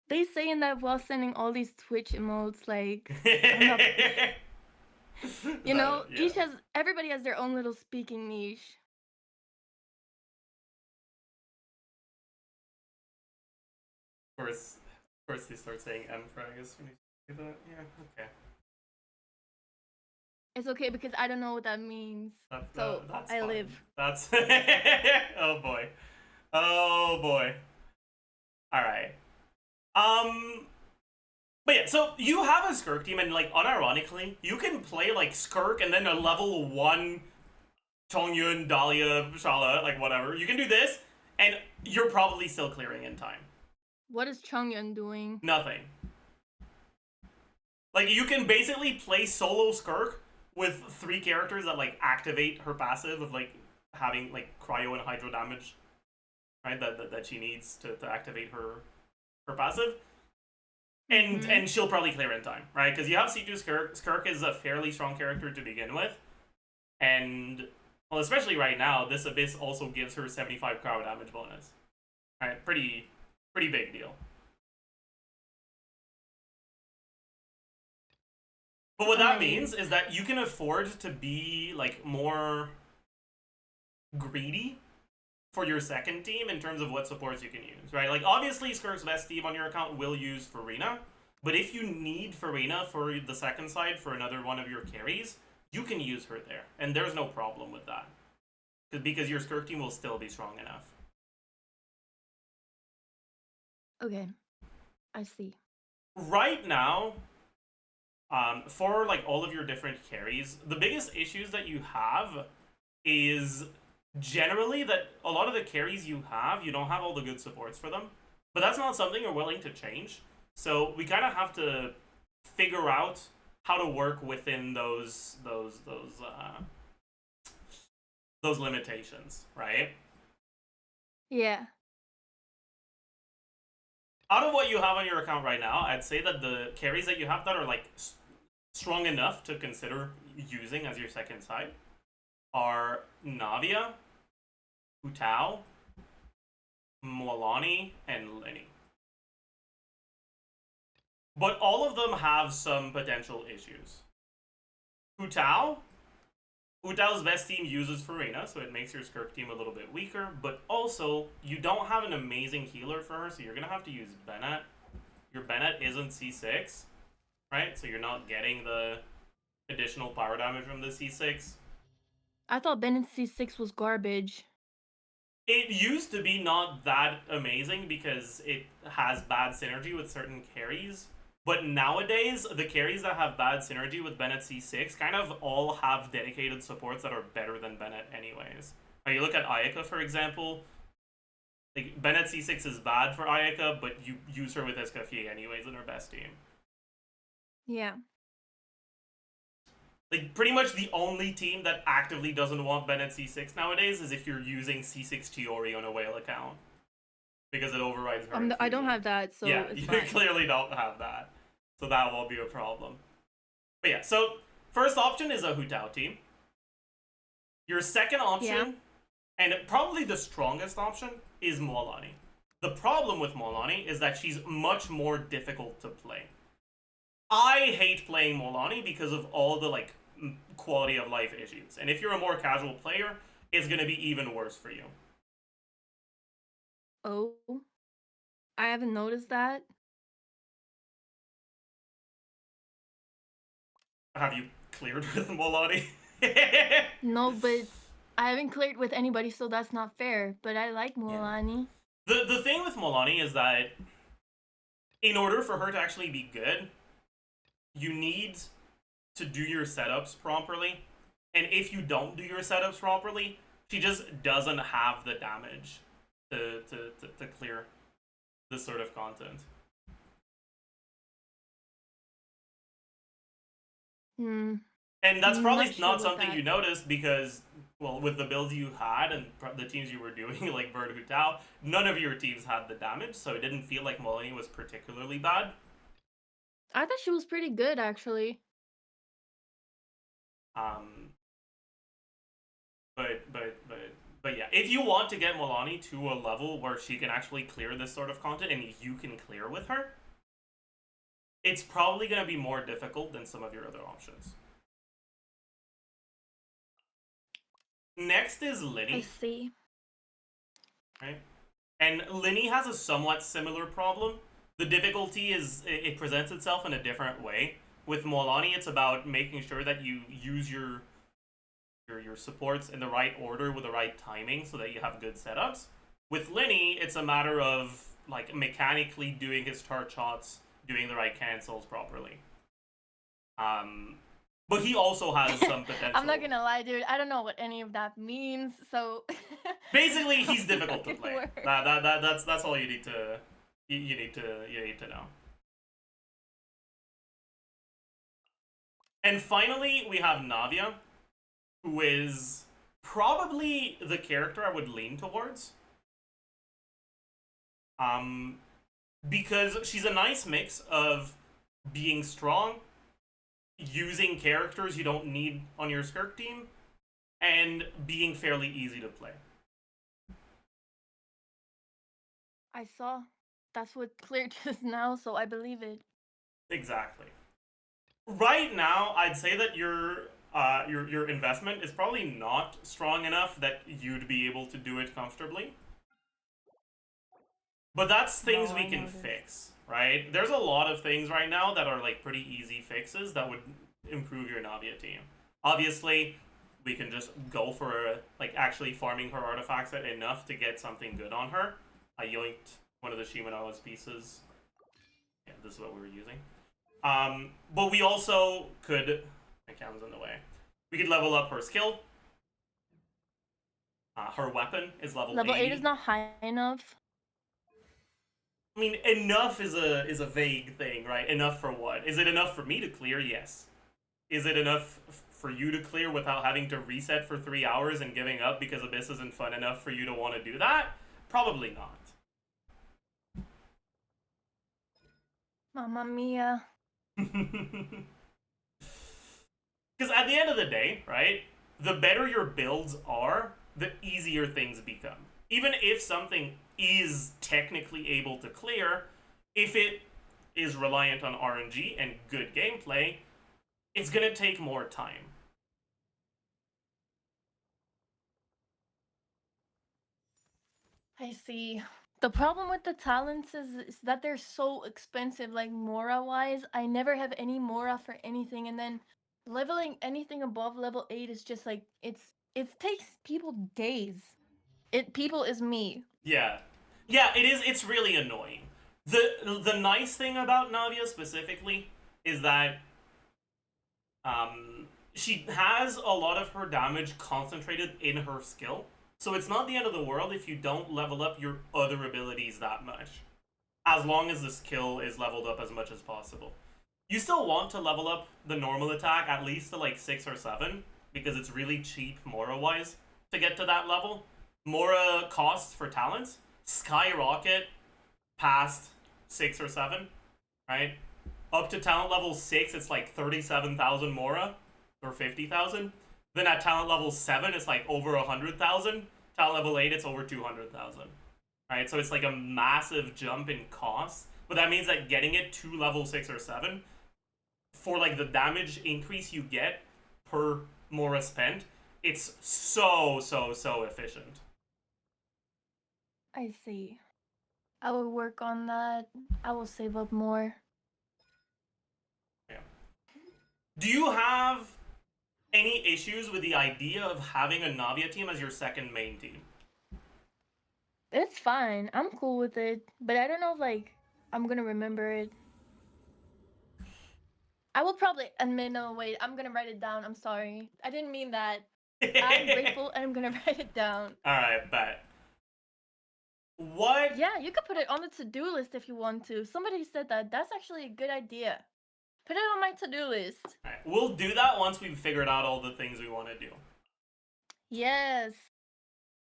They saying that while sending all these Twitch emotes, like you know, Yeah. everybody has their own little speaking niche. Of course, they start saying M-Fragus when you say that. Yeah, okay. It's okay because I don't know what that means. So That's I fine. live. That's oh boy, oh boy. All right. But yeah, so you have a Skirk team, and like unironically, you can play like Skirk and then a level 1 Chongyun, Dahlia, Shala, like whatever. You can do this, and you're probably still clearing in time. What is Chongyun doing? Nothing. Like you can basically play solo Skirk with 3 characters that like activate her passive of like having like cryo and hydro damage, right? That she needs to activate her passive. And she'll probably clear in time, right? Because you have C2 Skirk. Skirk is a fairly strong character to begin with. And, well, especially right now, this Abyss also gives her 75 crowd damage bonus. Right? Pretty big deal. But what that means is that you can afford to be, like, more greedy for your second team in terms of what supports you can use, right? Like, obviously, Skirk's best team on your account will use Farina, but if you need Farina for the second side for another one of your carries, you can use her there, and there's no problem with that. Because your Skirk team will still be strong enough. Okay, I see. Right now, for like all of your different carries, the biggest issues that you have is generally that a lot of the carries you don't have all the good supports for them. But that's not something you're willing to change. So we kind of have to figure out how to work within those limitations, right? Yeah. Out of what you have on your account right now, I'd say that the carries that you have that are like strong enough to consider using as your second side are Navia, Hu Tao, Mualani, and Lenny. But all of them have some potential issues. Hu Tao's best team uses Farina, so it makes your Skirk team a little bit weaker, but also, you don't have an amazing healer for her, so you're going to have to use Bennett. Your Bennett isn't C6, right? So you're not getting the additional power damage from the C6. I thought Bennett C6 was garbage. It used to be not that amazing because it has bad synergy with certain carries. But nowadays, the carries that have bad synergy with Bennett C6 kind of all have dedicated supports that are better than Bennett anyways. Now, you look at Ayaka, for example. Like, Bennett C6 is bad for Ayaka, but you use her with Escoffier anyways in her best team. Yeah. Like, pretty much the only team that actively doesn't want Bennett C6 nowadays is if you're using C6 Chiori on a whale account. Because it overrides her. I don't have that, so yeah, it's you fine. clearly don't have that. So that won't be a problem. But yeah, so first option is a Hu Tao team. Your second option, and probably the strongest option, is Mualani. The problem with Molani is that she's much more difficult to play. I hate playing Molani because of all the like quality of life issues. And if you're a more casual player, it's going to be even worse for you. Oh, I haven't noticed that. Have you cleared with Molani? No, but I haven't cleared with anybody, so that's not fair. But I like Yeah. Mualani. The thing with Molani is that in order for her to actually be good, you need to do your setups properly. And if you don't do your setups properly, she just doesn't have the damage to clear this sort of content. Hmm. And that's probably Not sure not about something that. you noticed because, well, with the builds you had and the teams you were doing, like Bird Hu Tao, none of your teams had the damage, so it didn't feel like Molani was particularly bad. I thought she was pretty good, actually. Um, but yeah, if you want to get Molani to a level where she can actually clear this sort of content and you can clear with her, it's probably going to be more difficult than some of your other options. Next is I Linny, see. right? And Linny has a somewhat similar problem. The difficulty is it presents itself in a different way. With Molani, it's about making sure that you use your supports in the right order with the right timing so that you have good setups. With Linny, it's a matter of like mechanically doing his charge shots, doing the right cancels properly. But he also has some potential. I'm not gonna lie, dude. I don't know what any of that means. So basically, he's difficult to play. That's all you need to you need to know. And finally, we have Navia, who is probably the character I would lean towards. Because she's a nice mix of being strong, using characters you don't need on your Skirk team, and being fairly easy to play. I saw that's what cleared just now, so I believe it. Exactly. Right now, I'd say that your investment is probably not strong enough that you'd be able to do it comfortably. But that's things No, we I can noticed. fix, right? There's a lot of things right now that are like pretty easy fixes that would improve your Navia team. Obviously, we can just go for like actually farming her artifacts enough to get something good on her. I yoinked one of the Shimanoa's pieces. Yeah, this is what we were using. But we also could. My cam's in the way. We could level up her skill. Her weapon is level 80. Level 8 is not high enough. I mean, enough is a vague thing, right? Enough for what? Is it enough for me to clear? Yes. Is it enough for you to clear without having to reset for 3 hours and giving up because Abyss isn't fun enough for you to want to do that? Probably not. Mamma mia. Because at the end of the day, right, the better your builds are, the easier things become. Even if something is technically able to clear, if it is reliant on RNG and good gameplay, it's going to take more time. I see. The problem with the talents is that they're so expensive, like Mora wise. I never have any Mora for anything, and then leveling anything above level 8 is just like it takes people days. People is me. Yeah. Yeah, it is. It's really annoying. The nice thing about Navia specifically is that she has a lot of her damage concentrated in her skill. So it's not the end of the world if you don't level up your other abilities that much. As long as the skill is leveled up as much as possible. You still want to level up the normal attack at least to like 6 or 7, because it's really cheap Mora-wise to get to that level. Mora costs for talents skyrocket past 6 or 7, right? Up to talent level 6, it's like 37,000 Mora, or 50,000. Then at talent level 7, it's like over 100,000. Talent level 8, it's over 200,000, right? So it's like a massive jump in cost, but that means that getting it to level 6 or 7 for like the damage increase you get per Mora spent, it's so efficient. I see. I will work on that. I will save up more. Yeah. Do you have any issues with the idea of having a Navia team as your second main team? It's fine. I'm cool with it, but I don't know if like I'm gonna remember it. I will probably admit. No, wait. I'm gonna write it down. I'm sorry. I didn't mean that. I'm grateful, and I'm gonna write it down. All right, bet. What? Yeah, you could put it on the to-do list if you want to. Somebody said that. That's actually a good idea. Put it on my to-do list. All right, we'll do that once we've figured out all the things we want to do. Yes.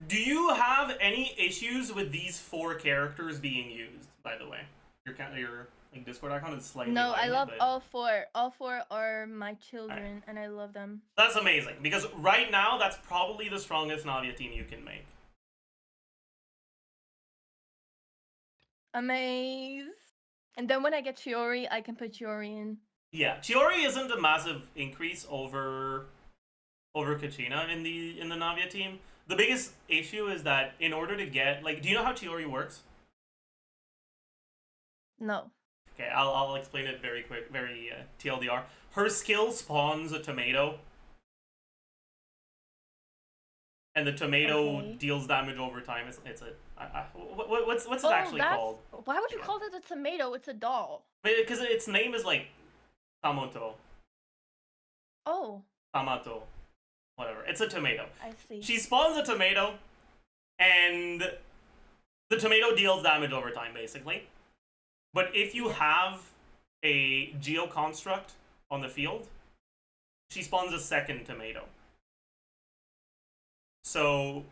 Do you have any issues with these 4 characters being used? By the way, your like Discord icon is slightly. No, I lighted, love but... all 4. All 4 are my children, right. and I love them. That's amazing because right now that's probably the strongest Navia team you can make. Amaze. And then when I get Chiori, I can put Chiori in. Yeah, Chiori isn't a massive increase over Kachina in the Navia team. The biggest issue is that in order to get like, do you know how Chiori works? No. Okay, I'll explain it very quick, very TLDR. Her skill spawns a tomato, and the tomato deals damage over time. It's a what's it actually called? Why would you call it a tomato? It's a doll. Because its name is like Tamoto. Oh. Tamato. Whatever. It's a tomato. I see. She spawns a tomato, and the tomato deals damage over time, basically. But if you have a Geo Construct on the field, she spawns a second tomato. So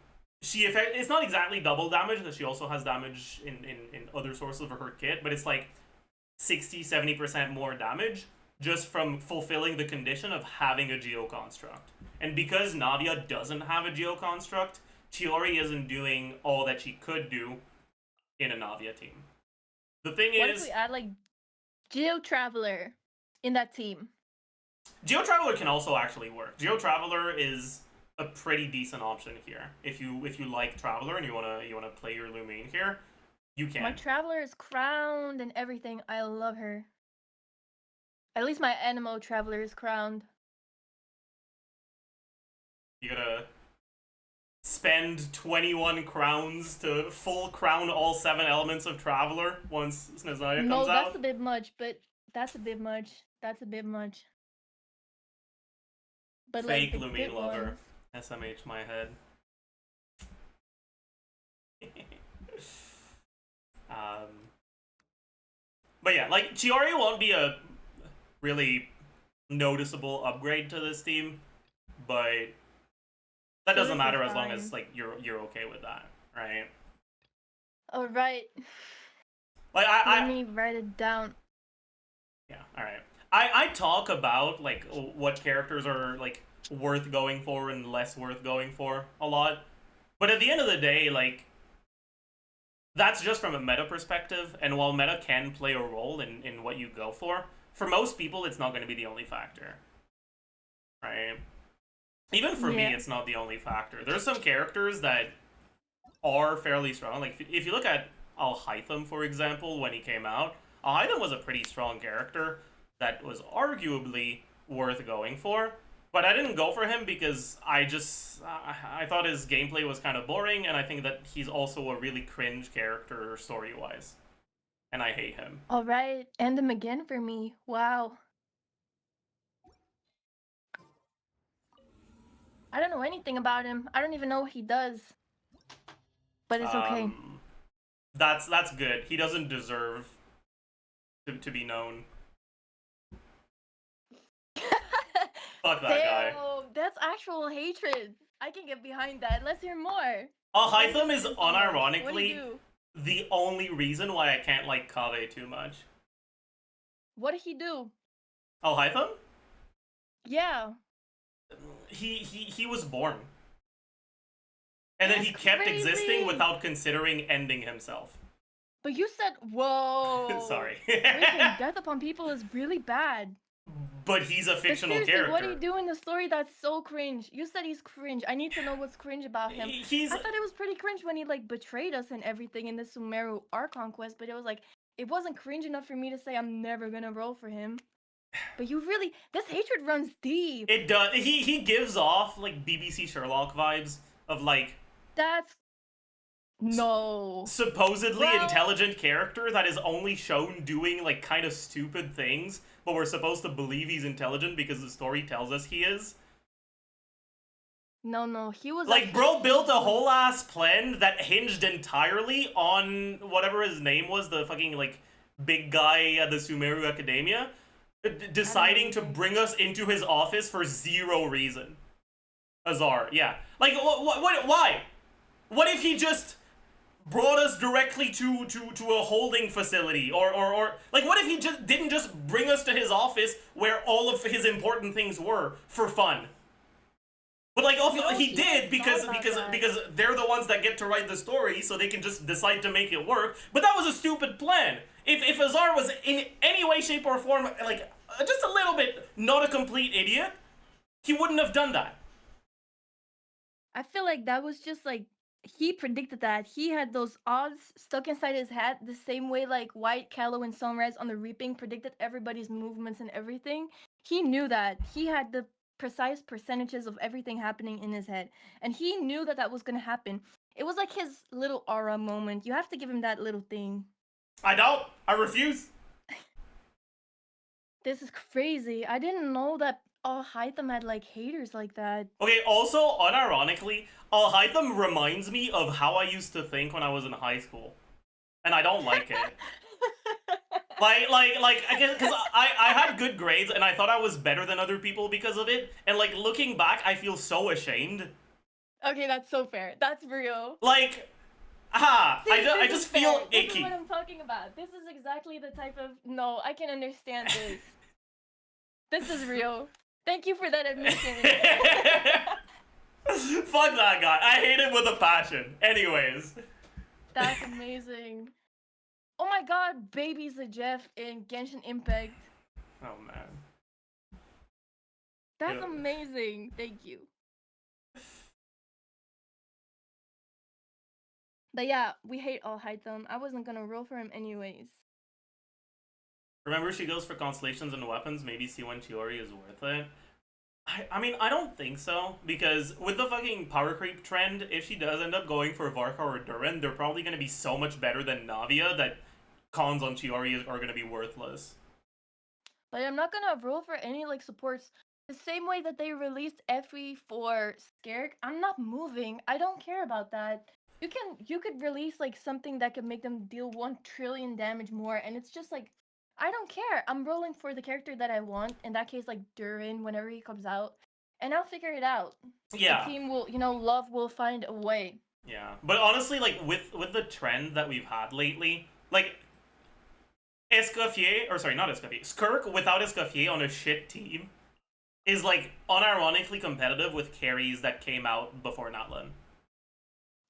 it's not exactly double damage, because she also has damage in other sources of her kit, but it's like 60-70% more damage just from fulfilling the condition of having a Geo Construct. And because Navia doesn't have a Geo Construct, Chiori isn't doing all that she could do in a Navia team. The thing is... What if we add, like, Geo Traveler in that team? Geo Traveler can also actually work. Geo Traveler is a pretty decent option here. If you like Traveler and you wanna play your Lumine here, you can. My Traveler is crowned and everything. I love her. At least my Anemo Traveler is crowned. You gotta spend 21 crowns to full crown all 7 elements of Traveler once Zajef comes out. No, that's a bit much, but that's a bit much. That's a bit much. But fake like Lumine lover. SMH my head. But yeah, like, Chiori won't be a really noticeable upgrade to this team, but that doesn't matter as long as like you're okay with that, right? All right. Like let me write it down. Yeah, all right. I talk about like what characters are like worth going for and less worth going for a lot, but at the end of the day, like, that's just from a meta perspective, and while meta can play a role in what you go for most people, it's not going to be the only factor, right? Even for me, it's not the only factor. There's some characters that are fairly strong. Like, if you look at Alhaitham, for example, when he came out, Alhaitham was a pretty strong character that was arguably worth going for. But I didn't go for him because I thought his gameplay was kind of boring, and I think that he's also a really cringe character story-wise. And I hate him. Alright, end him again for me. Wow. I don't know anything about him. I don't even know what he does. But it's okay. That's good. He doesn't deserve to be known. Fuck that guy. That's actual hatred. I can get behind that. Let's hear more. Alhaitham is unironically the only reason why I can't like Kave too much. What did he do? Alhaitham? Yeah. He was born. And then That's he kept existing crazy. without considering ending himself. But you said, whoa. Sorry. Wishing death upon people is really bad. But he's a But fictional seriously, character. what do you do in the story that's so cringe? You said he's cringe. I need to know what's cringe about him. He's... I thought it was pretty cringe when he like betrayed us and everything in the Sumeru Archon quest, but it was like, it wasn't cringe enough for me to say I'm never gonna roll for him. But you really, this hatred runs deep. It does. He gives off like BBC Sherlock vibes of like... That's... No. supposedly Well... intelligent character that is only shown doing like kind of stupid things, but we're supposed to believe he's intelligent because the story tells us he is. No, he was like, bro built a whole ass plan that hinged entirely on whatever his name was, the fucking like big guy at the Sumeru Academia, deciding to bring us into his office for zero reason. Azar, yeah. Like, why? What if he just brought us directly to a holding facility, or like, what if he just didn't just bring us to his office where all of his important things were for fun? But like, he did because they're the ones that get to write the story, so they can just decide to make it work. But that was a stupid plan. If Azar was in any way, shape, or form like just a little bit not a complete idiot, he wouldn't have done that. I feel like that was just like, he predicted that. He had those odds stuck inside his head the same way like White, Callow, and Sunrise on the Reaping predicted everybody's movements and everything. He knew that. He had the precise percentages of everything happening in his head. And he knew that that was going to happen. It was like his little aura moment. You have to give him that little thing. I don't. I refuse. This is crazy. I didn't know that Al-Haytham had like haters like that. Okay, also, unironically, Al-Haytham reminds me of how I used to think when I was in high school. And I don't like it. Because I had good grades and I thought I was better than other people because of it. And like, looking back, I feel so ashamed. Okay, that's so fair. That's real. Like, See, I just feel icky. This is what I'm talking about. This is exactly the type of... No, I can understand this. This is real. Thank you for that admission. Fuck that guy. I hate him with a passion. Anyways. That's amazing. Oh my god, baby Zajef in Genshin Impact. Oh man. That's amazing. Thank you. But yeah, we hate Al-Haytham. I wasn't gonna roll for him anyways. Remember, she goes for constellations and weapons. Maybe C1 Chiori is worth it. I mean, I don't think so, because with the fucking power creep trend, if she does end up going for Varka or Durin, they're probably going to be so much better than Navia that cons on Chiori are going to be worthless. But I'm not gonna roll for any like supports. The same way that they released Effie for Scared, I'm not moving. I don't care about that. You could release like something that could make them deal 1 trillion damage more, and it's just like, I don't care. I'm rolling for the character that I want. In that case, like Durin, whenever he comes out, and I'll figure it out. Yeah. The team will, love will find a way. Yeah, but honestly, like with the trend that we've had lately, like Escoffier, or sorry, not Escoffier, Skirk without Escoffier on a shit team is like unironically competitive with carries that came out before Natlan.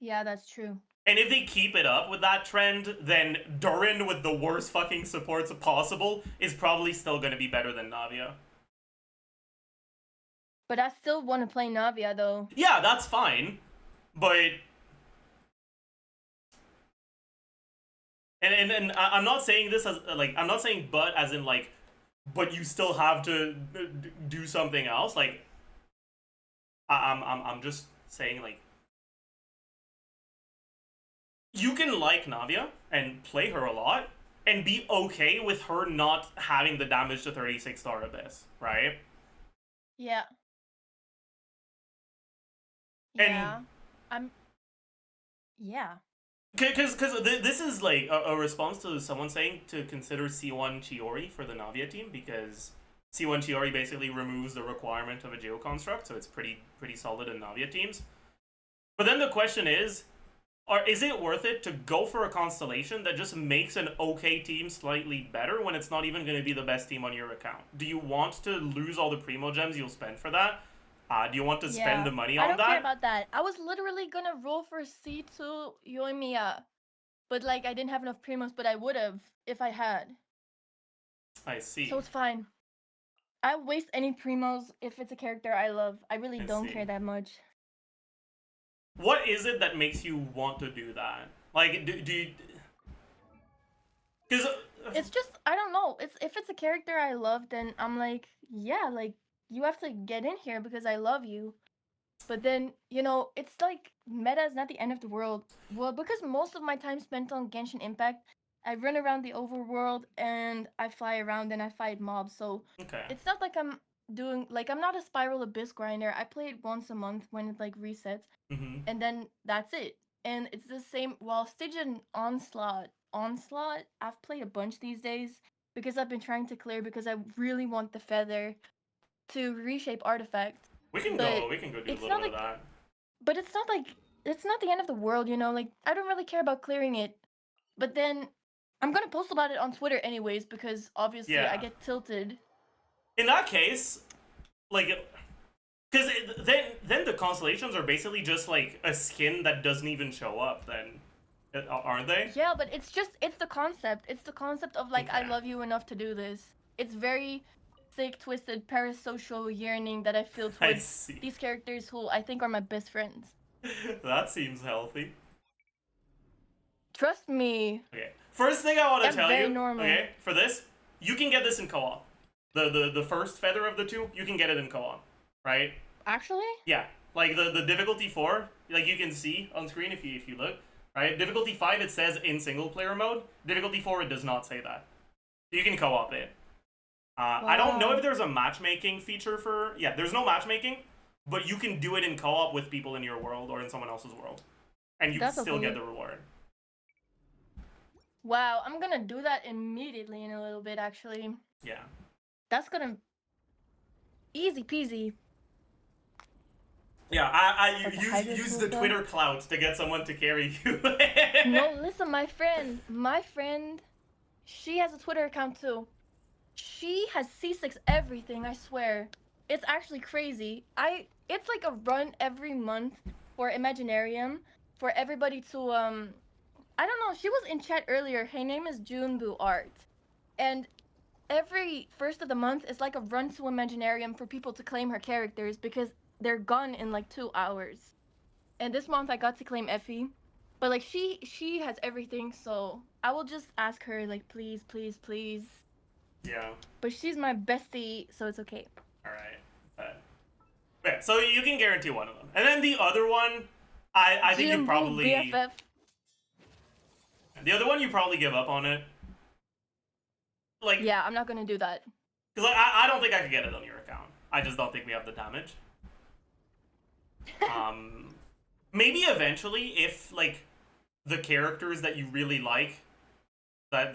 Yeah, that's true. And if they keep it up with that trend, then Durin with the worst fucking supports possible is probably still going to be better than Navia. But I still want to play Navia, though. Yeah, that's fine. But... And I'm not saying this as, like, I'm not saying but as in, like, but you still have to do something else. Like, I'm just saying, like, you can like Navia and play her a lot and be okay with her not having the damage to 36-star Abyss, right? Yeah. And yeah. Because this is like a response to someone saying to consider C1 Chiori for the Navia team, because C1 Chiori basically removes the requirement of a Geo construct, so it's pretty solid in Navia teams. But then the question is it worth it to go for a constellation that just makes an okay team slightly better when it's not even going to be the best team on your account? Do you want to lose all the Primo Gems you'll spend for that? Do you want to spend Yeah. the money I on don't care that? about that. I was literally gonna roll for C2 Yoimiya, but like I didn't have enough primos, but I would have if I had. I So see. it's fine. I waste any primos if it's a character I love. I really I don't see. care that much. What is it that makes you want to do that? Like, do you? Because It's just I don't know. It's if it's a character I love, then I'm like, yeah, like you have to get in here because I love you. But then, it's like meta is not the end of the world. Well, because most of my time spent on Genshin Impact, I run around the overworld and I fly around and I fight mobs. So okay. it's not like I'm not a Spiral Abyss grinder. I play it once a month when it like resets, Mm-hmm. and then that's it. And it's the same. While Stygian Onslaught, I've played a bunch these days because I've been trying to clear because I really want the feather to reshape artifact. We can But go. We can go do a it's little not bit of like that. but it's not the end of the world, like I don't really care about clearing it. But then I'm gonna post about it on Twitter anyways because obviously I Yeah. get tilted. In that case, like, because then the constellations are basically just like a skin that doesn't even show up. Then, aren't they? Yeah, but it's the concept. It's the concept of like I Okay. love you enough to do this. It's very sick, twisted, parasocial yearning that I feel I towards see. these characters who I think are my best friends. That seems healthy. Trust me, Okay. First thing I want to I'm tell very you, normal. okay, for this, you can get this in co-op. The first feather of the two, you can get it in co-op, right? Actually? Yeah. Like the difficulty 4, like you can see on screen if you look, right? Difficulty 5 it says in single player mode. Difficulty 4 it does not say that. You can co-op it. I don't know Wow. if there's a matchmaking feature for. Yeah, there's no matchmaking, but you can do it in co-op with people in your world or in someone else's world, and you can That's still get okay. the reward. Wow, I'm gonna do that immediately in a little bit actually. Yeah. That's gonna easy peasy. Yeah, I Like a use the hydrophobia. Twitter clout to get someone to carry you. No, listen, my friend, she has a Twitter account too. She has C6 everything, I swear. It's actually crazy. It's like a run every month for Imaginarium for everybody to I don't know, she was in chat earlier. Her name is Junbu Art. And every first of the month is like a run to Imaginarium for people to claim her characters because they're gone in like 2 hours. And this month I got to claim Effie. But like she has everything, so I will just ask her like please, please, please. Yeah. But she's my bestie, so it's okay. All right. Yeah, so you can guarantee one of them, and then the other one, I think you Jimbo probably BFF. the other one you probably give up on it, like Yeah, I'm not gonna do that. because I don't think I could get it on your account. I just don't think we have the damage. Um, maybe eventually if like the characters that you really like that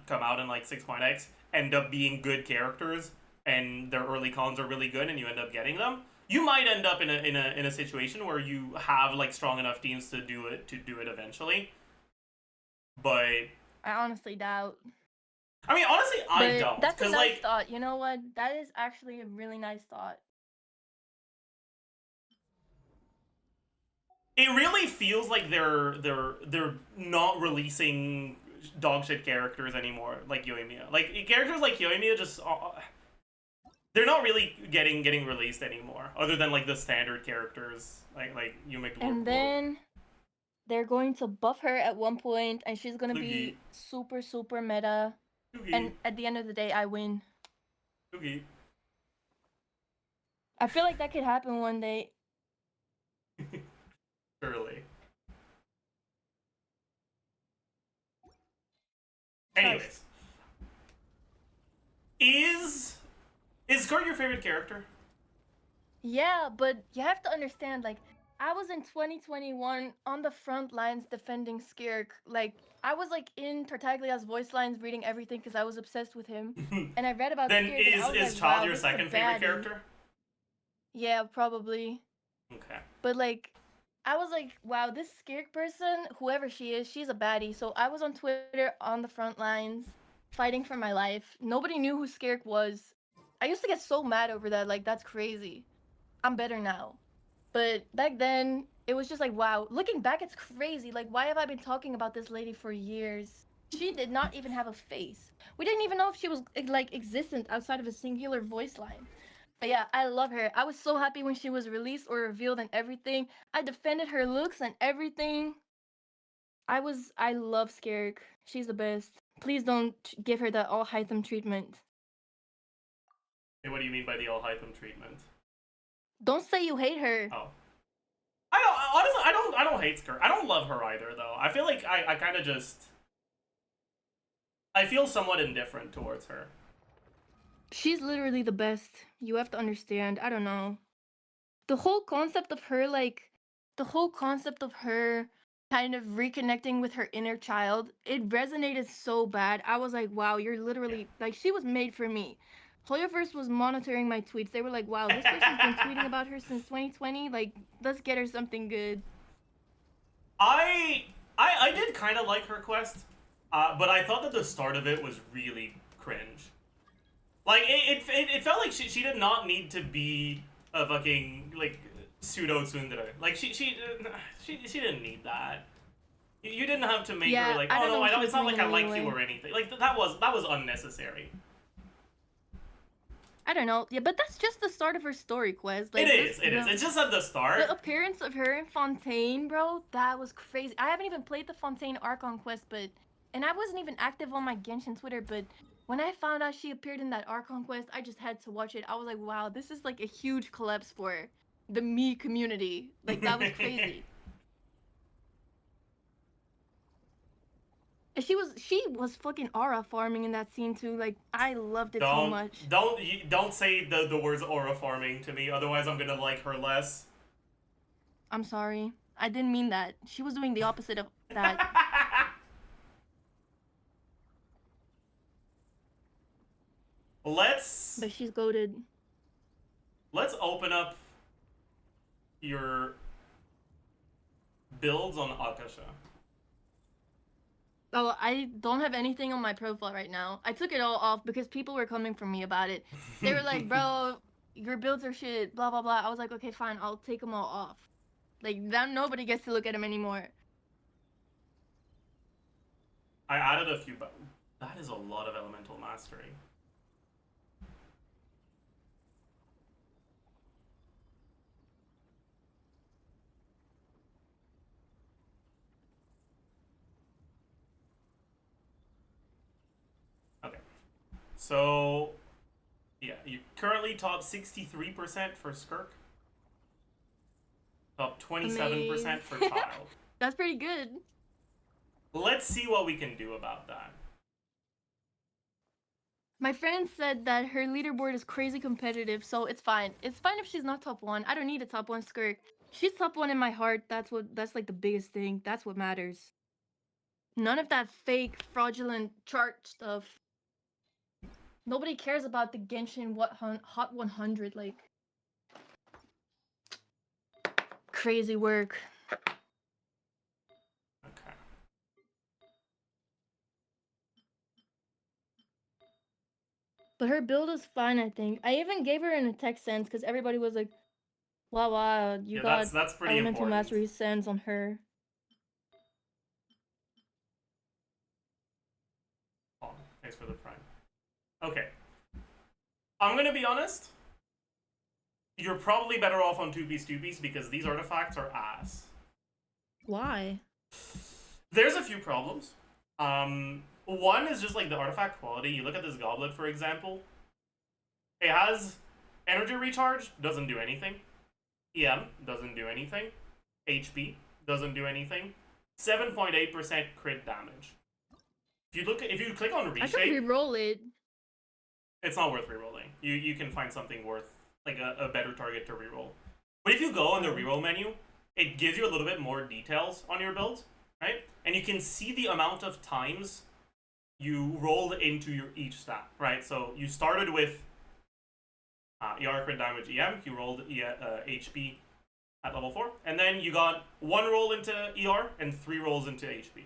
come out in like 6.x end up being good characters and their early cons are really good and you end up getting them, you might end up in a situation where you have like strong enough teams to do it eventually. But I honestly doubt. I mean, honestly, I But don't, that's a because nice like thought. You know what? That is actually a really nice thought. it really feels like they're not releasing dog shit characters anymore, like Yoimiya. Like characters like Yoimiya just they're not really getting released anymore, other than like the standard characters like Yumek. And then they're going to buff her at one point, and she's gonna Lugi, be super, super meta. Lugi, And at the end of the day, I win. Lugi. I feel like that could happen one day. Surely. Trust. Anyways, is Kurt your favorite character? Yeah, but you have to understand, like, I was in 2021 on the front lines defending Skirk. Like, I was like in Tartaglia's voice lines reading everything because I was obsessed with him. And I read about Then Skirk and I was is like, Child wow, your this is a second favorite baddie. character? Yeah, probably. Okay. But like, I was like, wow, this Skirk person, whoever she is, she's a baddie. So I was on Twitter on the front lines, fighting for my life. Nobody knew who Skirk was. I used to get so mad over that. Like, that's crazy. I'm better now. But back then, it was just like, wow. Looking back, it's crazy. Like, why have I been talking about this lady for years? She did not even have a face. We didn't even know if she was like existent outside of a singular voice line. But yeah, I love her. I was so happy when she was released or revealed and everything. I defended her looks and everything. I love Skerrick. She's the best. Please don't give her that all Hytham treatment. Hey, what do you mean by the all Hytham treatment? Don't say you hate her. Oh. I don't honestly I don't hate Skirt. I don't love her either though. I feel like I kinda just I feel somewhat indifferent towards her. She's literally the best. You have to understand. I don't know. The whole concept of her, like, the whole concept of her kind of reconnecting with her inner child, it resonated so bad. I was like, wow, you're literally, like, she was made for me. Hoyoverse was monitoring my tweets. They were like, wow, this person's been tweeting about her since 2020. Like, let's get her something good. I did kind of like her quest, but I thought that the start of it was really cringe. Like it felt like she did not need to be a fucking like pseudo tsundere. Like she didn't need that. You didn't have to make Yeah, her like, I oh don't know no, what I don't. she It's was not like I meaning like you anyway. or anything. Like that was unnecessary. I don't know. Yeah, but that's just the start of her story quest. It Like is. It is. It's just at the start. the appearance of her in Fontaine, bro, that was crazy. I haven't even played the Fontaine Archon quest, but and I wasn't even active on my Genshin Twitter, but when I found out she appeared in that Archon quest, I just had to watch it. I was like, wow, this is like a huge collapse for the me community. Like that was crazy. And she was fucking aura farming in that scene too. Like I loved it so don't much. don't say the words aura farming to me. Otherwise, I'm gonna like her less. I'm sorry. I didn't mean that. She was doing the opposite of that. let's But she's goaded. let's open up your builds on Akasha. Oh, I don't have anything on my profile right now. I took it all off because people were coming for me about it. They were like, bro, your builds are shit, blah, blah, blah. I was like, okay, fine, I'll take them all off. Like, now nobody gets to look at them anymore. I added a few, but that is a lot of elemental mastery. Okay. So, yeah, you currently top 63% for Skirk, top 27% for Amazing. Child. That's pretty good. Let's see what we can do about that. My friend said that her leaderboard is crazy competitive, so it's fine. It's fine if she's not top one. I don't need a top one skirt. She's top one in my heart. That's like the biggest thing. That's what matters. None of that fake, fraudulent chart stuff. Nobody cares about the Genshin Hot 100. Like crazy work. Okay. But her build is fine, I think. I even gave her an attack sense because everybody was like, wow, wow, you Yeah, got that's pretty elemental important. mastery sense on her. Oh, thanks for the prime. Okay. I'm gonna be honest. You're probably better off on 2-piece because these artifacts are ass. Why? There's a few problems. One is just like the artifact quality. You look at this goblet, for example. It has energy recharge, doesn't do anything. EM doesn't do anything. HP doesn't do anything. 7.8% crit damage. If you click on I should reshape, re-roll it. it's not worth rerolling. You can find something worth like a better target to reroll. But if you go on the reroll menu, it gives you a little bit more details on your build, right? And you can see the amount of times you rolled into your each stat, right? So you started with ER crit damage EM, you rolled HP at level 4, and then you got 1 roll into ER and 3 rolls into HP.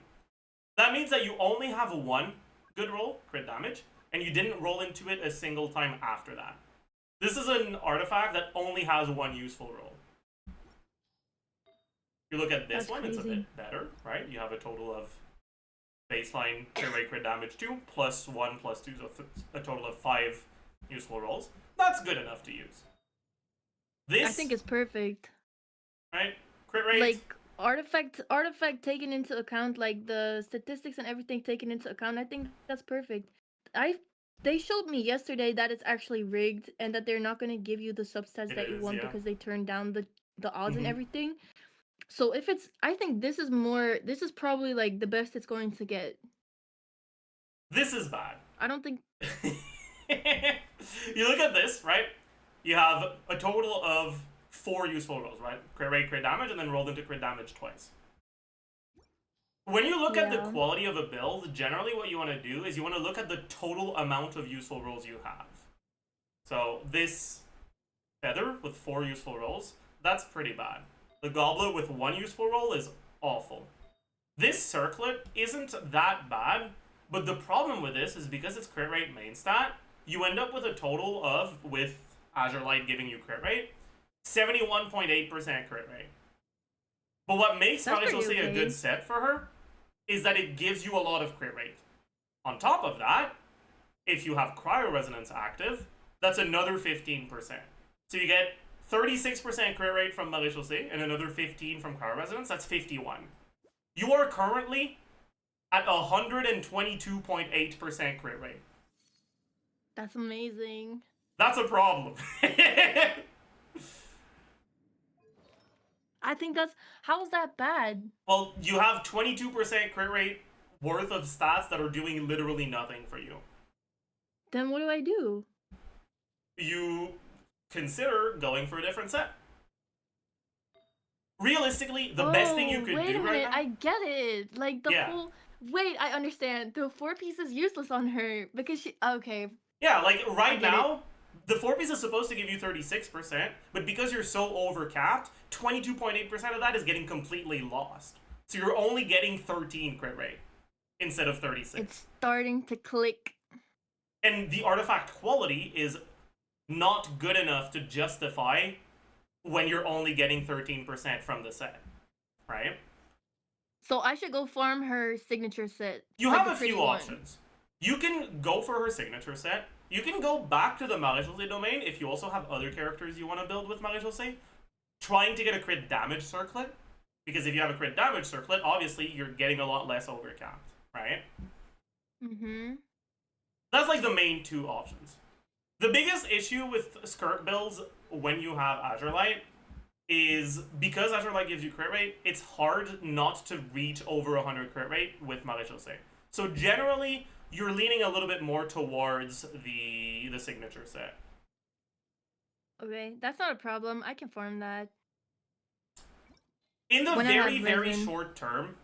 That means that you only have 1 good roll, crit damage, and you didn't roll into it a single time after that. This is an artifact that only has one useful roll. You look at this one, it's a bit better, right? You have a total of baseline crit rate, crit damage 2, plus 1, plus 2, so a total of 5 useful rolls. That's good enough to use. This, I think it's perfect. Right? Crit rate. Like artifact taken into account, like the statistics and everything taken into account. I think that's perfect. They showed me yesterday that it's actually rigged and that they're not going to give you the substats that you want because they turned down the odds and everything. So if it's, I think this is probably like the best it's going to get. This is bad. I don't think. You look at this, right? You have a total of 4 useful rolls, right? Crit rate, crit damage, and then rolled into crit damage twice. When you look at the quality of a build, generally what you want to do is you want to look at the total amount of useful rolls you have. So this feather with 4 useful rolls, that's pretty bad. The goblet with 1 useful roll is awful. This circlet isn't that bad, but the problem with this is because it's crit rate main stat, you end up with a total of, with Azure Light giving you crit rate, 71.8% crit rate. But what makes Marie-Josée a good set for her is that it gives you a lot of crit rate. On top of that, if you have Cryo Resonance active, that's another 15%. So you get 36% crit rate from Marie-Josée and another 15 from Cryo Resonance, that's 51. You are currently at 122.8% crit rate. That's amazing. That's a problem. I think that's, how is that bad? Well, you have 22% crit rate worth of stats that are doing literally nothing for you. Then what do I do? You consider going for a different set. Realistically, the best thing you could do right now... I get it. Like, the whole... Wait, I understand. The 4-piece is useless on her because she... Okay. Yeah, like, right now, the 4-piece is supposed to give you 36%, but because you're so overcapped, 22.8% of that is getting completely lost. So you're only getting 13 crit rate instead of 36. It's starting to click. And the artifact quality is not good enough to justify when you're only getting 13% from the set, right? So I should go farm her signature set. You have a few options. You can go for her signature set. You can go back to the Marie-Josée domain if you also have other characters you want to build with Marie-Josée, trying to get a crit damage circlet. Because if you have a crit damage circlet, obviously you're getting a lot less overcapped, right? Mm-hmm. That's like the main 2 options. The biggest issue with Skirk builds when you have Azure Light is because Azure Light gives you crit rate, it's hard not to reach over 100 crit rate with Marie-Josée. So generally, you're leaning a little bit more towards the signature set. Okay, that's not a problem. I can farm that. In the very short term,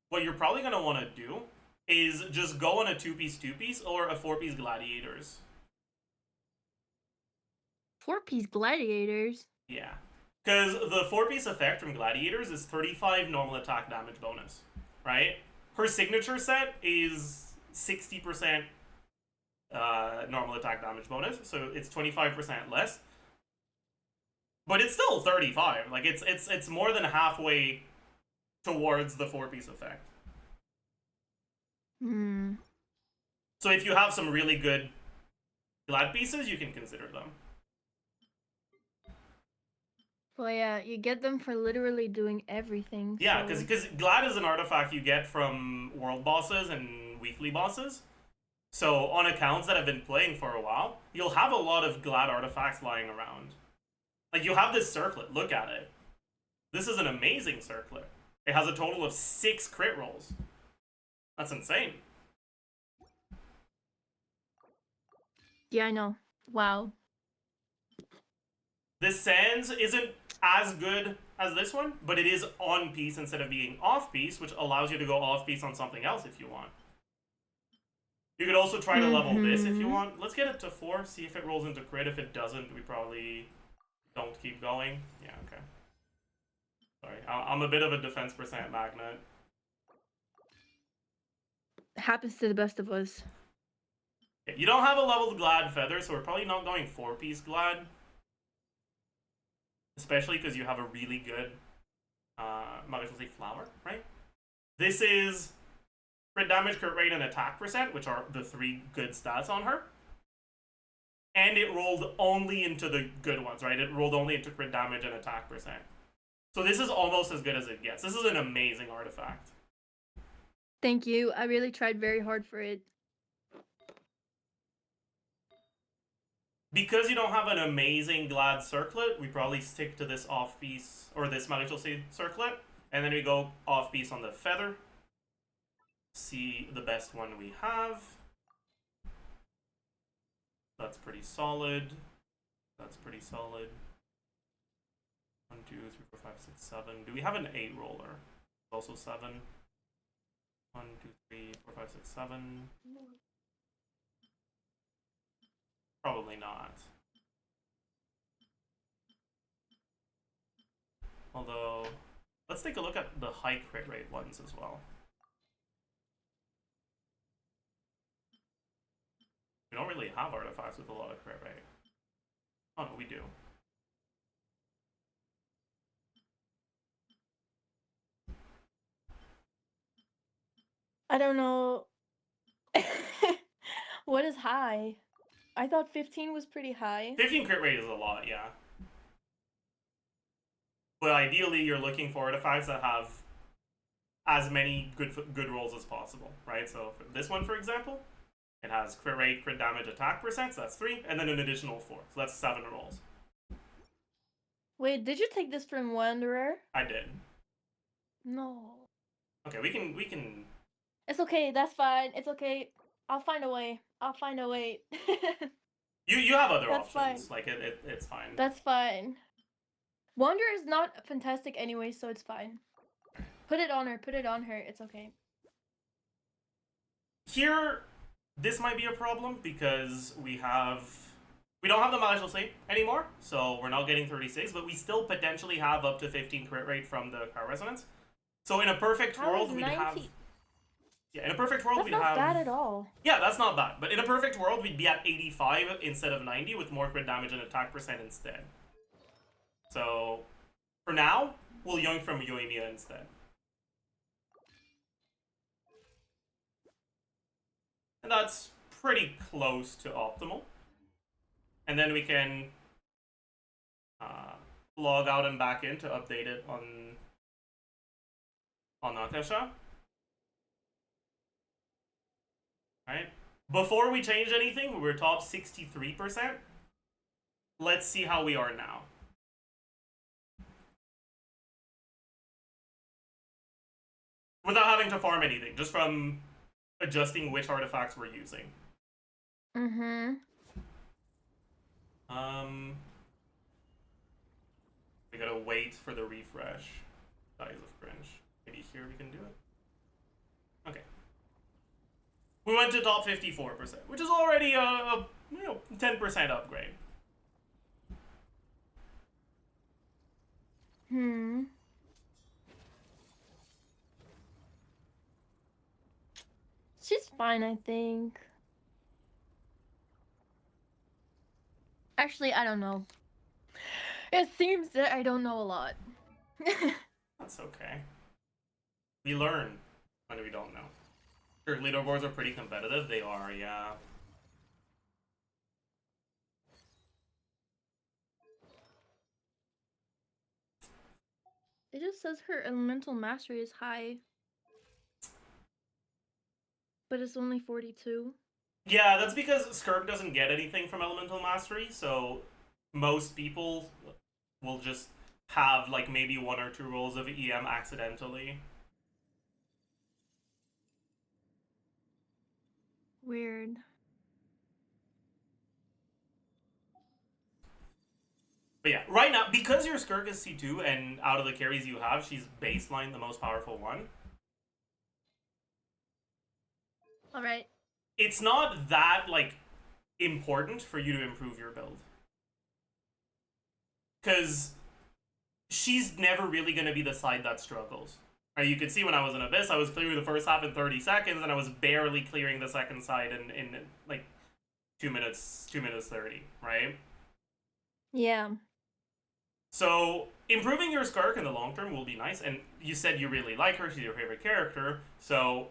what you're probably going to want to do is just go on a 2-piece or a 4-piece gladiators. 4-piece gladiators? Yeah. Because the 4-piece effect from gladiators is 35 normal attack damage bonus, right? Her signature set is 60% normal attack damage bonus, so it's 25% less. But it's still 35. Like, it's more than halfway towards the 4-piece effect. Hmm. So if you have some really good glad pieces, you can consider them. Well, yeah, you get them for literally doing everything. Yeah, because glad is an artifact you get from world bosses and weekly bosses. So on accounts that have been playing for a while, you'll have a lot of glad artifacts lying around. Like, you have this circlet. Look at it. This is an amazing circlet. It has a total of 6 crit rolls. That's insane. Yeah, I know. Wow. This Sans isn't as good as this one, but it is on piece instead of being off piece, which allows you to go off piece on something else if you want. You could also try to level this if you want. Let's get it to 4, see if it rolls into crit. If it doesn't, we probably don't keep going. Yeah, okay. Sorry, I'm a bit of a defense percent magnet. It happens to the best of us. You don't have a leveled Glad Feather, so we're probably not going 4-piece Glad. Especially because you have a really good, might as well say flower, right? This is crit damage, crit rate, and attack percent, which are the 3 good stats on her. And it rolled only into the good ones, right? It rolled only into crit damage and attack percent. So this is almost as good as it gets. This is an amazing artifact. Thank you. I really tried very hard for it. Because you don't have an amazing Glad Circlet, we probably stick to this off-piece, or this Malicious Circlet, and then we go off-piece on the Feather. See the best one we have. That's pretty solid. That's pretty solid. 1, 2, 3, 4, 5, 6, 7. Do we have an 8 roller? Also 7. 1, 2, 3, 4, 5, 6, 7. Probably not. Although, let's take a look at the high crit rate ones as well. We don't really have artifacts with a lot of crit rate. Oh no, we do. I don't know. What is high? I thought 15 was pretty high. 15 crit rate is a lot, yeah. But ideally, you're looking for artifacts that have as many good rolls as possible, right? So for this one, for example, it has crit rate, crit damage, attack percent, so that's 3, and then an additional 4, so that's 7 rolls. Wait, did you take this from Wanderer? I did. No. Okay, we can. It's okay. That's fine. It's okay. I'll find a way. I'll find a way. You have other That's options. fine. Like it's fine. That's fine. Wanderer is not fantastic anyway, so it's fine. Put it on her. Put it on her. It's okay. Here, this might be a problem because we don't have the Malicious Sleep anymore, so we're not getting 36, but we still potentially have up to 15 crit rate from the Power Resonance. So in a perfect world, we'd have. Yeah, in a perfect world, we'd have. That's not bad at all. Yeah, that's not bad. But in a perfect world, we'd be at 85 instead of 90 with more crit damage and attack percent instead. So, for now, we'll yoink from Yoimiya instead. And that's pretty close to optimal. And then we can log out and back in to update it on Okayge. Right? Before we changed anything, we were top 63%. Let's see how we are now. Without having to farm anything, just from adjusting which artifacts we're using. Mm-hmm. We gotta wait for the refresh. Dies of cringe. Maybe here we can do it. Okay. We went to top 54%, which is already a 10% upgrade. She's fine, I think. Actually, I don't know. It seems that I don't know a lot. That's okay. We learn when we don't know. Sure, leaderboards are pretty competitive. They are, yeah. It just says her elemental mastery is high. But it's only 42. Yeah, that's because Skirk doesn't get anything from Elemental Mastery, so most people will just have like maybe 1 or 2 rolls of EM accidentally. Weird. But yeah, right now, because your Skirk is C2 and out of the carries you have, she's baseline the most powerful one. Alright. It's not that, like, important for you to improve your build. Because she's never really going to be the side that struggles. Right, you could see when I was in Abyss, I was clearing the first half in 30 seconds, and I was barely clearing the second side in like, 2 minutes, 2 minutes 30, right? Yeah. So improving your Skirk in the long term will be nice. And you said you really like her; she's your favorite character. So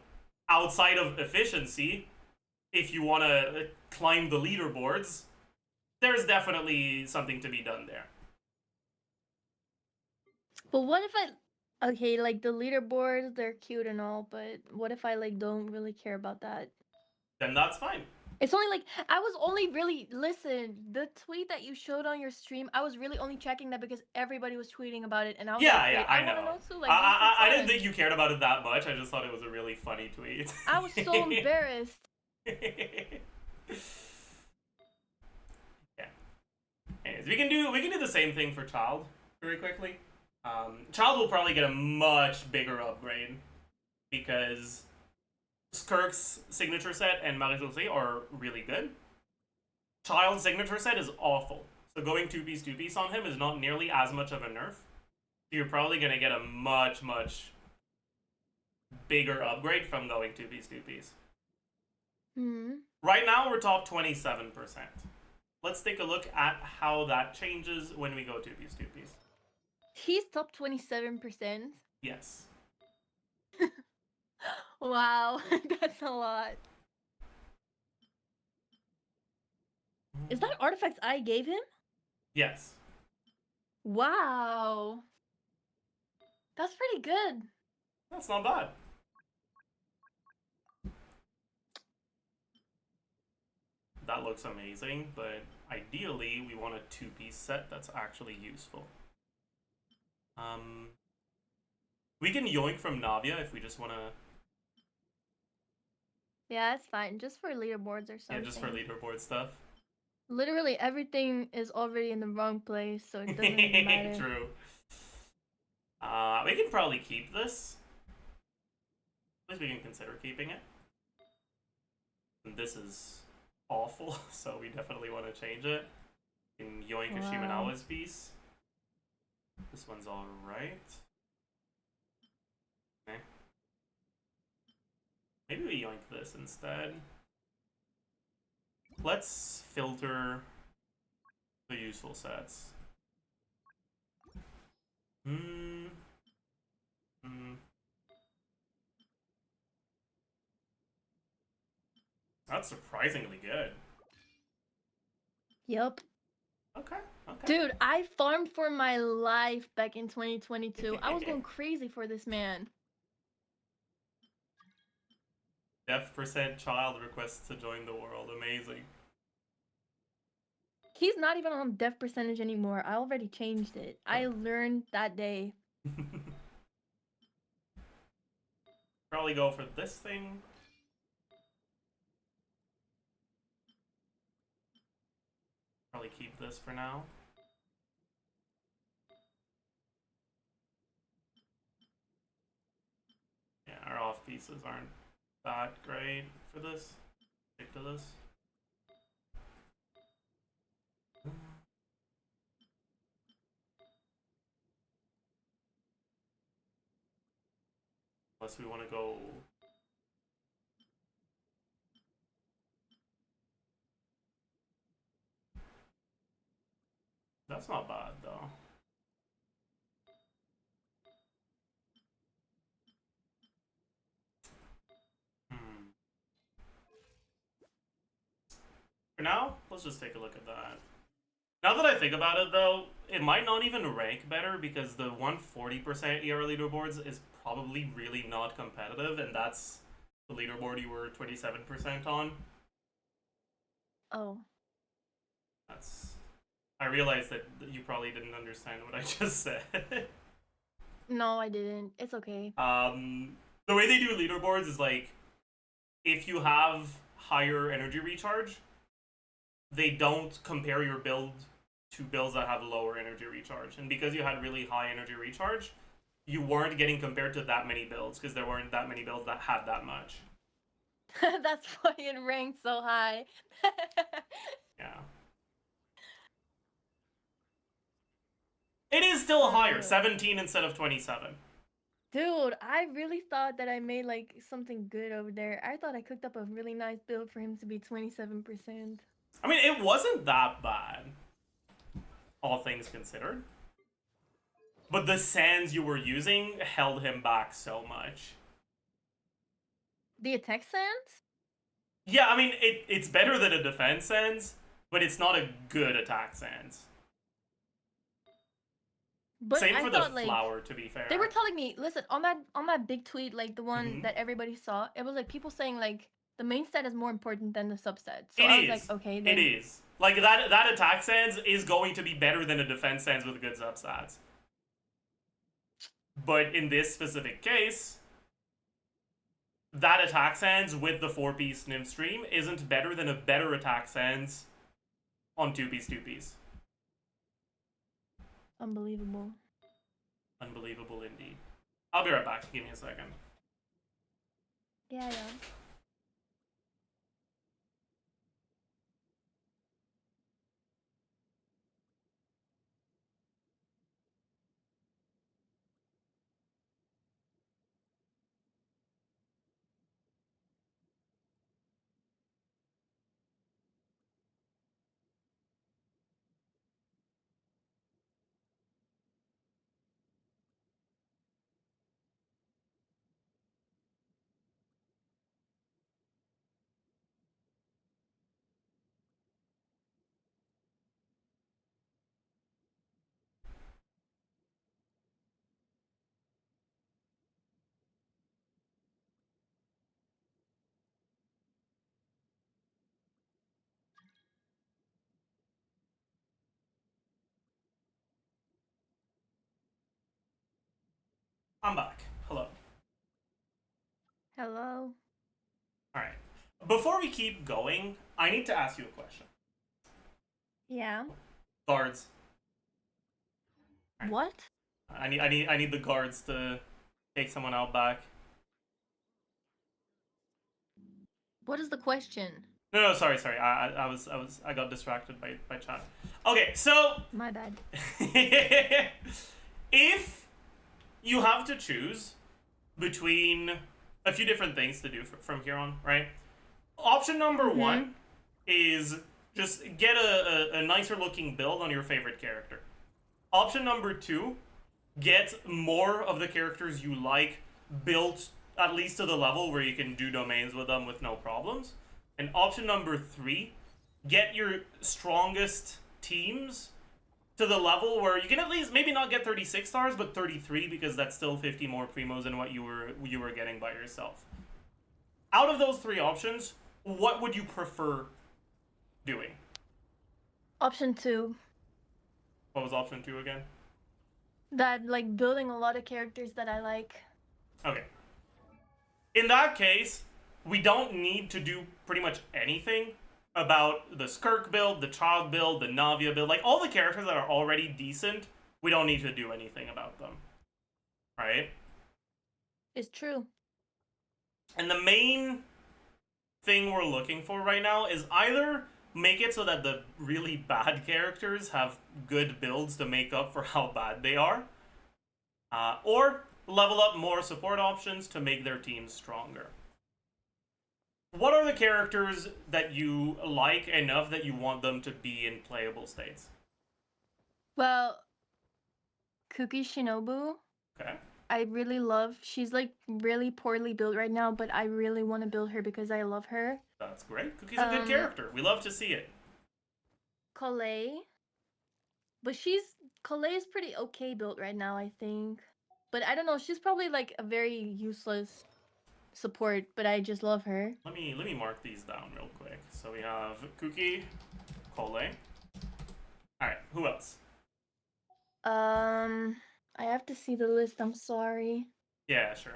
outside of efficiency, if you want to climb the leaderboards, there's definitely something to be done there. But what if I okay, like the leaderboards, they're cute and all, but what if I like don't really care about that? Then that's fine. It's only like I was only really listen, the tweet that you showed on your stream, I was really only checking that because everybody was tweeting about it and I was like, Yeah, wait, I I want to know. know too, like just for I didn't fun. think you cared about it that much. I just thought it was a really funny tweet. I was so embarrassed. Yeah. Anyways, we can do the same thing for Child very quickly. Child will probably get a much bigger upgrade because Skirk's signature set and Marie-José are really good. Child's signature set is awful. So going two-piece on him is not nearly as much of a nerf. So you're probably going to get a much, much bigger upgrade from going two-piece. Hmm. Right now, we're top 27%. Let's take a look at how that changes when we go two-piece. He's top 27%. Yes. Wow, that's a lot. Is that artifacts I gave him? Yes. Wow. That's pretty good. That's not bad. That looks amazing, but ideally we want a two-piece set that's actually useful. We can yoink from Navia if we just want to... Yeah, it's fine. Just for leaderboards or something. Yeah, just for leaderboard stuff. Literally everything is already in the wrong place, so it doesn't even matter. True. We can probably keep this. At least we can consider keeping it. And this is awful, so we definitely want to change it. We can yoink a Shimenawa's piece. This one's alright. Okay. Maybe we yoink this instead. Let's filter the useful sets. That's surprisingly good. Yep. Okay. Dude, I farmed for my life back in 2022. I was going crazy for this man. Def% child requests to join the world. Amazing. He's not even on death percentage anymore. I already changed it. I learned that day. Probably go for this thing. Probably keep this for now. Yeah, our off pieces aren't that great for this. Stick to this. Unless we want to go... That's not bad, though. For now, let's just take a look at that. Now that I think about it, though, it might not even rank better because the 140% ER leaderboards is probably really not competitive, and that's the leaderboard you were 27% on. Oh. That's... I realized that you probably didn't understand what I just said. No, I didn't. It's okay. The way they do leaderboards is like, if you have higher energy recharge, they don't compare your build to builds that have lower energy recharge. And because you had really high energy recharge, you weren't getting compared to that many builds because there weren't that many builds that had that much. That's why it ranked so high. Yeah. It is still higher, 17 instead of 27. Dude, I really thought that I made like something good over there. I thought I cooked up a really nice build for him to be 27%. I mean, it wasn't that bad, all things considered. But the sands you were using held him back so much. The attack stance? Yeah, I mean, it's better than a defense sands, but it's not a good attack sands. But Same I for the thought like flower, to be they were fair. telling me, listen, on that big tweet, like the one Mm-hmm. that everybody saw, it was like people saying like the main stat is more important than the subset. So It I was like, is. okay, It then is. Like, that attack sands is going to be better than a defense sands with good substats. But in this specific case, that attack sands with the 4-piece Nim stream isn't better than a better attack sands on 2-piece. unbelievable. Unbelievable indeed. I'll be right back. Give me a second. Yeah, yeah. I'm back. Hello. Hello. Alright. Before we keep going, I need to ask you a question. Yeah. Guards. Right. What? I need the guards to take someone out back. What is the question? No, sorry. I got distracted by chat. Okay, so My bad. if you have to choose between a few different things to do from here on, right? Option number one is just get a nicer looking build on your favorite character. Option number two, get more of the characters you like built at least to the level where you can do domains with them with no problems. And option number three, get your strongest teams to the level where you can at least maybe not get 36 stars, but 33, because that's still 50 more primos than what you were getting by yourself. Out of those three options, what would you prefer doing? Option 2. What was option two again? That like building a lot of characters that I like. Okay. In that case, we don't need to do pretty much anything about the Skirk build, the Child build, the Navia build. Like, all the characters that are already decent, we don't need to do anything about them. Right? It's true. And the main thing we're looking for right now is either make it so that the really bad characters have good builds to make up for how bad they are, or level up more support options to make their teams stronger. What are the characters that you like enough that you want them to be in playable states? Well, Cookie Shinobu, Okay, I really love. She's like really poorly built right now, but I really want to build her because I love her. that's great. Cookie's a good character. We love to see it. Colette, but Colette is pretty okay built right now, I think. But I don't know. She's probably like a very useless support, but I just love her. Let me mark these down real quick. So we have Cookie, Cole. Alright, who else? I have to see the list. I'm sorry. Yeah, sure.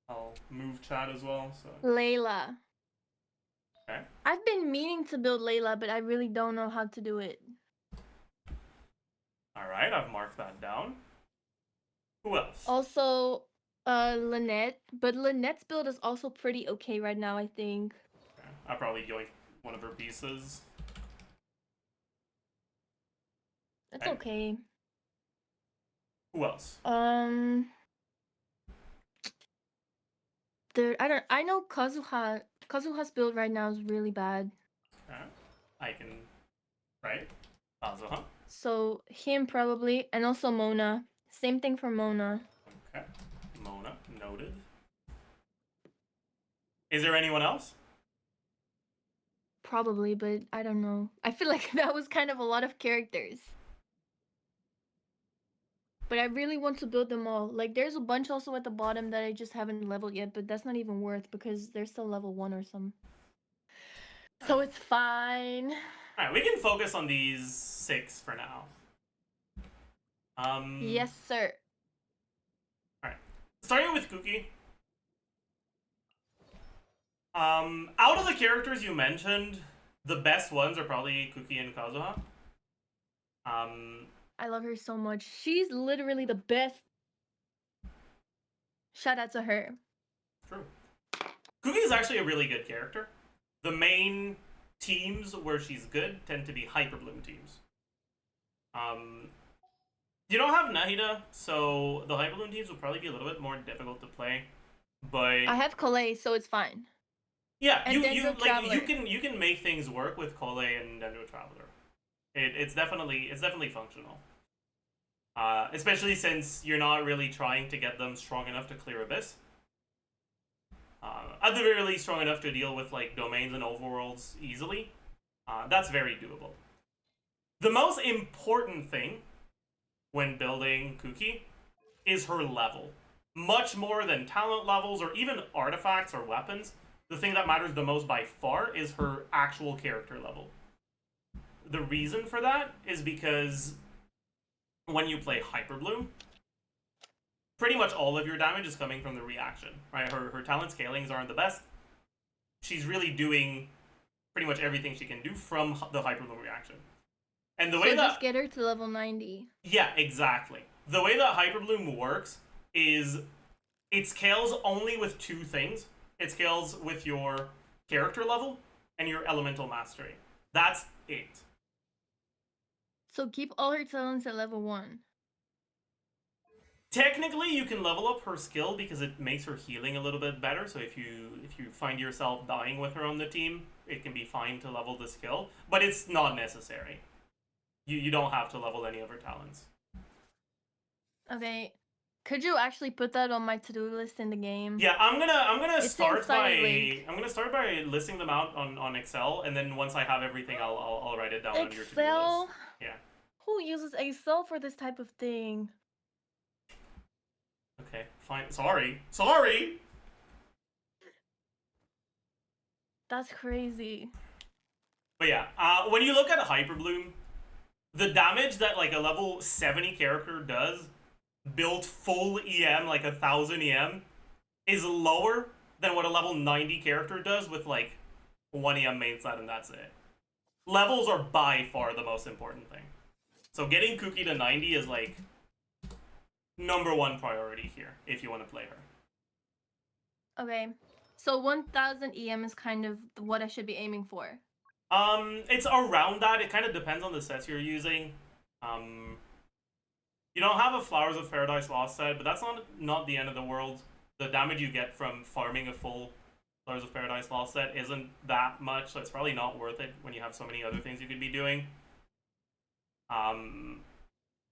I'll move chat as well. So Layla. okay. I've been meaning to build Layla, but I really don't know how to do it. Alright, I've marked that down. Who else? Also, Lynette. But Lynette's build is also pretty okay right now, I think. Okay. I'll probably yoink one of her pieces. It's okay. Who else? I know Kazuha's build right now is really bad. Okay. I can, right? Kazuha. So him probably, and also Mona. Same thing for Mona. Okay. Mona, noted. Is there anyone else? Probably, but I don't know. I feel like that was kind of a lot of characters. But I really want to build them all. Like, there's a bunch also at the bottom that I just haven't leveled yet, but that's not even worth because they're still level 1 or some. So it's fine. Alright, we can focus on these 6 for now. Yes, sir. Alright. Starting with Kuki. Out of the characters you mentioned, the best ones are probably Kuki and Kazuha. I love her so much. She's literally the best. Shout out to her. True. Kuki is actually a really good character. The main teams where she's good tend to be Hyperbloom teams. You don't have Nahida, so the Hyperbloom teams will probably be a little bit more difficult to play. But I have Collei, so it's fine. yeah, And you can make things work with Collei and Dendro Traveler. It's definitely functional. Especially since you're not really trying to get them strong enough to clear Abyss. At the very least, strong enough to deal with like domains and overworlds easily. That's very doable. The most important thing when building Kuki is her level. Much more than talent levels or even artifacts or weapons, the thing that matters the most by far is her actual character level. The reason for that is because when you play Hyperbloom, pretty much all of your damage is coming from the reaction, right? Her talent scalings aren't the best. She's really doing pretty much everything she can do from the Hyperbloom reaction. And the way that... just get her to level 90. Yeah, exactly. The way that Hyperbloom works is it scales only with 2 things. It scales with your character level and your elemental mastery. That's it. So keep all her talents at level 1. Technically, you can level up her skill because it makes her healing a little bit better. So if you find yourself dying with her on the team, it can be fine to level the skill, but it's not necessary. You don't have to level any of her talents. Okay. Could you actually put that on my to-do list in the game? Yeah, I'm gonna start by listing them out on Excel, and then once I have everything, I'll write it down on your to-do list. Yeah. Who uses Excel for this type of thing? Okay, fine. Sorry. That's crazy. But yeah, when you look at Hyperbloom, the damage that like a level 70 character does, built full EM, like 1000 EM, is lower than what a level 90 character does with like 1 EM main side, and that's it. Levels are by far the most important thing. So getting Kuki to 90 is like #1 priority here if you want to play her. Okay. So 1000 EM is kind of what I should be aiming for. It's around that. It kind of depends on the sets you're using. You don't have a Flowers of Paradise Lost set, but that's not the end of the world. The damage you get from farming a full Flowers of Paradise Lost set isn't that much, so it's probably not worth it when you have so many other things you could be doing.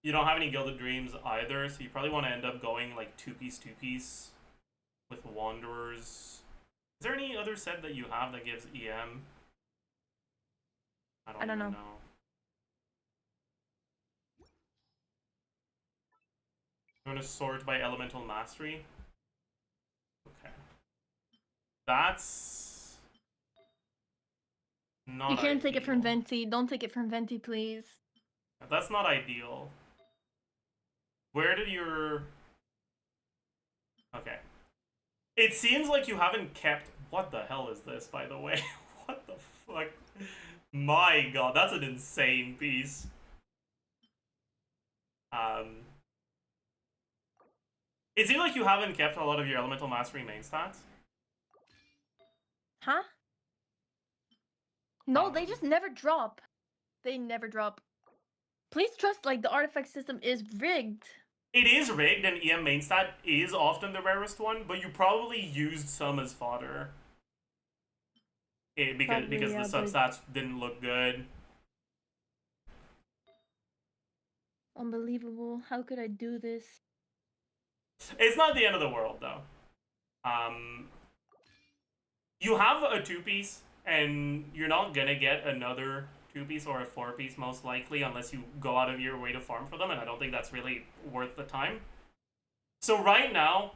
You don't have any Gilded Dreams either, so you probably want to end up going like 2-piece with Wanderers. Is there any other set that you have that gives EM? I don't know. I'm going to sort by Elemental Mastery. Okay. That's not You can't ideal. take it from Venti. Don't take it from Venti, please. That's not ideal. Where did your... Okay. It seems like you haven't kept... What the hell is this, by the way? What the fuck? My god, that's an insane piece. It seems like you haven't kept a lot of your Elemental Mastery main stats. Huh? No, they just never drop. They never drop. Please trust, like, the artifact system is rigged. It is rigged, and EM main stat is often the rarest one, but you probably used some as fodder because Probably, the yeah, but substats didn't look good. unbelievable. How could I do this? It's not the end of the world though. You have a 2-piece, and you're not gonna get another 2-piece or a 4-piece most likely unless you go out of your way to farm for them, and I don't think that's really worth the time. So right now,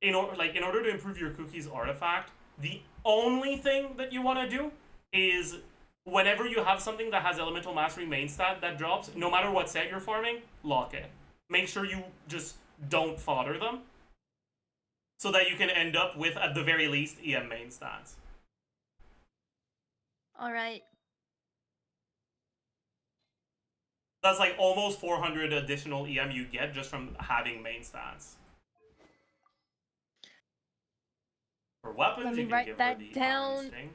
in order to improve your Cookie's artifact, the only thing that you want to do is whenever you have something that has Elemental Mastery main stat that drops, no matter what set you're farming, lock it. Make sure you just don't fodder them, so that you can end up with, at the very least, EM main stats. Alright. That's like almost 400 additional EM you get just from having main stats. For weapons, Let me you can write give her that the down. Iron Sting.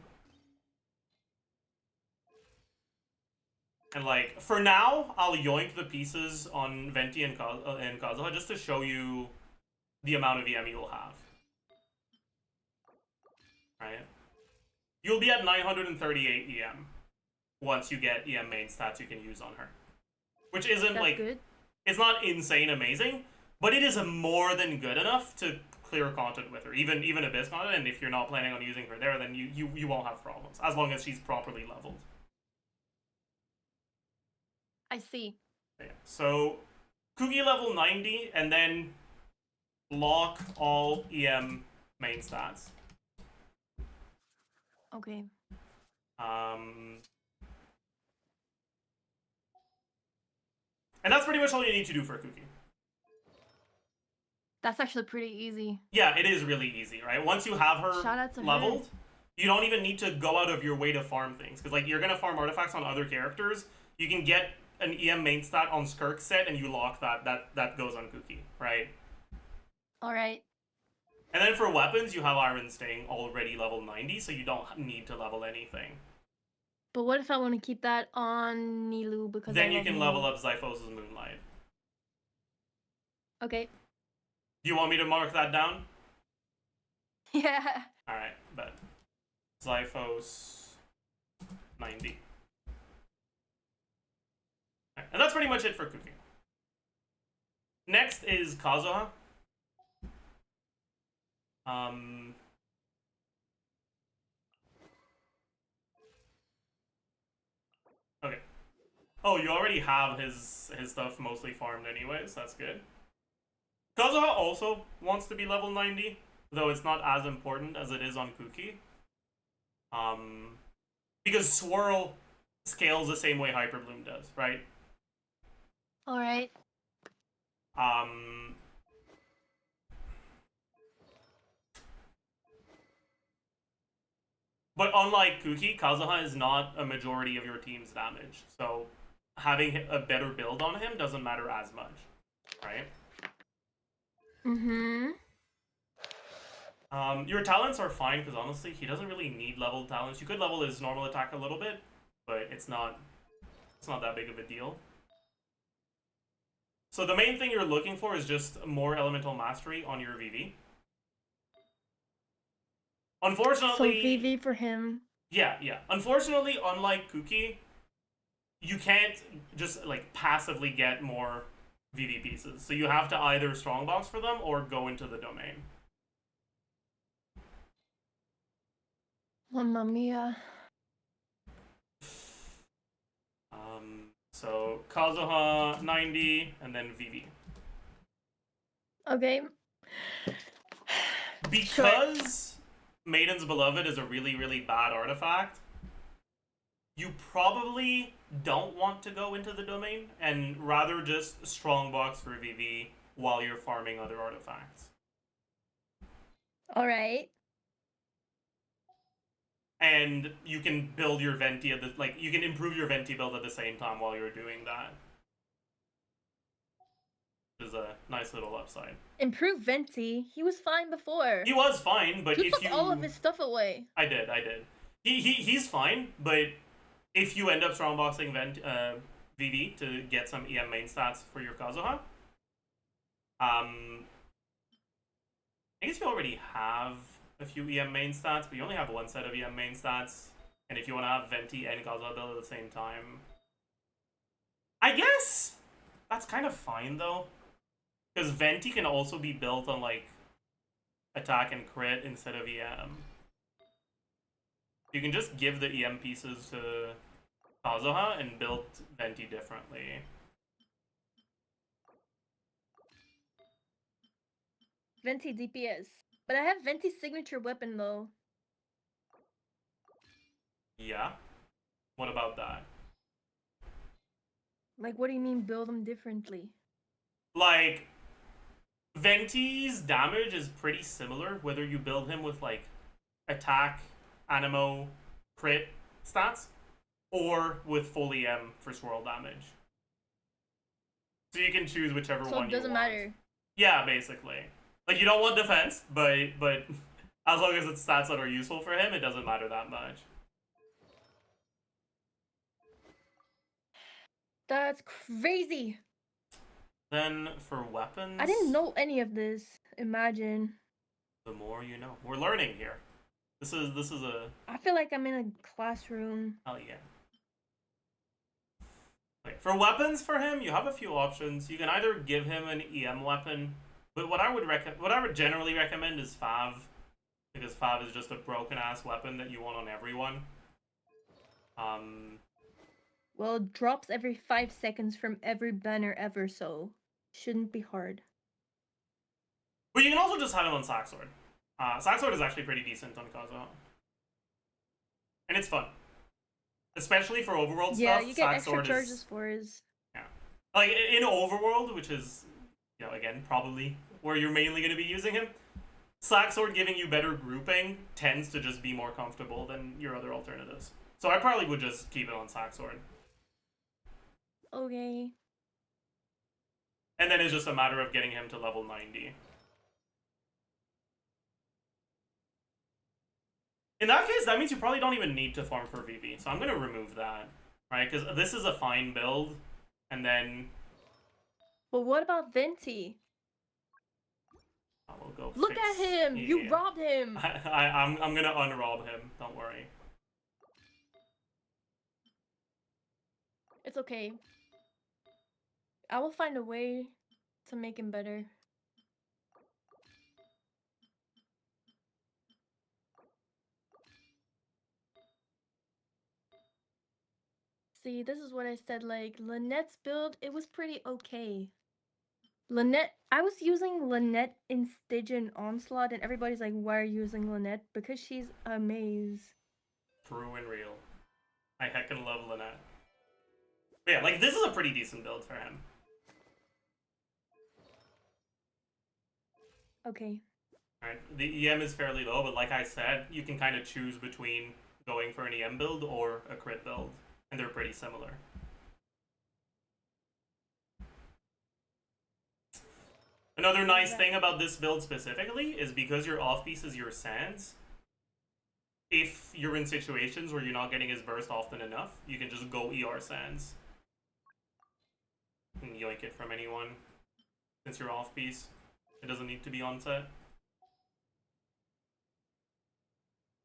And like, for now, I'll yoink the pieces on Venti and Kazuha just to show you the amount of EM you'll have. Right? You'll be at 938 EM once you get EM main stats you can use on her. Which isn't That's like, good. it's not insane amazing, but it is more than good enough to clear content with her, even Abyss content, and if you're not planning on using her there, then you won't have problems, as long as she's properly leveled. I see. Yeah. So, Kugi level 90, and then lock all EM main stats. Okay. And that's pretty much all you need to do for Kuki. That's actually pretty easy. Yeah, it is really easy, right? Once you have her Shout out to leveled, her. you don't even need to go out of your way to farm things. Because, like, you're going to farm artifacts on other characters. You can get an EM main stat on Skirk's set, and you lock that. That goes on Kuki, right? Alright. And then for weapons, you have Iron Sting already level 90, so you don't need to level anything. But what if I want to keep that on Nilou because Then I you love can Nilou? level up Zyphos' Moonlight. Okay. Do you want me to mark that down? Yeah. Alright, bet. Zyphos 90. Right, and that's pretty much it for cooking. Next is Kazuha. Okay. Oh, you already have his stuff mostly farmed anyways, that's good. Kazuha also wants to be level 90, though it's not as important as it is on Kuki. Because Swirl scales the same way Hyper Bloom does, right? Alright. But unlike Kuki, Kazuha is not a majority of your team's damage, so having a better build on him doesn't matter as much, right? Mm-hmm. Your talents are fine, because honestly, he doesn't really need leveled talents. You could level his normal attack a little bit, but it's not that big of a deal. So the main thing you're looking for is just more elemental mastery on your VV. Unfortunately... So VV for him. Yeah. Unfortunately, unlike Kuki, you can't just, like, passively get more VV pieces. So you have to either strongbox for them or go into the domain. Mamma mia. So Kazuha 90 and then VV. Okay. Because Maiden's Beloved is a really, really bad artifact, you probably don't want to go into the domain and rather just strongbox for VV while you're farming other artifacts. Alright. And you can build your Venti at the, like, you can improve your Venti build at the same time while you're doing that. Which is a nice little upside. Improve Venti. He was fine before. He was fine, but you took all of his stuff away. I did. He's fine, but if you end up strongboxing VV to get some EM main stats for your Kazuha, I guess you already have a few EM main stats, but you only have one set of EM main stats. And if you want to have Venti and Kazuha build at the same time, I guess that's kind of fine though, because Venti can also be built on like attack and crit instead of EM. You can just give the EM pieces to Kazuha and build Venti differently. Venti DPS. But I have Venti's signature weapon though. Yeah? What about that? Like, what do you mean build them differently? Like, Venti's damage is pretty similar whether you build him with like attack, animo, crit stats, or with full EM for swirl damage. So you can choose whichever one you want. So it doesn't matter. Yeah, basically. Like, you don't want defense, but as long as it's stats that are useful for him, it doesn't matter that much. That's crazy. Then for weapons, I didn't know any of this. Imagine. The more you know. We're learning here. This is a. I feel like I'm in a classroom. Oh yeah. Okay, for weapons for him, you have a few options. You can either give him an EM weapon, but what I would generally recommend is Fav, because Fav is just a broken ass weapon that you want on everyone. Well, it drops every 5 seconds from every banner ever, so shouldn't be hard. But you can also just have him on Saxord. Saxord is actually pretty decent on Kazuha. And it's fun. Especially for overworld stuff. Yeah, you get Saxord extra charges for his... Yeah. Like, in overworld, which is, you know, again, probably where you're mainly going to be using him, Saxord giving you better grouping tends to just be more comfortable than your other alternatives. So I probably would just keep it on Saxord. Okay. And then it's just a matter of getting him to level 90. In that case, that means you probably don't even need to farm for VV. So I'm going to remove that, right? Because this is a fine build. And then... But what about Venti? We'll go Look fix... at him! Yeah. You robbed him! I'm going to unrob him. Don't worry. It's okay. I will find a way to make him better. See, this is what I said, like, Lynette's build, it was pretty okay. Lynette, I was using Lynette in Stygian Onslaught, and everybody's like, why are you using Lynette? Because she's a maze. True and real. I heckin' love Lynette. But yeah, like, this is a pretty decent build for him. Okay. Alright, the EM is fairly low, but like I said, you can kind of choose between going for an EM build or a crit build, and they're pretty similar. Another nice thing about this build specifically is because your off-piece is your sands, if you're in situations where you're not getting his burst often enough, you can just go ER sands and yoink it from anyone. Since you're off-piece, it doesn't need to be on set.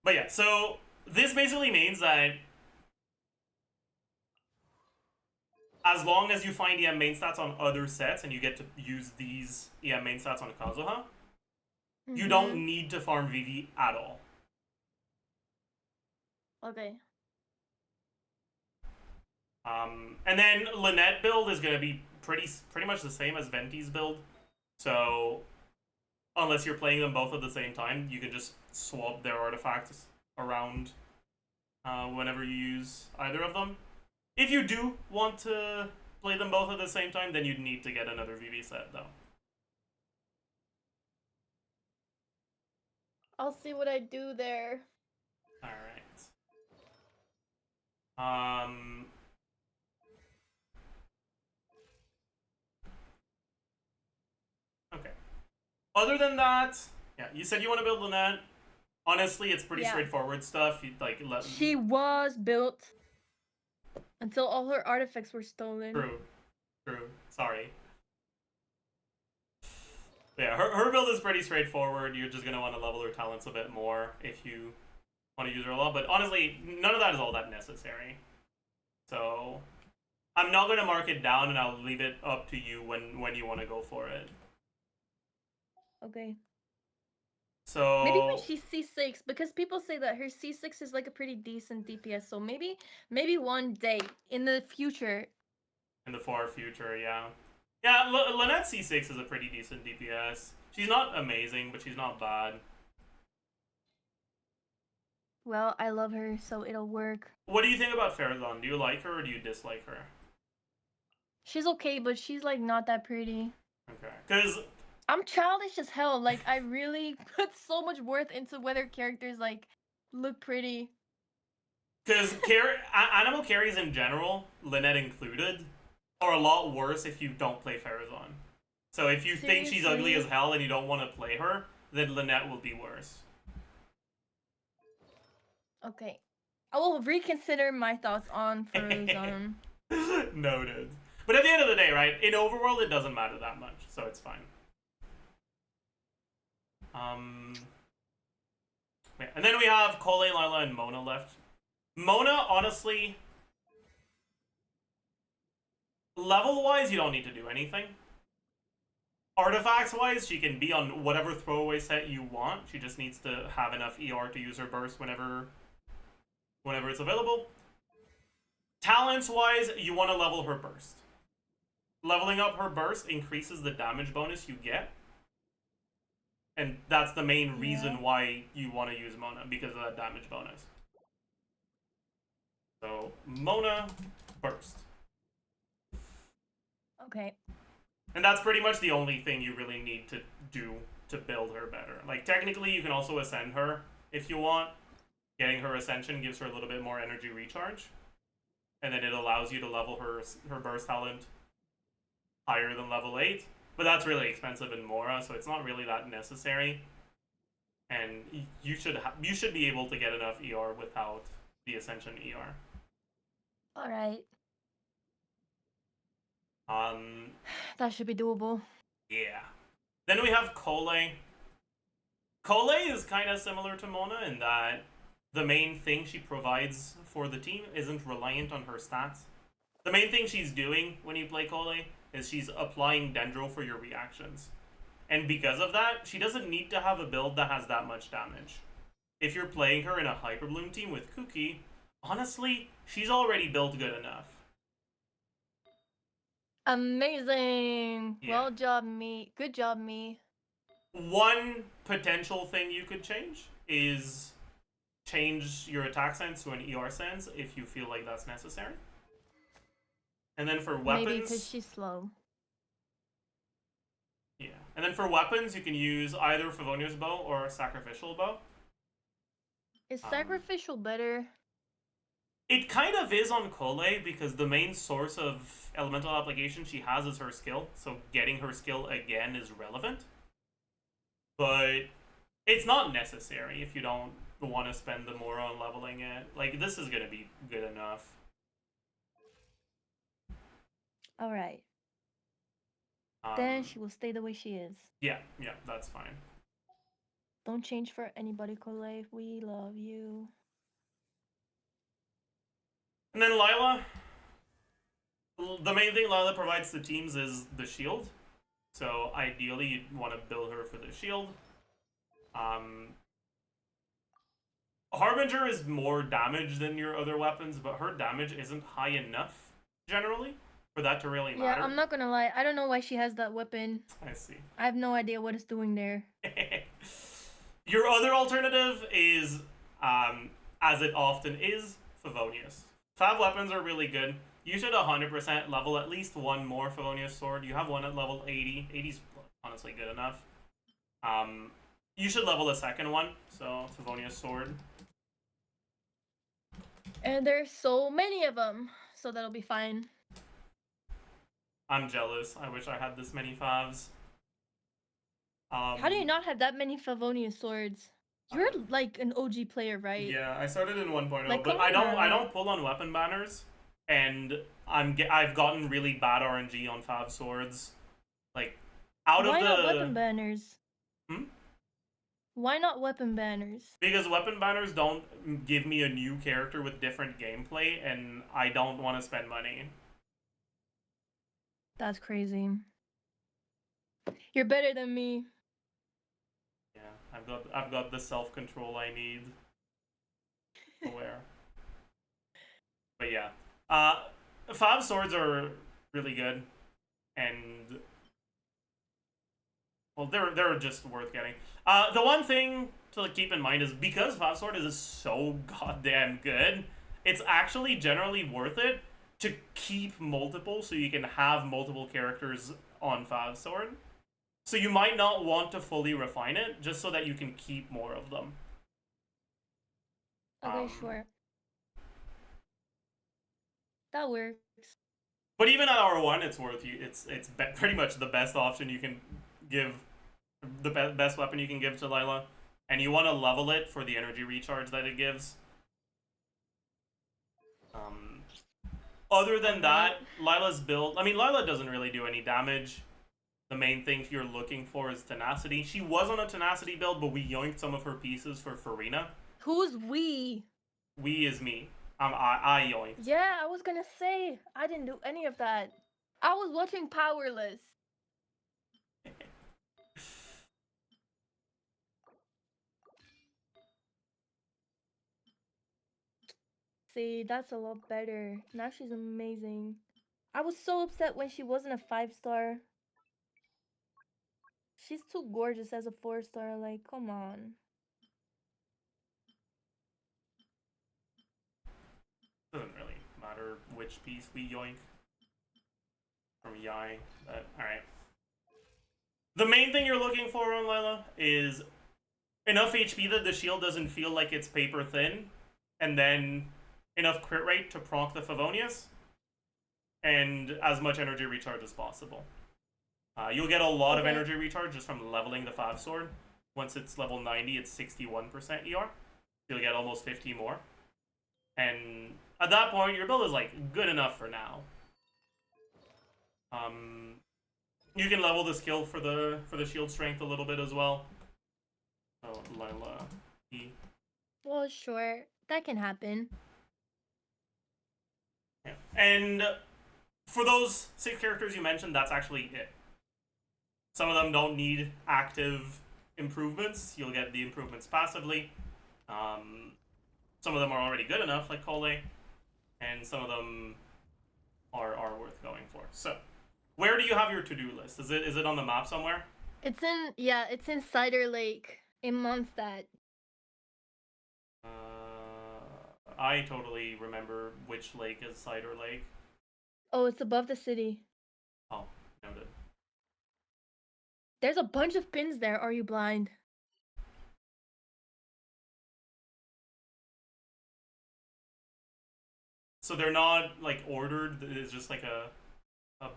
But yeah, so this basically means that as long as you find EM main stats on other sets and you get to use these EM main stats on Kazuha, you don't need to farm VV at all. Okay. And then Lynette build is going to be pretty much the same as Venti's build. So unless you're playing them both at the same time, you can just swap their artifacts around whenever you use either of them. If you do want to play them both at the same time, then you'd need to get another VV set, though. I'll see what I do there. Alright. Okay. Other than that, yeah, you said you want to build Lynette. Honestly, it's pretty straightforward stuff. You like She was built until all her artifacts were stolen. True. Sorry. Yeah, her build is pretty straightforward. You're just gonna want to level her talents a bit more if you want to use her a lot. But honestly, none of that is all that necessary. So I'm not gonna mark it down, and I'll leave it up to you when you want to go for it. Okay. Maybe when So she's C6, because people say that her C6 is like a pretty decent DPS. So maybe one day in the future. in the far future, yeah. Yeah, Lynette C6 is a pretty decent DPS. She's not amazing, but she's not bad. Well, I love her, so it'll work. What do you think about Farazan? Do you like her or do you dislike her? She's okay, but she's like not that pretty. Okay, because I'm childish as hell. Like I really put so much worth into whether characters like look pretty. animal carries in general, Lynette included, are a lot worse if you don't play Farazan. So if you think she's ugly as hell and you don't want to play her, then Lynette will be worse. Okay. I will reconsider my thoughts on Farazan. Noted. But at the end of the day, right, in Overworld it doesn't matter that much, so it's fine. Yeah. And then we have Cole, Lila, and Mona left. Mona, honestly, level-wise, you don't need to do anything. Artifacts-wise, she can be on whatever throwaway set you want. She just needs to have enough ER to use her burst whenever it's available. Talents-wise, you want to level her burst. Leveling up her burst increases the damage bonus you get. And that's the main reason why you want to use Mona, because of that damage bonus. So, Mona, burst. Okay. And that's pretty much the only thing you really need to do to build her better. Like, technically, you can also ascend her if you want. Getting her ascension gives her a little bit more energy recharge. And then it allows you to level her burst talent higher than level 8. But that's really expensive in Mora, so it's not really that necessary. And you should be able to get enough ER without the Ascension ER. Alright. Um, That should be doable. Yeah. Then we have Cole. Cole is kind of similar to Mona in that the main thing she provides for the team isn't reliant on her stats. The main thing she's doing when you play Cole is she's applying Dendro for your reactions. And because of that, she doesn't need to have a build that has that much damage. If you're playing her in a Hyperbloom team with Kuki, honestly, she's already built good enough. Amazing. Yeah. Well job, me. Good job, me. One potential thing you could change is change your attack sense to an ER sense if you feel like that's necessary. And then for weapons... Maybe because she's slow. Yeah. And then for weapons, you can use either Favonia's bow or Sacrificial bow. Is Sacrificial better? It kind of is on Cole because the main source of elemental application she has is her skill. So getting her skill again is relevant. But it's not necessary if you don't want to spend the more on leveling it. Like, this is going to be good enough. Alright. Then she will stay the way she is. Yeah, that's fine. Don't change for anybody, Cole. We love you. And then Lila. The main thing Lila provides to teams is the shield. So ideally you'd want to build her for the shield. Harbinger is more damage than your other weapons, but her damage isn't high enough, generally, for that to really matter. Yeah, I'm not gonna lie. I don't know why she has that weapon. I see. I have no idea what it's doing there. Your other alternative is, as it often is, Favonius. Fav weapons are really good. You should 100% level at least one more Favonius sword. You have one at level 80. 80's honestly good enough. You should level a second one, so Favonius sword. And there's so many of them, so that'll be fine. I'm jealous. I wish I had this many favs. How do you not have that many Favonius swords? You're like an OG player, right? Yeah, I started in 1.0, like, but I don't pull on weapon banners, and I've gotten really bad RNG on fav swords. Like, out Why of not the weapon banners? Hmm? Why not weapon banners? Because weapon banners don't give me a new character with different gameplay, and I don't want to spend money. That's crazy. You're better than me. Yeah, I've got the self control I need. Aware. But yeah, 5 swords are really good, and well, they're just worth getting. The one thing to keep in mind is because 5 sword is so goddamn good, it's actually generally worth it to keep multiple so you can have multiple characters on 5 sword. So you might not want to fully refine it just so that you can keep more of them. Okay, sure. That works. But even at R1, it's worth you. It's pretty much the best option you can give, the best weapon you can give to Lila, and you want to level it for the energy recharge that it gives. Um, Other than that, Lila's build. I mean, Lila doesn't really do any damage. The main thing you're looking for is tenacity. She was on a tenacity build, but we yoinked some of her pieces for Farina. Who's we? We is me. I yoinked. Yeah, I was gonna say I didn't do any of that. I was watching Powerless. See, that's a lot better. Now she's amazing. I was so upset when she wasn't a 5-star. She's too gorgeous as a 4-star. Like, come on. Doesn't really matter which piece we yoink from Yai, but alright. The main thing you're looking for on Lila is enough HP that the shield doesn't feel like it's paper thin, and then enough crit rate to proc the Favonius, and as much energy recharge as possible. You'll get a lot of energy recharge just from leveling the 5 sword. Once it's level 90, it's 61% ER. You'll get almost 50 more. And at that point, your build is like good enough for now. You can level the skill for the shield strength a little bit as well. So Lila E. Well, sure. That can happen. Yeah. And for those 6 characters you mentioned, that's actually it. Some of them don't need active improvements. You'll get the improvements passively. Some of them are already good enough, like Cole, and some of them are worth going for. So, where do you have your to-do list? Is it on the map somewhere? It's in Cider Lake in Mondstadt. I totally remember which lake is Cider Lake. Oh, it's above the city. Oh, noted. There's a bunch of pins there. Are you blind? So they're not like ordered. It's just like a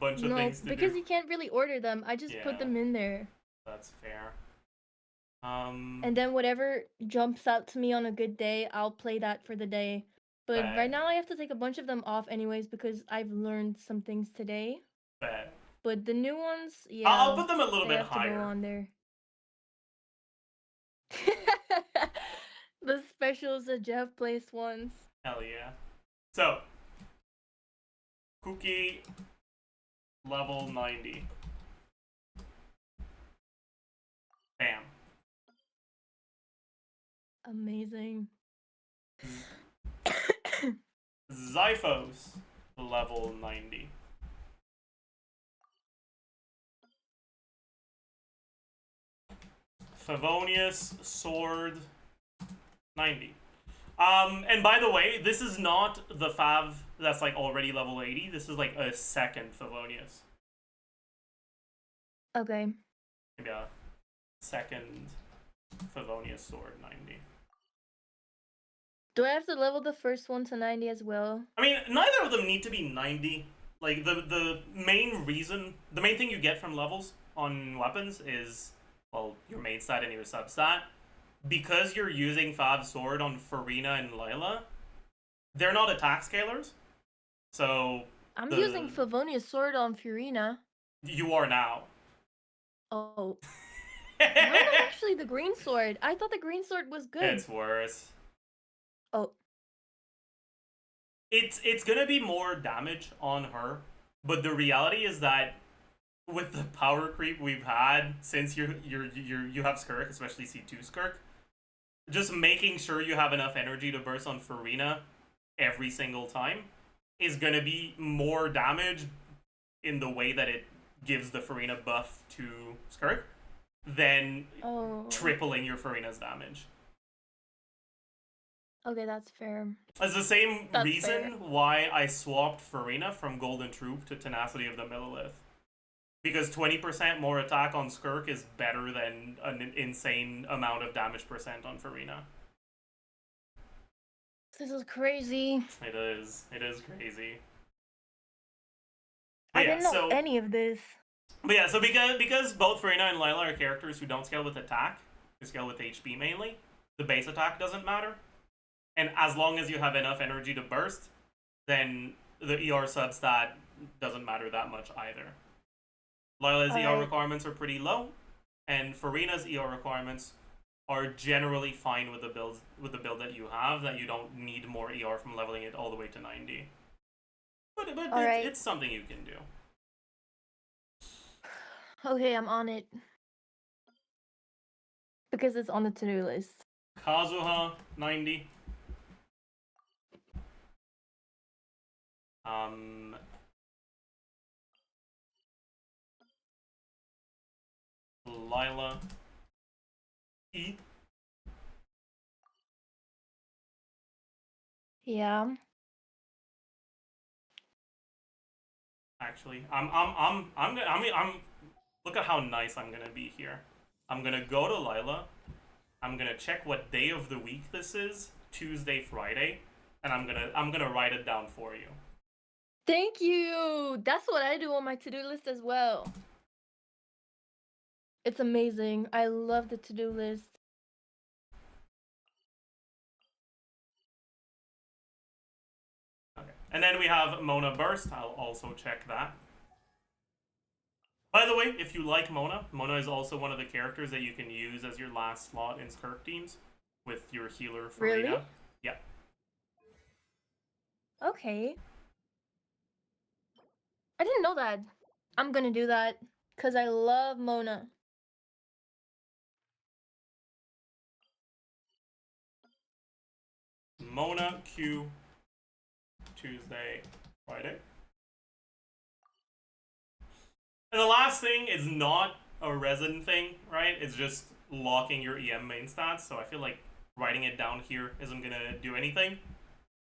bunch of things to do. No, because you can't really order them. I just put them in there. That's fair. And then whatever jumps out to me on a good day, I'll play that for the day. But right now I have to take a bunch of them off anyways because I've learned some things today. But the new ones, yeah. I'll put them a little bit higher. They have to go on there. The specials that Jeff placed ones. Hell yeah. So, Cookie level 90. Bam. Amazing. Zyphos level 90. Favonius sword 90. And by the way, this is not the Fav that's like already level 80. This is like a second Favonius. Okay. Maybe a second Favonius sword 90. Do I have to level the first one to 90 as well? I mean, neither of them need to be 90. Like, the main reason, the main thing you get from levels on weapons is, well, your main stat and your sub stat. Because you're using Fav Sword on Farina and Layla, they're not attack scalers. So... I'm using Favonius Sword on Furina. You are now. Oh. How about actually the green sword? I thought the green sword was good. It's worse. Oh. It's gonna be more damage on her, but the reality is that with the power creep we've had since you have Skirk, especially C2 Skirk, just making sure you have enough energy to burst on Farina every single time is gonna be more damage in the way that it gives the Farina buff to Skirk than tripling your Farina's damage. Okay, that's fair. It's the same That's reason fair. why I swapped Farina from Golden Troop to Tenacity of the Millilith. Because 20% more attack on Skirk is better than an insane amount of damage percent on Farina. This is crazy. It is. It is crazy. I didn't know any of this. But yeah, so because both Farina and Lila are characters who don't scale with attack, they scale with HP mainly, the base attack doesn't matter. And as long as you have enough energy to burst, then the ER substat doesn't matter that much either. Lila's ER requirements are pretty low, and Farina's ER requirements are generally fine with the build that you have, that you don't need more ER from leveling it all the way to 90. But it's something you can do. Okay, I'm on it. Because it's on the to-do list. Kazuha, 90. Lila. E. Yeah. Actually, look at how nice I'm gonna be here. I'm gonna go to Lila. I'm gonna check what day of the week this is, Tuesday, Friday, and I'm gonna write it down for you. Thank you. That's what I do on my to-do list as well. It's amazing. I love the to-do list. Okay. And then we have Mona Burst. I'll also check that. By the way, if you like Mona, Mona is also one of the characters that you can use as your last slot in Skirk teams with your healer Farina. Really? Yeah. Okay. I didn't know that. I'm gonna do that because I love Mona. Mona Q Tuesday, Friday. And the last thing is not a resin thing, right? It's just locking your EM main stats. So I feel like writing it down here isn't gonna do anything.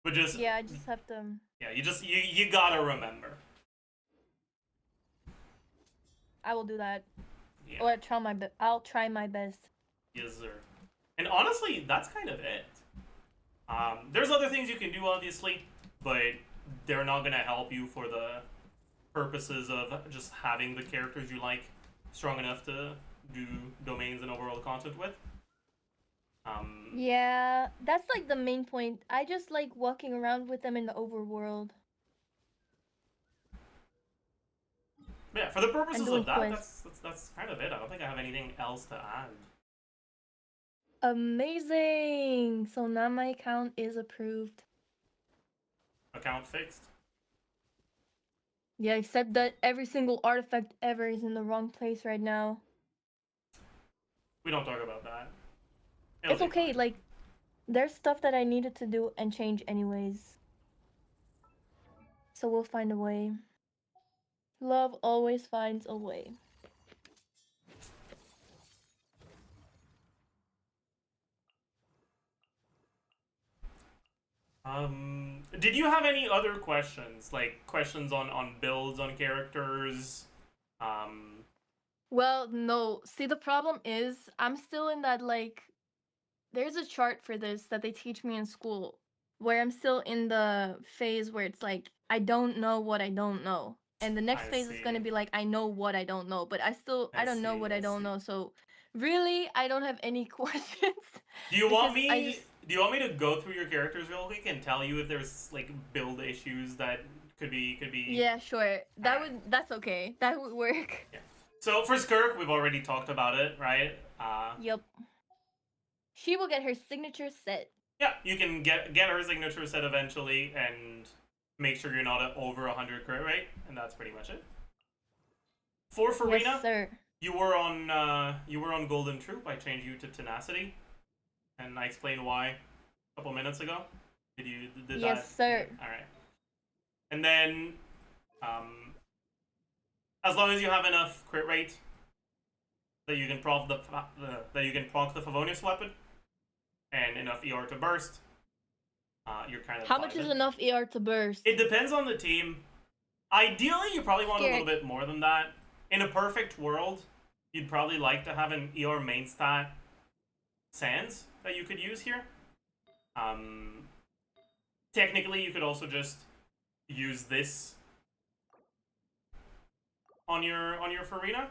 But just I just have to. Yeah, you gotta remember. I will do that. Yeah. Or I'll try my best. Yes, sir. And honestly, that's kind of it. There's other things you can do, obviously, but they're not gonna help you for the purposes of just having the characters you like strong enough to do domains and overworld content with. Yeah, that's like the main point. I just like walking around with them in the overworld. Yeah, for the purposes of that, that's kind of it. I don't think I have anything else to add. Amazing! So now my account is approved. Account fixed? Yeah, except that every single artifact ever is in the wrong place right now. We don't talk about that. It's okay, fine. Like, there's stuff that I needed to do and change anyways. So we'll find a way. Love always finds a way. Did you have any other questions? Like, questions on builds, on characters? Well, no. See, the problem is, I'm still in that, like, there's a chart for this that they teach me in school, where I'm still in the phase where it's like, I don't know what I don't know. And the next phase is going to be like, I know what I don't know, but I don't know what I don't know. So really, I don't have any questions. Do you want me to go through your characters real quick and tell you if there's like build issues that could be? Yeah, sure. That's okay. That would work. Yeah. So for Skirk, we've already talked about it, right? Yep. She will get her signature set. Yeah, you can get her signature set eventually, and make sure you're not at over 100 crit rate, and that's pretty much it. For Farina, Yes, sir. you were on Golden Troop. I changed you to Tenacity, and I explained why a couple minutes ago. Did Yes, that? sir. All right. And then, um, as long as you have enough crit rate that you can proc the Favonius weapon, and enough ER to burst, you're kind of How fine. much is enough ER to burst? It depends on the team. Ideally, you probably want a Scared. little bit more than that. In a perfect world, you'd probably like to have an ER main stat Sans that you could use here. Technically, you could also just use this on your Farina.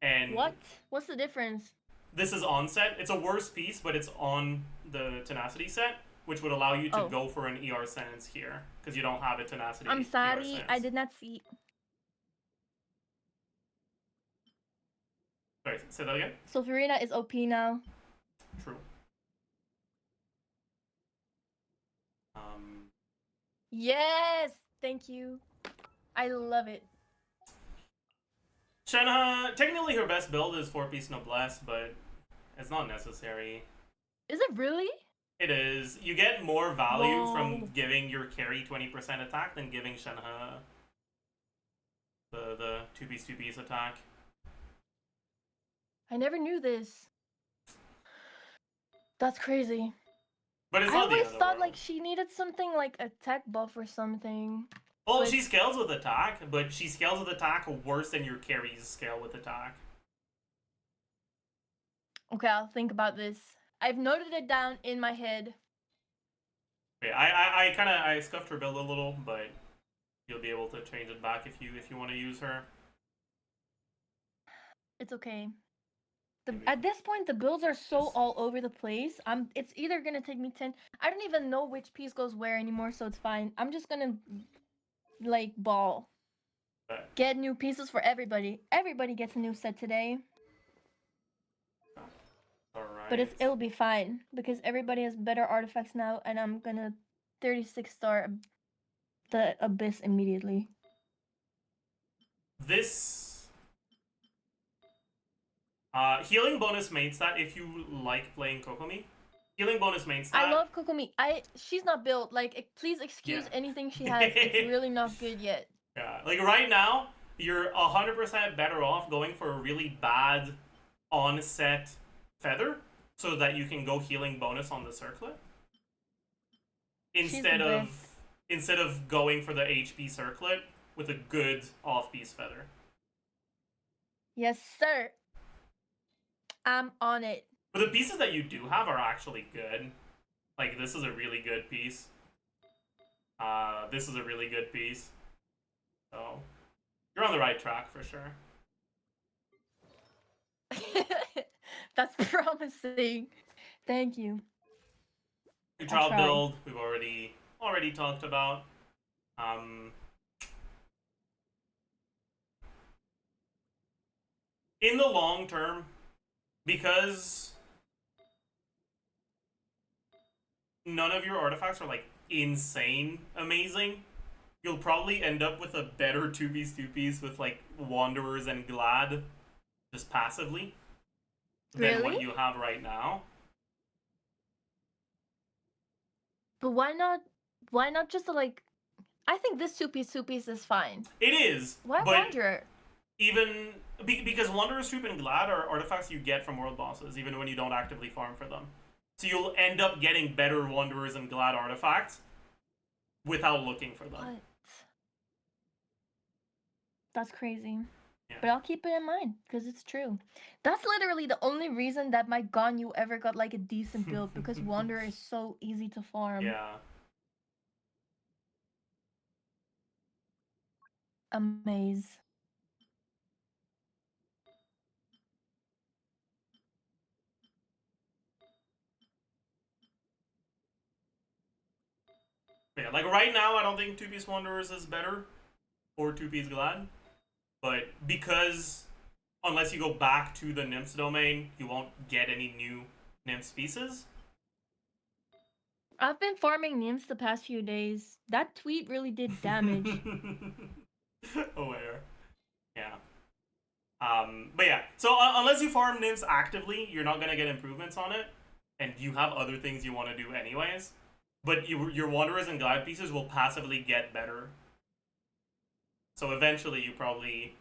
And What? What's the difference? this is on set. It's a worse piece, but it's on the Tenacity set, which would allow you to go for an ER Sans here, because you don't have a Tenacity I'm ER sorry, Sans. I did not see. Sorry, say that again? So Farina is OP now. True. Yes! Thank you. I love it. Shenhe, technically her best build is 4-piece Noblesse, but it's not necessary. Is it really? It is. You get more value from giving your carry 20% attack than giving Shenhe the 2-piece attack. I never knew this. That's crazy. But it's I not the always other thought world. like she needed something like a tech buff or something. Well, but... she scales with attack, but she scales with attack worse than your carries scale with attack. Okay, I'll think about this. I've noted it down in my head. Yeah, I scuffed her build a little, but you'll be able to change it back if you want to use her. It's okay. At this point, the builds are so all over the place. It's either gonna take me 10. I don't even know which piece goes where anymore, so it's fine. I'm just gonna like ball. Okay. Get new pieces for everybody. Everybody gets a new set today. Alright. But it'll be fine because everybody has better artifacts now, and I'm gonna 36 star the Abyss immediately. This healing bonus main stat if you like playing Kokomi. Healing bonus main stat. I love Kokomi. She's not built. Like, please excuse anything she has. It's really not good yet. Yeah, like right now, you're 100% better off going for a really bad on-set feather so that you can go healing bonus on the circlet instead of going for the HP circlet with a good off-piece feather. Yes, sir. I'm on it. But the pieces that you do have are actually good. Like, this is a really good piece. This is a really good piece. So, you're on the right track for sure. That's promising. Thank you. Your child build, we've already talked about. In the long term, because none of your artifacts are like insane amazing, you'll probably end up with a better 2-piece with like Wanderers and Glad just passively than what you have right now. But why not just like, I think this 2-piece is fine. It is. Why Wanderer? Even because Wanderer's Troop and Glad are artifacts you get from world bosses, even when you don't actively farm for them. So you'll end up getting better Wanderers and Glad artifacts without looking for them. What? That's crazy. Yeah. But I'll keep it in mind, because it's true. That's literally the only reason that my Ganyu ever got like a decent build, because Wanderer is so easy to farm. Yeah. Amaze. Yeah, like right now, I don't think 2-piece Wanderers is better or 2-piece Glad, but because unless you go back to the nymphs domain, you won't get any new nymph pieces. I've been farming nymphs the past few days. That tweet really did damage. Aware. Yeah. But yeah, so unless you farm nymphs actively, you're not gonna get improvements on it, and you have other things you want to do anyways. But your wanderers and glide pieces will passively get better. So eventually, you probably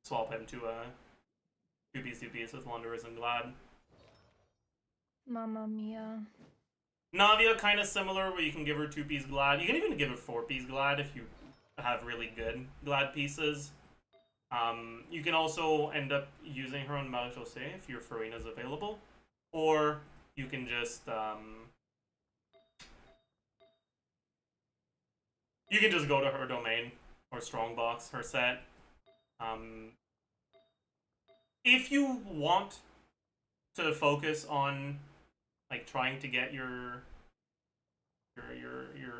swap him to a 2piece with wanderers and glad. Mamma mia. Navia kind of similar, where you can give her 2piece glad. You can even give her 4piece glad if you have really good glad pieces. You can also end up using her on Marie-José if your Farina is available, or you can just go to her domain or Strongbox, her set. If you want to focus on like trying to get your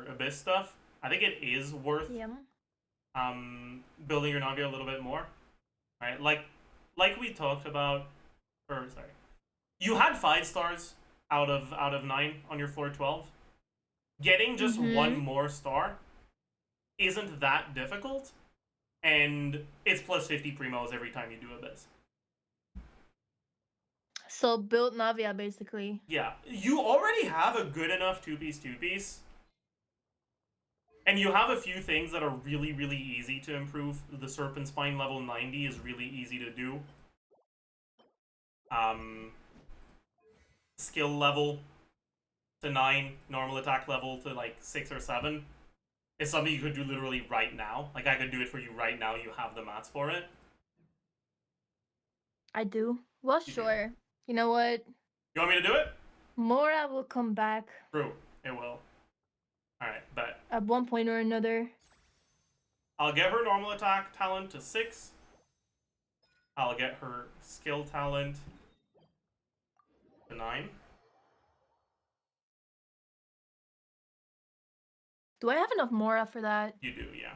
Abyss stuff, I think it is worth building your Navia a little bit more, right? Like we talked about, or sorry, you had 5 stars out of 9 on your floor 12. Getting just one more star isn't that difficult, and it's plus 50 primos every time you do Abyss. So build Navia basically. Yeah, you already have a good enough 2piece. And you have a few things that are really, really easy to improve. The Serpent Spine level 90 is really easy to do. Skill level to 9, normal attack level to like 6 or 7. It's something you could do literally right now. Like, I could do it for you right now. You have the mats for it. I do. Well, sure. You know what? You want me to do it? Mora will come back. True. It will. Alright, bet. At one point or another. I'll get her normal attack talent to 6. I'll get her skill talent to 9. Do I have enough Mora for that? You do, yeah.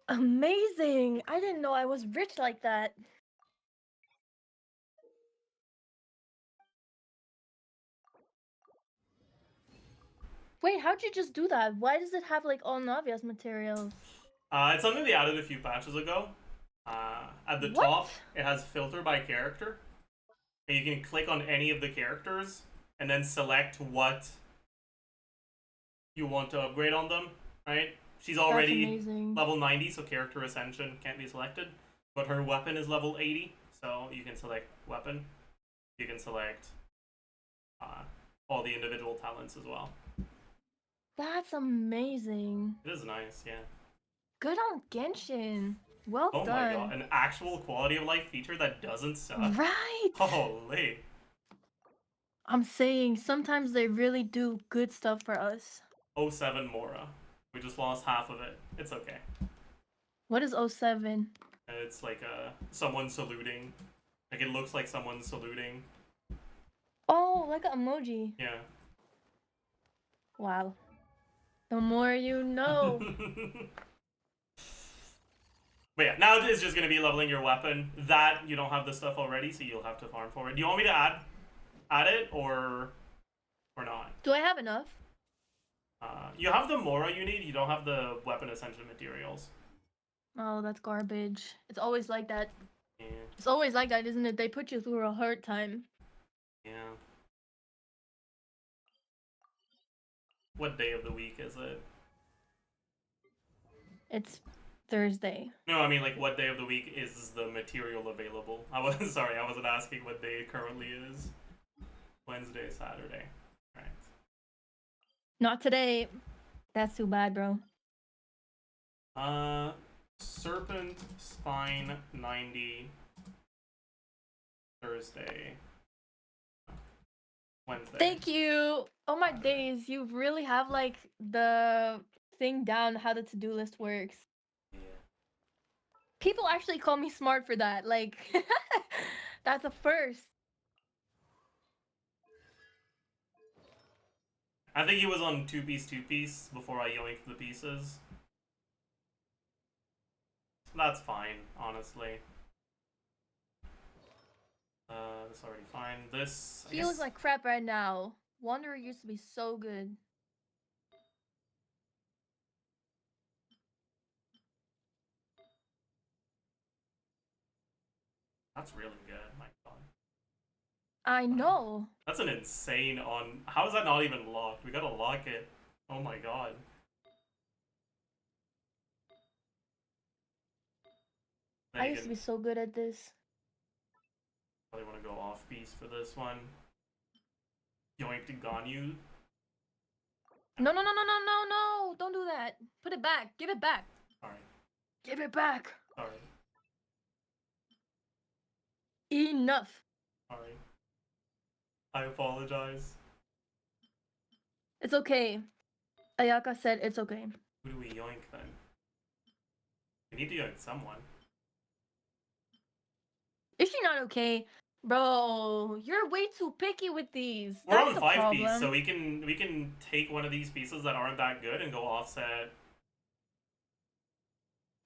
Amazing! I didn't know I was rich like that. Wait, how'd you just do that? Why does it have like all Navia's materials? It's something they added a few patches ago. At the top, it has filter by character. And you can click on any of the characters and then select what you want to upgrade on them, right? She's already level 90, so character ascension can't be selected. But her weapon is level 80, so you can select weapon. You can select all the individual talents as well. That's amazing. It is nice, yeah. Good on Genshin. Well done. Oh my god, an actual quality of life feature that doesn't suck. Right! Holy. I'm saying, sometimes they really do good stuff for us. 07 Mora. We just lost half of it. It's okay. What is 07? It's like someone saluting. Like, it looks like someone saluting. Oh, like an emoji. Yeah. Wow. The more you know. But yeah, now it's just going to be leveling your weapon. That, you don't have the stuff already, so you'll have to farm for it. Do you want me to add it, or not? Do I have enough? You have the Mora you need, you don't have the weapon ascension materials. Oh, that's garbage. It's always like that. Yeah. It's always like that, isn't it? They put you through a hard time. Yeah. What day of the week is it? It's Thursday. No, I mean, like, what day of the week is the material available? I wasn't asking what day it currently is. Wednesday, Saturday. Right. Not today. That's too bad, bro. Serpent Spine 90 Thursday. Wednesday. Thank you. Oh my days, you really have like the thing down how the to-do list works. Yeah. People actually call me smart for that. Like, that's a first. I think he was on 2piece before I yoinked the pieces. That's fine, honestly. fine. This, I He guess... looks like crap right now. Wanderer used to be so good. That's really good, my god. I know. That's an insane on... How is that not even locked? We gotta lock it. Oh my god. I used to be so good at this. Probably want to go off piece for this one. Yoink to Ganyu. No, no, no, no, no, no, no! Don't do that. Put it back. Give it back. Sorry. Give it back. Sorry. Enough. Sorry. I apologize. It's okay. Ayaka said it's okay. Who do we yoink then? We need to yoink someone. Is she not okay? Bro, you're way too picky with these. We're That's on the 5 problem. piece, so we can take one of these pieces that aren't that good and go offset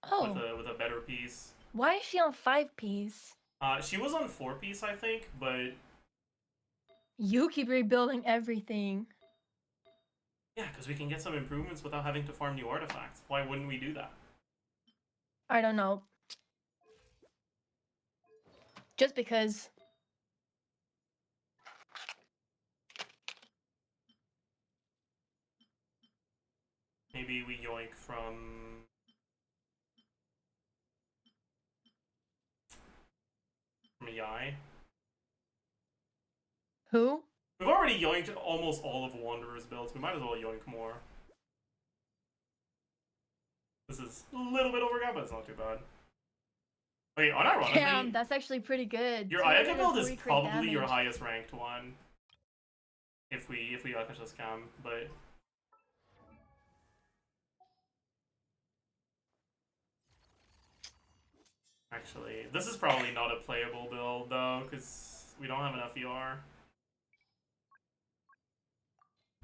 with a better piece. Why is she on 5 piece? She was on 4 piece, I think, but You keep rebuilding everything. yeah, because we can get some improvements without having to farm new artifacts. Why wouldn't we do that? I don't know. Just because. Maybe we yoink from... Yai. Who? We've already yoinked almost all of Wanderer's builds. We might as well yoink more. This is a little bit overkill, but it's not too bad. Wait, unironically... Damn, that's actually pretty good. Your Ayaka build is 240 crit probably your damage. highest ranked one. If we Yakasha scam, but... Actually, this is probably not a playable build, though, because we don't have enough ER.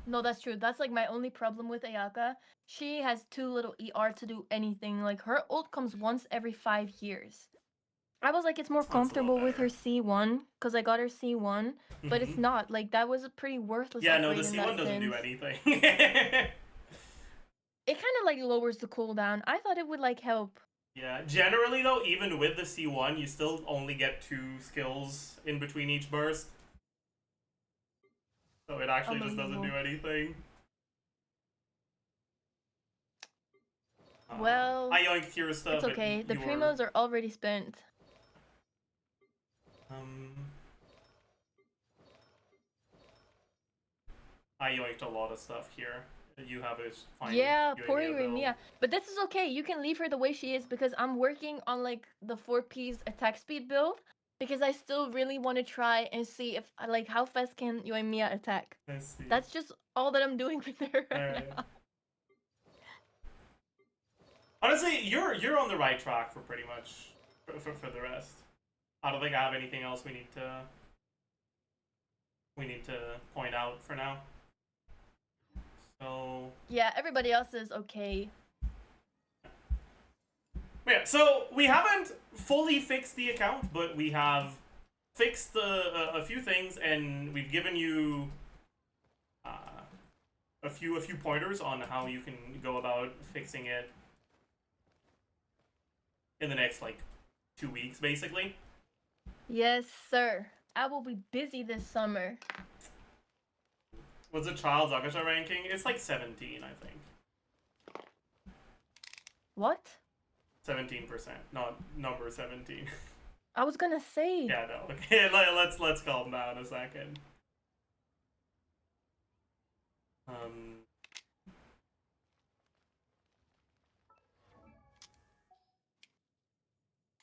No, that's true. That's like my only problem with Ayaka. She has too little ER to do anything. Like her ult comes once every 5 years. I was like, it's more That's a little comfortable with her better. C1 because I got her C1, but it's not. Like that was a pretty worthless. Yeah, no, the upgrade in C1 that doesn't do sense. anything. It kind of like lowers the cooldown. I thought it would like help. Yeah, generally though, even with the C1, you still only get 2 skills in between each burst. So it actually just doesn't do anything. Well, I yoinked Kirista, it's okay. The you primos are already spent. I yoinked a lot of stuff here. You have is fine. Yeah, poor Mia. But this is okay. You can leave her the way she is because I'm working on like the 4-piece attack speed build because I still really want to try and see if like how fast can Mia attack. I see. That's just all that I'm doing with her right now. Honestly, you're on the right track for pretty much for the rest. I don't think I have anything else we need to point out for now. So yeah, everybody else is okay. Yeah, so we haven't fully fixed the account, but we have fixed a few things, and we've given you a few pointers on how you can go about fixing it in the next like 2 weeks, basically. Yes, sir. I will be busy this summer. What's the child's Akasha ranking? It's like 17, I think. What? 17%, not number 17. I was gonna say. Yeah, no. Okay, let's calm down a second.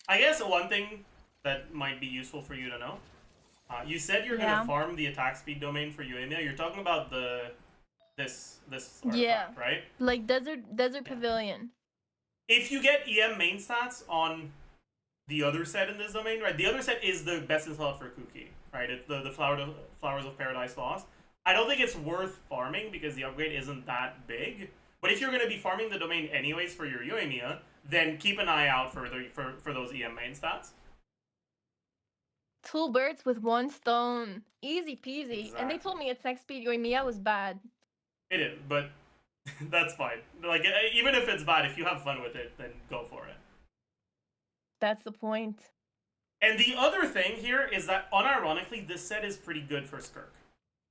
I guess one thing that might be useful for you to know. You said you're gonna farm the attack speed domain for Uemia. You're talking about this artifact, right? Like desert pavilion. If you get EM main stats on the other set in this domain, right? The other set is the best in slot for Kuki, right? It's the Flowers of Paradise Lost. I don't think it's worth farming because the upgrade isn't that big. But if you're going to be farming the domain anyways for your Uemia, then keep an eye out for those EM main stats. 2 birds with 1 stone. Easy peasy. And they Exactly. told me attack speed your meow was bad. It is, but that's fine. Like, even if it's bad, if you have fun with it, then go for it. That's the point. And the other thing here is that, unironically, this set is pretty good for Skirk.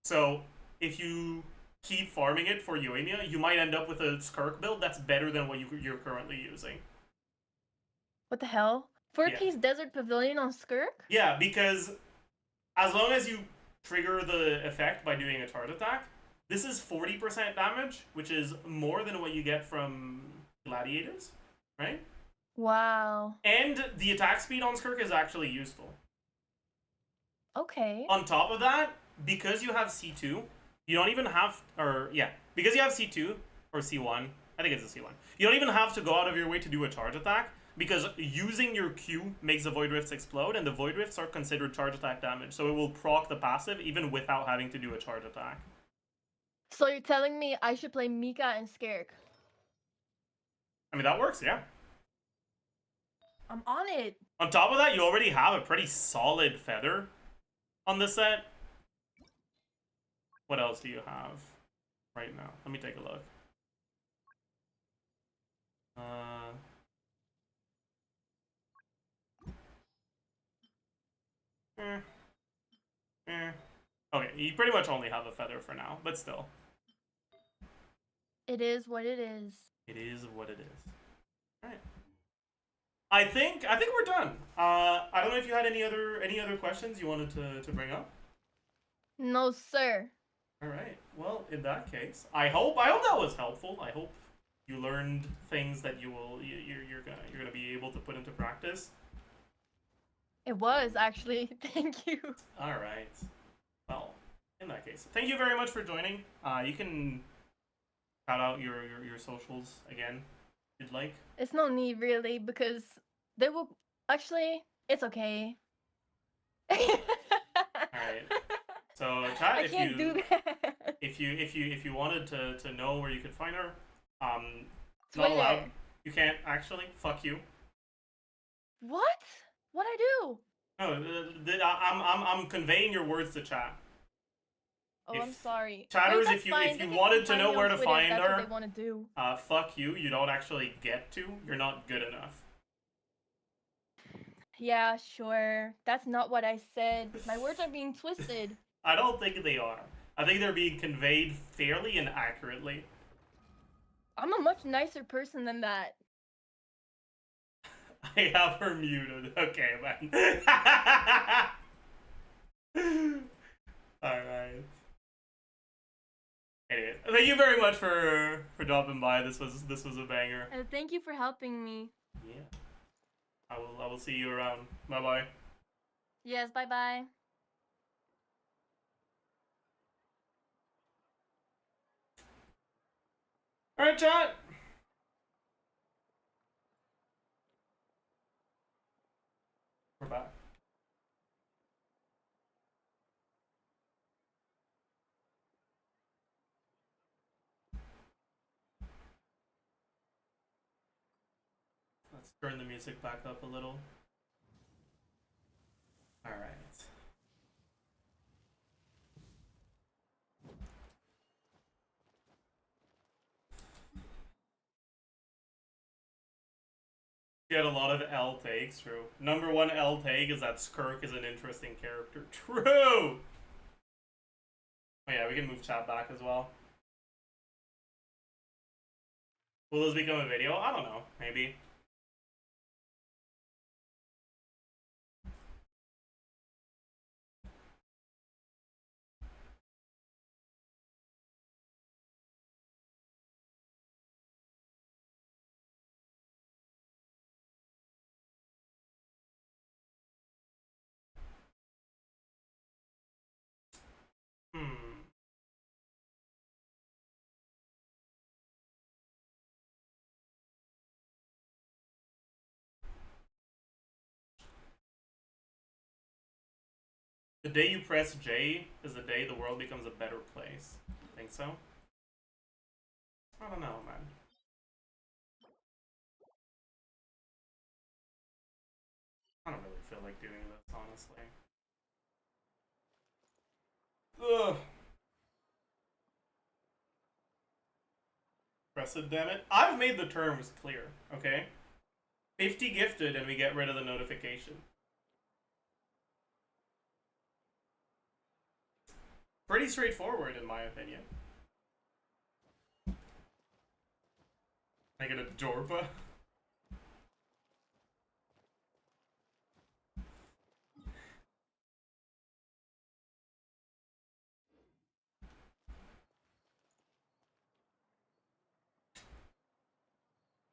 So, if you keep farming it for Yoemia, you might end up with a Skirk build that's better than what you're currently using. What the hell? 4 Yeah. piece Desert Pavilion on Skirk? Yeah, because as long as you trigger the effect by doing a charge attack, this is 40% damage, which is more than what you get from gladiators, right? Wow. And the attack speed on Skirk is actually useful. Okay. On top of that, because you have C2, you don't even have, because you have C2 or C1, I think it's a C1. You don't even have to go out of your way to do a charge attack, because using your Q makes the Void Rifts explode, and the Void Rifts are considered charge attack damage, so it will proc the passive even without having to do a charge attack. So you're telling me I should play Mika and Skirk? I mean, that works, yeah. I'm on it. On top of that, you already have a pretty solid feather on this set. What else do you have right now? Let me take a look. Okay, you pretty much only have a feather for now, but still. It is what it is. It is what it is. Alright. I think we're done. I don't know if you had any other questions you wanted to bring up. No, sir. Alright. Well, in that case, I hope that was helpful. I hope you learned things that you're gonna be able to put into practice. It was actually. Thank you. Alright. Well, in that case, thank you very much for joining. You can shout out your socials again, if you'd like. It's no need really, because they will actually. It's okay. All right. So chat, I can't do that. if you wanted to know where you could find her, Twitter. not allowed. You can't actually. Fuck you. What? What I do? No, I'm conveying your words to chat. Oh, I'm sorry. Chatters, Wait, if you fine. They wanted to can know find me where on to Twitter if find that's her, what they want to do. Fuck you. You don't actually get to. You're not good enough. Yeah, sure. That's not what I said. My words are being twisted. I don't think they are. I think they're being conveyed fairly and accurately. I'm a much nicer person than that. I have her muted. Okay, man. Alright. Anyway, thank you very much for dropping by. This was a banger. Thank you for helping me. Yeah. I will see you around. Bye bye. Yes, bye-bye. Alright, chat. We're back. Let's turn the music back up a little. Alright. You had a lot of L takes, true. Number one L take is that Skirk is an interesting character. True! Oh yeah, we can move chat back as well. Will this become a video? I don't know. Maybe. The day you press J is the day the world becomes a better place. Think so? I don't know, man. I don't really feel like doing this, honestly. Ugh. Press it, damn it. I've made the terms clear, okay? 50 gifted and we get rid of the notification. Pretty straightforward in my opinion. I get a Dorpa.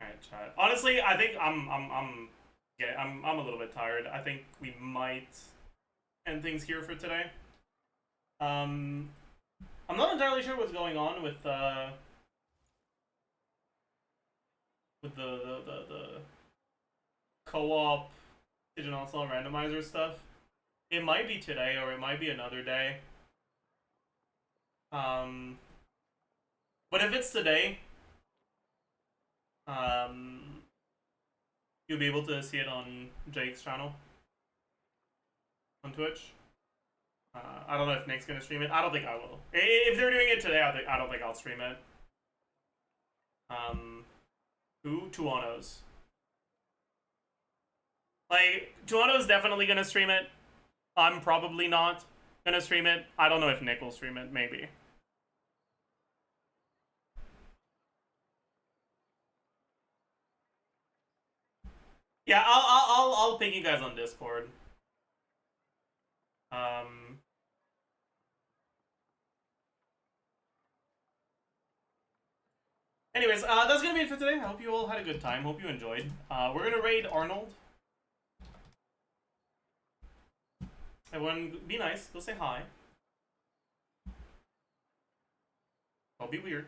Alright, chat. Honestly, I think I'm a little bit tired. I think we might end things here for today. I'm not entirely sure what's going on with the co-op Digital Onslaught randomizer stuff. It might be today or it might be another day. But if it's today, you'll be able to see it on Jake's channel on Twitch. I don't know if Nick's gonna stream it. I don't think I will. If they're doing it today, I don't think I'll stream it. Who? Tuano's. Like, Tuano's definitely gonna stream it. I'm probably not gonna stream it. I don't know if Nick will stream it. Maybe. Yeah, I'll ping you guys on Discord. Anyways, that's gonna be it for today. I hope you all had a good time. Hope you enjoyed. We're gonna raid Arnold. Everyone, be nice. Go say hi. Don't be weird.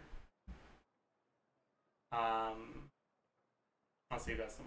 I'll see you guys tomorrow.